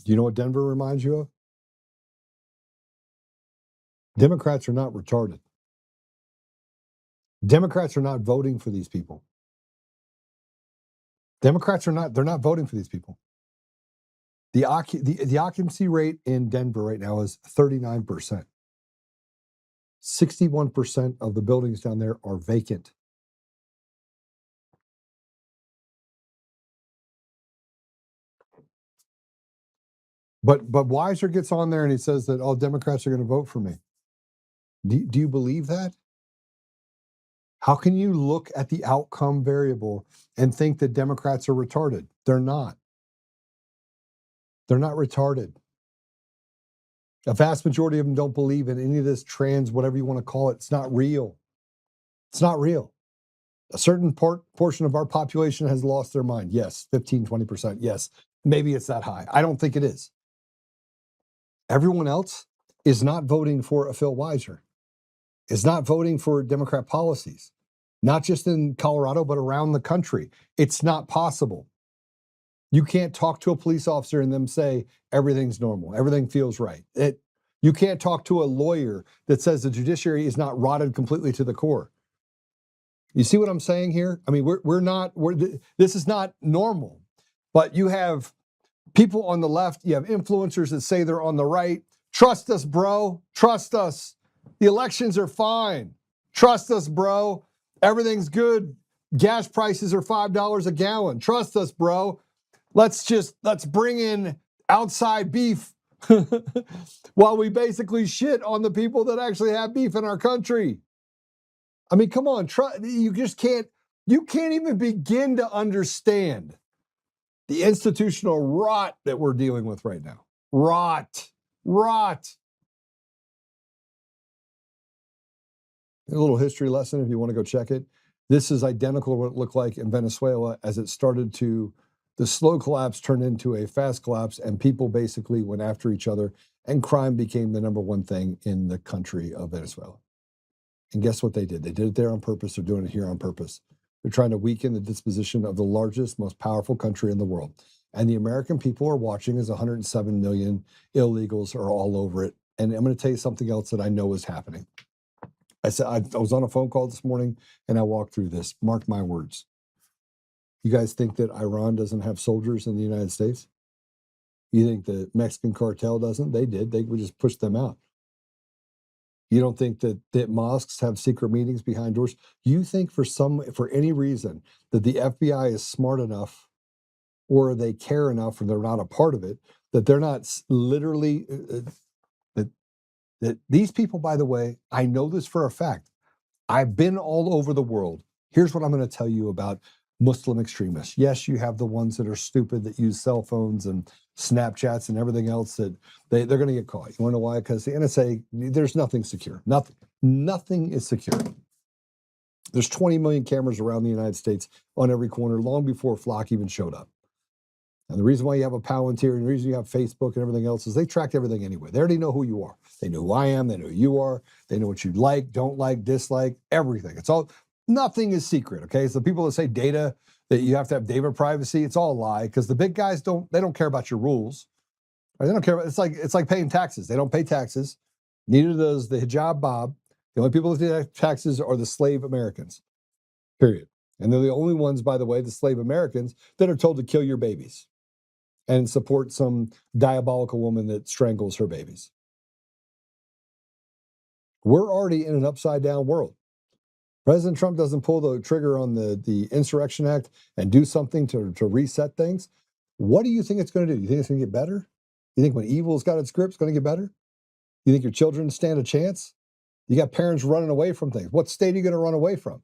Do you know what Denver reminds you of? Democrats are not retarded. Democrats are not voting for these people. Democrats are not, they're not voting for these people. The occupancy rate in Denver right now is 39%. 61% of the buildings down there are vacant. But Weiser gets on there and he says that all Democrats are going to vote for me. Do you believe that? How can you look at the outcome variable and think that Democrats are retarded? They're not. They're not retarded. A vast majority of them don't believe in any of this trans, whatever you want to call it. It's not real. It's not real. A certain portion of our population has lost their mind. Yes, 15, 20%. Yes, maybe it's that high. I don't think it is. Everyone else is not voting for a Phil Weiser, is not voting for Democrat policies, not just in Colorado, but around the country. It's not possible. You can't talk to a police officer and them say everything's normal, everything feels right. You can't talk to a lawyer that says the judiciary is not rotted completely to the core. You see what I'm saying here? I mean, this is not normal. But you have people on the left, you have influencers that say they're on the right. Trust us, bro. Trust us. The elections are fine. Trust us, bro. Everything's good. Gas prices are $5 a gallon. Trust us, bro. Let's bring in outside beef while we basically shit on the people that actually have beef in our country. I mean, come on, you can't even begin to understand the institutional rot that we're dealing with right now. Rot. A little history lesson if you want to go check it. This is identical to what it looked like in Venezuela as it started to, the slow collapse turned into a fast collapse and people basically went after each other and crime became the number one thing in the country of Venezuela. And guess what they did? They did it there on purpose. They're doing it here on purpose. They're trying to weaken the disposition of the largest, most powerful country in the world. And the American people are watching as 107 million illegals are all over it. And I'm going to tell you something else that I know is happening. I said, I was on a phone call this morning and I walked through this. Mark my words. You guys think that Iran doesn't have soldiers in the United States? You think the Mexican cartel doesn't? They did. They would just push them out. You don't think that mosques have secret meetings behind doors? You think for any reason that the FBI is smart enough or they care enough or they're not a part of it, that they're not literally, that these people, by the way, I know this for a fact. I've been all over the world. Here's what I'm going to tell you about Muslim extremists. Yes, you have the ones that are stupid that use cell phones and Snapchats and everything else that they're going to get caught. You want to know why? Because the NSA, there's nothing secure. Nothing is secure. There's 20 million cameras around the United States on every corner long before Flock even showed up. And the reason why you have a Palantir and the reason you have Facebook and everything else is they track everything anyway. They already know who you are. They know who I am. They know who you are. They know what you like, don't like, dislike, everything. It's all, nothing is secret, okay? So people that say data, that you have to have data privacy, it's all a lie because the big guys don't care about your rules. Right? They don't care about, it's like paying taxes. They don't pay taxes. Neither does the hijab Bob. The only people that pay taxes are the slave Americans, period. And they're the only ones, by the way, the slave Americans, that are told to kill your babies and support some diabolical woman that strangles her babies. We're already in an upside down world. President Trump doesn't pull the trigger on the Insurrection Act and do something to reset things. What do you think it's going to do? You think it's going to get better? You think when evil's got its grip, it's going to get better? You think your children stand a chance? You got parents running away from things. What state are you going to run away from?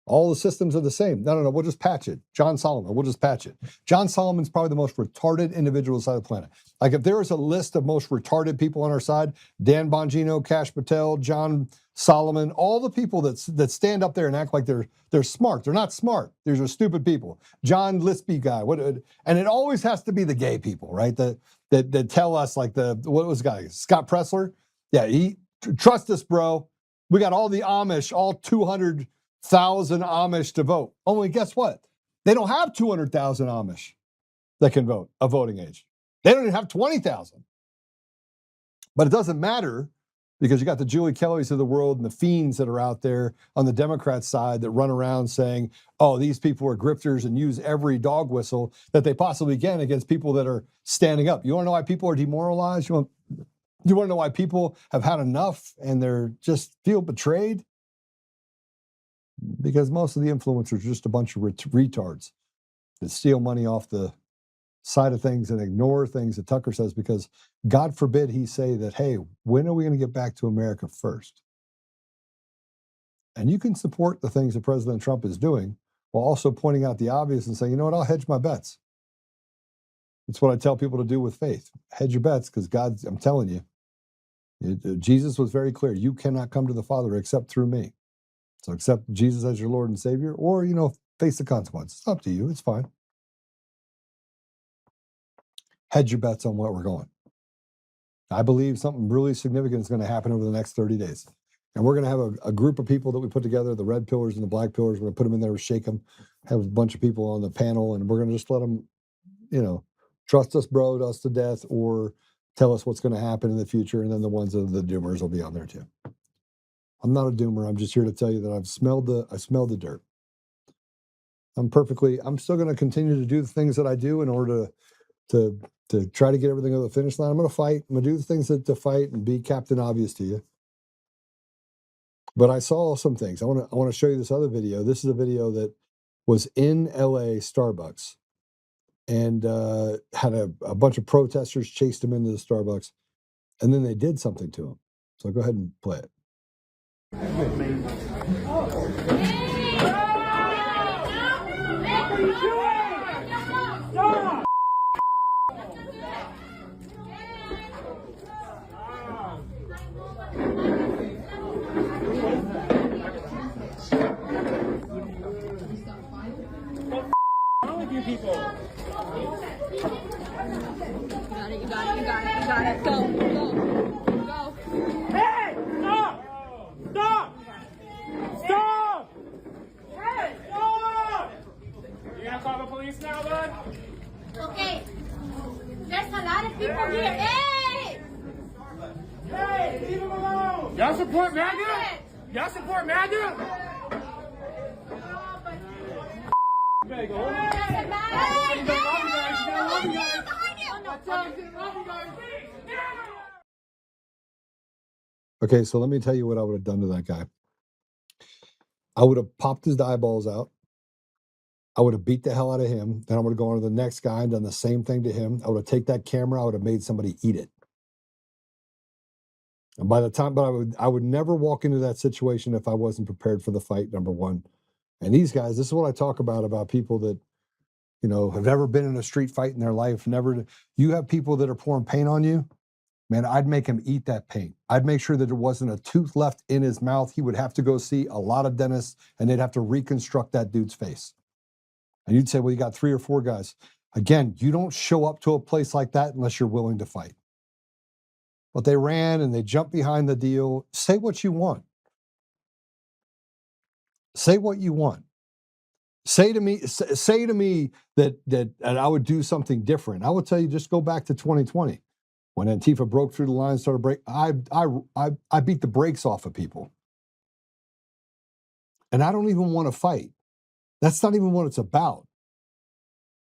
All the systems are the same. No, we'll just patch it. John Solomon, we'll just patch it. John Solomon's probably the most retarded individual on the planet. Like if there was a list of most retarded people on our side, Dan Bongino, Kash Patel, John Solomon, all the people that stand up there and act like they're smart. They're not smart. These are stupid people. John Lispy guy. And it always has to be the gay people, right? That tell us like what was the guy? Scott Pressler? Yeah, trust us, bro. We got all the Amish, all 200,000 Amish to vote. Only guess what? They don't have 200,000 Amish that can vote, a voting age. They don't even have 20,000. But it doesn't matter because you got the Julie Kellys of the world and the fiends that are out there on the Democrat side that run around saying, oh, these people are grifters and use every dog whistle that they possibly can against people that are standing up. You want to know why people are demoralized? You want to know why people have had enough and they're just feel betrayed? Because most of the influencers are just a bunch of retards that steal money off the side of things and ignore things that Tucker says because God forbid he say that, hey, when are we going to get back to America first? And you can support the things that President Trump is doing while also pointing out the obvious and saying, you know what, I'll hedge my bets. It's what I tell people to do with faith. Hedge your bets because God, I'm telling you, Jesus was very clear. You cannot come to the Father except through me. So accept Jesus as your Lord and Savior or, face the consequences. It's up to you. It's fine. Hedge your bets on where we're going. I believe something really significant is going to happen over the next 30 days. And we're going to have a group of people that we put together, the red pillars and the black pillars. We're going to put them in there, shake them, have a bunch of people on the panel, and we're going to just let them, trust us, bro, to us to death, or tell us what's going to happen in the future. And then the ones that are the doomers will be on there too. I'm not a doomer. I'm just here to tell you that I smelled the dirt. I'm still going to continue to do the things that I do in order to try to get everything over the finish line. I'm going to fight. I'm going to do the things to fight and be Captain Obvious to you. But I saw some things. I want to show you this other video. This is a video that was in LA Starbucks and had a bunch of protesters chased him into the Starbucks, and then they did something to him. So go ahead and play it. People. You got it. Go. Hey, stop! Hey, stop! You gonna call the police now, bud? Okay. There's a lot of people here. Hey, leave him alone! Y'all support MAGA? Y'all support MAGA? Okay, so let me tell you what I would have done to that guy. I would have popped his eyeballs out. I would have beat the hell out of him. Then I would have gone to the next guy and done the same thing to him. I would have taken that camera. I would have made somebody eat it. And by the time, but I would never walk into that situation if I wasn't prepared for the fight, number one. And these guys, this is what I talk about people that, you know, have never been in a street fight in their life. You have people that are pouring paint on you. Man, I'd make him eat that paint. I'd make sure that there wasn't a tooth left in his mouth. He would have to go see a lot of dentists and they'd have to reconstruct that dude's face. And you'd say, well, you got 3 or 4 guys. Again, you don't show up to a place like that unless you're willing to fight. But they ran and they jumped behind the deal. Say what you want. Say what you want. Say to me that I would do something different. I would tell you, just go back to 2020 when Antifa broke through the line, started break. I beat the brakes off of people, and I don't even want to fight. That's not even what it's about.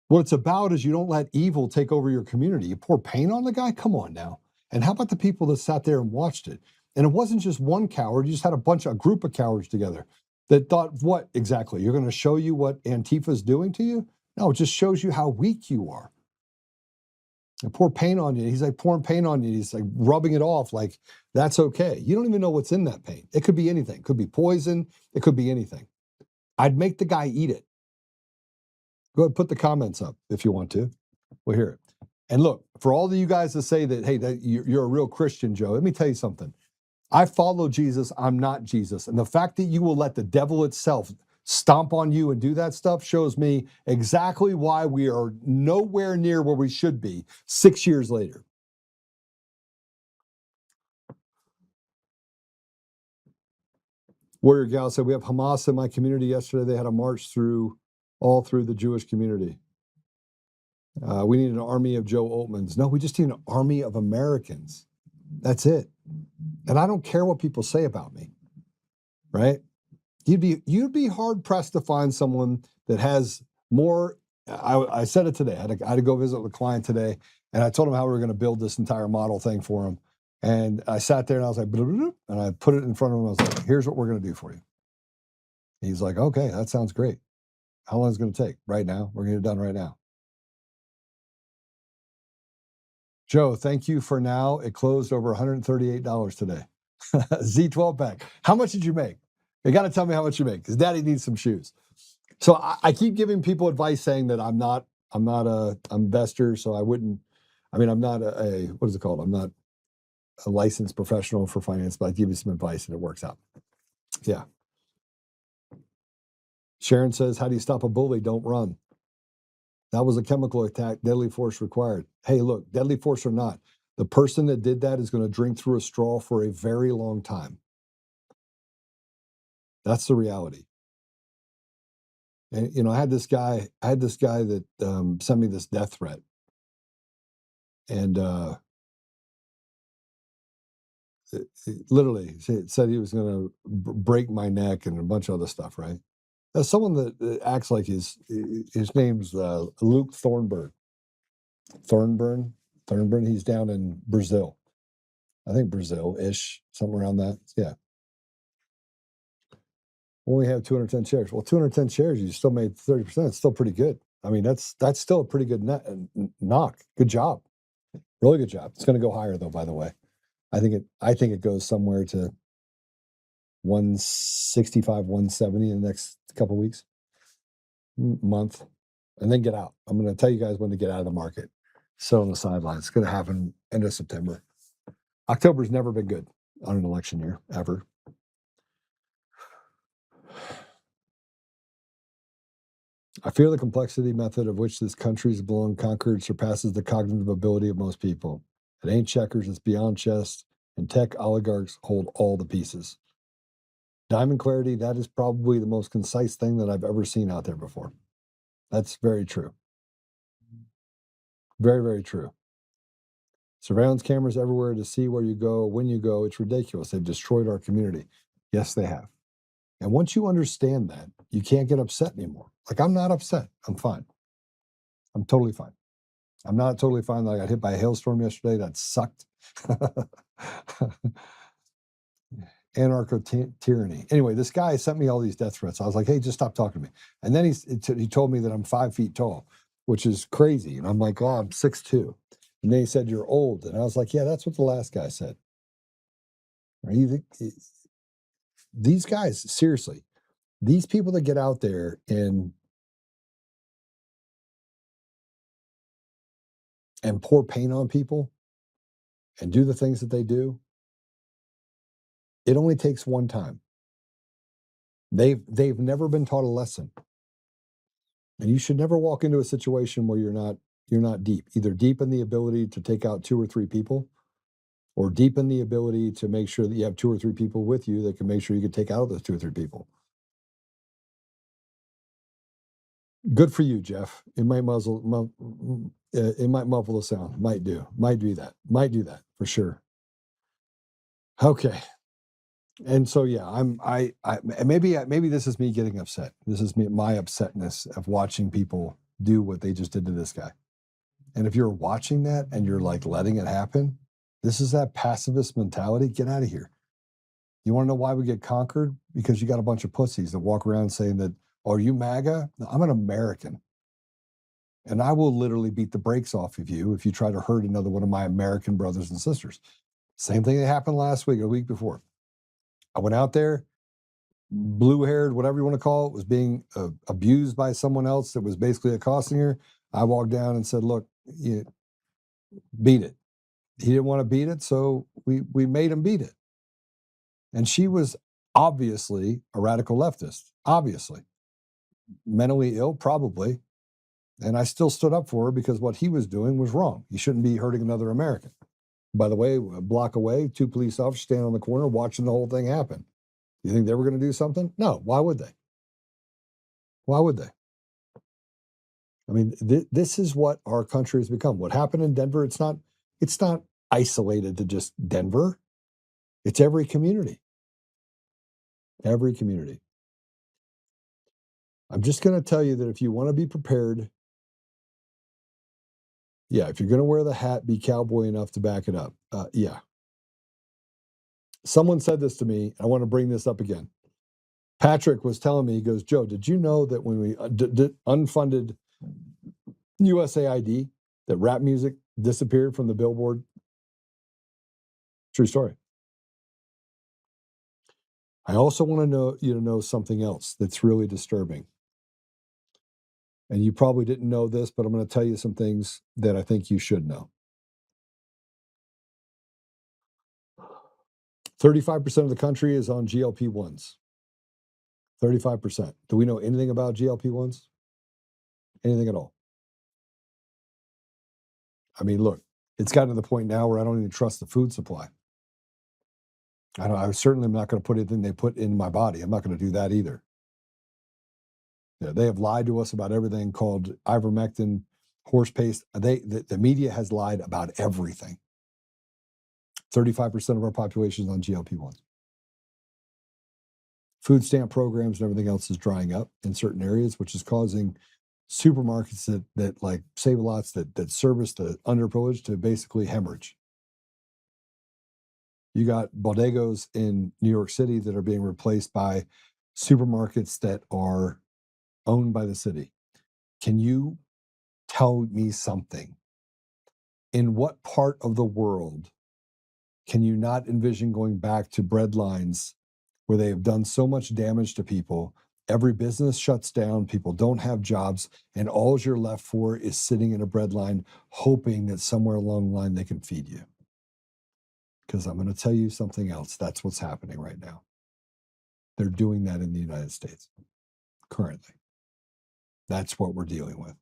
What it's about is you don't let evil take over your community. You pour paint on the guy? Come on now. And how about the people that sat there and watched it? And it wasn't just one coward. You just had a group of cowards together that thought, what exactly? You're going to show you what Antifa's doing to you? No, it just shows you how weak you are. And pour paint on you. He's like pouring paint on you. He's like rubbing it off like that's okay. You don't even know what's in that paint. It could be anything. It could be poison. It could be anything. I'd make the guy eat it. Go ahead, put the comments up if you want to. We'll hear it. And look, for all of you guys to say that, hey, that you're a real Christian, Joe, let me tell you something. I follow Jesus. I'm not Jesus. And the fact that you will let the devil itself stomp on you and do that stuff shows me exactly why we are nowhere near where we should be 6 years later. Warrior Gal said, we have Hamas in my community yesterday. They had a march all through the Jewish community. We need an army of Joe Oltmans. No, we just need an army of Americans. That's it. And I don't care what people say about me, right? You'd be hard pressed to find someone that has more. I said it today. I had to go visit with a client today, and I told him how we were going to build this entire model thing for him. And I sat there and I was like, and I put it in front of him. I was like, here's what we're going to do for you. He's like, okay, that sounds great. How long is it going to take? Right now. We're going to get it done right now. Joe, thank you for now. It closed over $138 today. Z12 pack. How much did you make? You got to tell me how much you make because Daddy needs some shoes. So I keep giving people advice saying that I'm not a investor, so I wouldn't. I mean, I'm not what is it called? I'm not a licensed professional for finance, but I give you some advice and it works out. Yeah. Sharon says, how do you stop a bully? Don't run. That was a chemical attack, deadly force required. Hey, look, deadly force or not, the person that did that is going to drink through a straw for a very long time. That's the reality. And, you know, I had this guy that sent me this death threat. And literally said he was going to break my neck and a bunch of other stuff, right? That's someone that acts like his name's Luke Thornburn. Thornburn. He's down in Brazil. I think Brazil-ish, somewhere around that. Yeah. Only have 210 shares. Well, 210 shares, you still made 30%. It's still pretty good. I mean, that's still a pretty good knock. Good job. Really good job. It's going to go higher though, by the way. I think it goes somewhere to 165, 170 in the next couple of weeks, month, and then get out. I'm going to tell you guys when to get out of the market. Sit on the sidelines. It's going to happen end of September. October's never been good on an election year, ever. I fear the complexity method of which this country's blown conquered surpasses the cognitive ability of most people. It ain't checkers, it's beyond chess, and tech oligarchs hold all the pieces. Diamond clarity, that is probably the most concise thing that I've ever seen out there before. That's very true. Very, very true. Surveillance cameras everywhere to see where you go, when you go. It's ridiculous. They've destroyed our community. Yes, they have. And once you understand that, you can't get upset anymore. Like, I'm not upset. I'm fine. I'm totally fine. I'm not totally fine that I got hit by a hailstorm yesterday. That sucked. Anarcho-tyranny. Anyway, this guy sent me all these death threats. I was like, hey, just stop talking to me. And then he told me that I'm 5 feet tall, which is crazy. And I'm like, oh, I'm 6'2". And then he said, you're old. And I was like, yeah, that's what the last guy said. These guys, seriously, these people that get out there and pour paint on people and do the things that they do, it only takes one time. They've never been taught a lesson. And you should never walk into a situation where you're not deep, either deep in the ability to take out 2 or 3 people, or deep in the ability to make sure that you have 2 or 3 people with you that can make sure you can take out those 2 or 3 people. Good for you, Jeff. It might muffle the sound. Might do that for sure. Okay. And so, yeah, maybe this is me getting upset. This is my upsetness of watching people do what they just did to this guy. And if you're watching that and you're like letting it happen, this is that pacifist mentality. Get out of here. You want to know why we get conquered? Because you got a bunch of pussies that walk around saying that, oh, are you MAGA? No, I'm an American. And I will literally beat the brakes off of you if you try to hurt another one of my American brothers and sisters. Same thing that happened last week or the week before. I went out there, blue-haired, whatever you want to call it, was being abused by someone else that was basically accosting her. I walked down and said, look, beat it. He didn't want to beat it, so we made him beat it. And she was obviously a radical leftist, obviously. Mentally ill, probably. And I still stood up for her because what he was doing was wrong. He shouldn't be hurting another American. By the way, a block away, 2 police officers standing on the corner watching the whole thing happen. You think they were going to do something? No. Why would they? Why would they? I mean, this is what our country has become. What happened in Denver, it's not isolated to just Denver. It's every community. Every community. I'm just going to tell you that if you want to be prepared, yeah, if you're going to wear the hat, be cowboy enough to back it up. Yeah. Someone said this to me. I want to bring this up again. Patrick was telling me, he goes, Joe, did you know that when we unfunded USAID, that rap music disappeared from the Billboard? True story. I also want you to know something else that's really disturbing. And you probably didn't know this, but I'm going to tell you some things that I think you should know. 35% of the country is on GLP-1s. 35%. Do we know anything about GLP-1s? Anything at all? I mean, look, it's gotten to the point now where I don't even trust the food supply. I certainly am not going to put anything they put in my body. I'm not going to do that either. Yeah, they have lied to us about everything called ivermectin, horse paste. The media has lied about everything. 35% of our population is on GLP-1s. Food stamp programs and everything else is drying up in certain areas, which is causing supermarkets that like Save-A-Lots that service the underprivileged to basically hemorrhage. You got bodegas in New York City that are being replaced by supermarkets that are owned by the city. Can you tell me something? In what part of the world can you not envision going back to bread lines where they have done so much damage to people? Every business shuts down, people don't have jobs, and all you're left for is sitting in a bread line hoping that somewhere along the line they can feed you. Because I'm going to tell you something else. That's what's happening right now. They're doing that in the United States currently. That's what we're dealing with.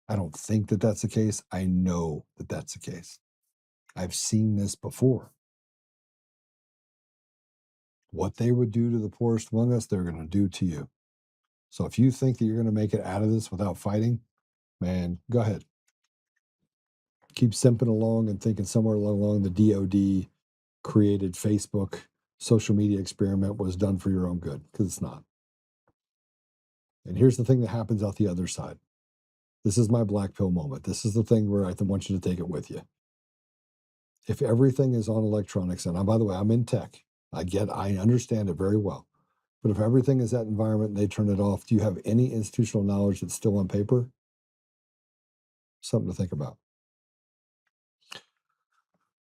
I don't think that that's the case. I know that that's the case. I've seen this before. What they would do to the poorest among us, they're going to do to you. So if you think that you're going to make it out of this without fighting, man, go ahead. Keep simping along and thinking somewhere along the DOD created Facebook social media experiment was done for your own good, because it's not. And here's the thing that happens out the other side. This is my black pill moment. This is the thing where I want you to take it with you. If everything is on electronics, and by the way, I'm in tech. I understand it very well. But if everything is that environment and they turn it off, do you have any institutional knowledge that's still on paper? Something to think about.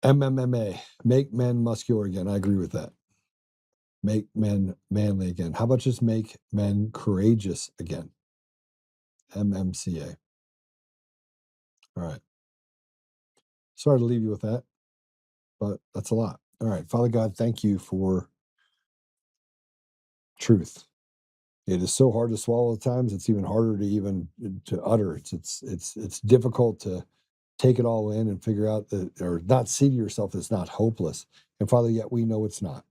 MMA, make men muscular again. I agree with that. Make men manly again. How about just make men courageous again? MMCA. All right. Sorry to leave you with that, but that's a lot. All right. Father God, thank you for truth. It is so hard to swallow at times. It's even harder to utter. It's difficult to take it all in and figure out that, or not see to yourself that it's not hopeless. And Father, yet we know it's not.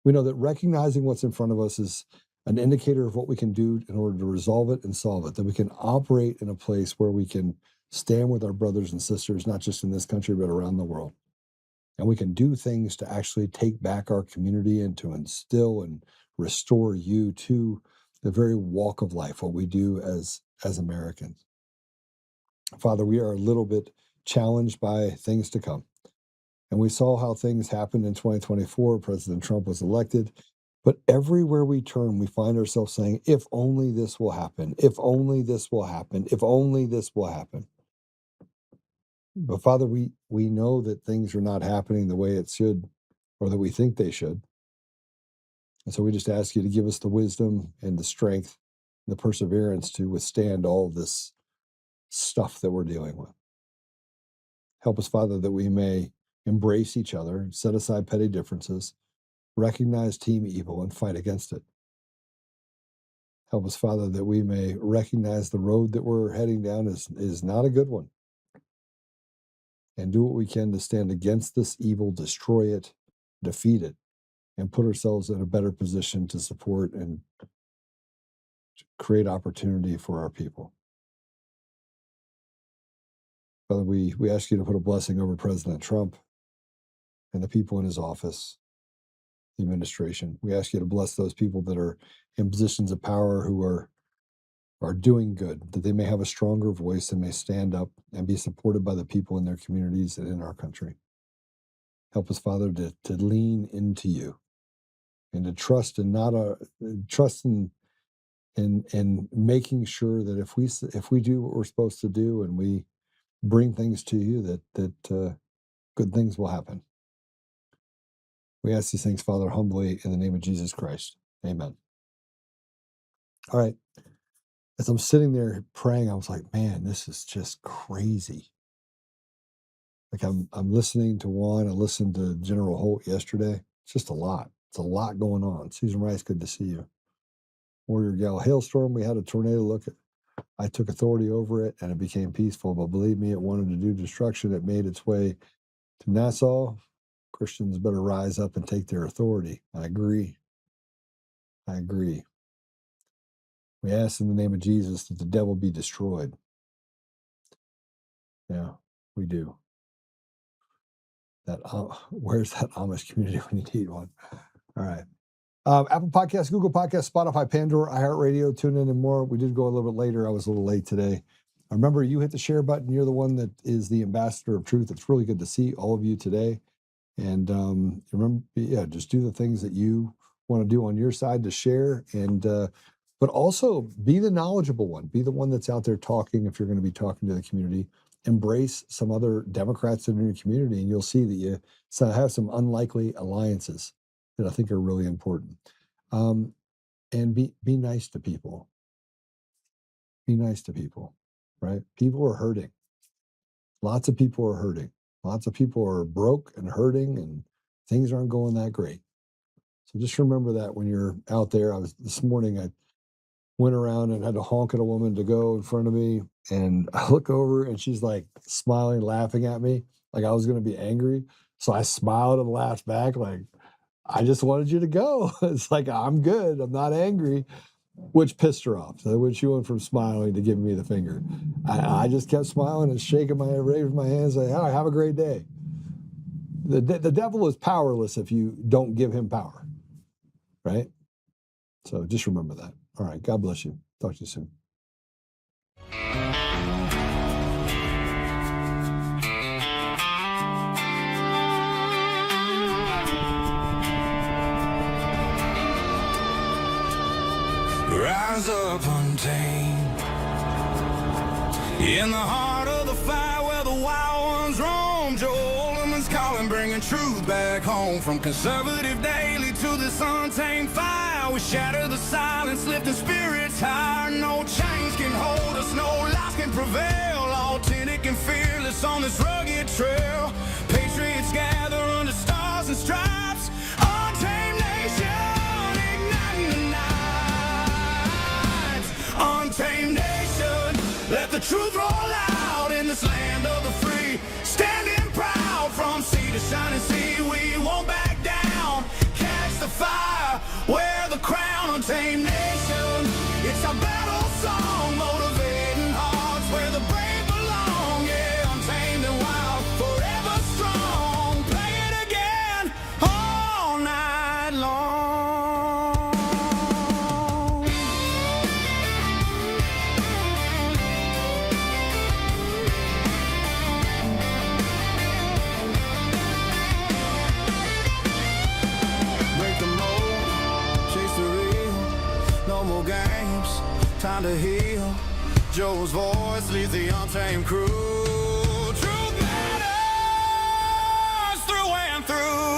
We know that recognizing what's in front of us is an indicator of what we can do in order to resolve it and solve it, that we can operate in a place where we can stand with our brothers and sisters, not just in this country, but around the world. And we can do things to actually take back our community and to instill and restore you to the very walk of life, what we do as Americans. Father, we are a little bit challenged by things to come. And we saw how things happened in 2024. President Trump was elected. But everywhere we turn, we find ourselves saying, if only this will happen, if only this will happen, if only this will happen. But Father, we know that things are not happening the way it should, or that we think they should. And so we just ask you to give us the wisdom and the strength, and the perseverance to withstand all of this stuff that we're dealing with. Help us, Father, that we may embrace each other, set aside petty differences, recognize team evil, and fight against it. Help us, Father, that we may recognize the road that we're heading down is not a good one, and do what we can to stand against this evil, destroy it, defeat it, and put ourselves in a better position to support and to create opportunity for our people. Father, we ask you to put a blessing over President Trump and the people in his office, the administration. We ask you to bless those people that are in positions of power who are doing good, that they may have a stronger voice and may stand up and be supported by the people in their communities and in our country. Help us, Father, to lean into you and to trust and trust in making sure that if we do what we're supposed to do and we bring things to you, that good things will happen. We ask these things, Father, humbly in the name of Jesus Christ. Amen. All right. As I'm sitting there praying, I was like, man, this is just crazy. Like I'm listening to Juan. I listened to General Holt yesterday. It's just a lot. It's a lot going on. Susan Rice, good to see you. Warrior Gal, hailstorm. We had a tornado. Look, I took authority over it and it became peaceful. But believe me, it wanted to do destruction. It made its way to Nassau. Christians better rise up and take their authority. I agree. We ask in the name of Jesus that the devil be destroyed. Yeah, we do. Where's that Amish community when you need one? All right. Apple Podcasts, Google Podcasts, Spotify, Pandora, iHeartRadio, TuneIn, and more. We did go a little bit later. I was a little late today. Remember, you hit the share button. You're the one that is the ambassador of truth. It's really good to see all of you today. And remember, just do the things that you want to do on your side to share. And but also be the knowledgeable one. Be the one that's out there talking if you're going to be talking to the community. Embrace some other Democrats in your community, and you'll see that you have some unlikely alliances that I think are really important. And be nice to people. Be nice to people, right? People are hurting. Lots of people are hurting. Lots of people are broke and hurting, and things aren't going that great. So just remember that when you're out there. This morning, I went around and had to honk at a woman to go in front of me. And I look over and she's like smiling, laughing at me like I was going to be angry. So I smiled and laughed back like, I just wanted you to go. It's like, I'm good. I'm not angry, which pissed her off. So when she went from smiling to giving me the finger, I just kept smiling and raising my hands like, all right, have a great day. The devil is powerless if you don't give him power, right? So just remember that. All right. God bless you. Talk to you soon. Rise up untamed in the heart of the fire where the wild ones roam. Joe Oltmann's calling, bringing truth back home. From conservative daily to this untamed fire, we shatter the silence, lifting spirits higher. No chains can hold us, no lies can prevail. Authentic and fearless on this rugged trail. Patriots gather under stars and stripes. Untamed nation, igniting the night. Untamed nation, let the truth roll out in this land of the free. Standing proud from sea to shining sea, we won't back down. Catch the fire, wear the crown. Untamed nation, it's our battle song, motivating hearts where the brave belong. Yeah, untamed and wild, forever strong. Play it again all night long. Break the mold, chase the real. No more games, time to heal. Joe's voice leads the untamed crew. Truth matters through and through.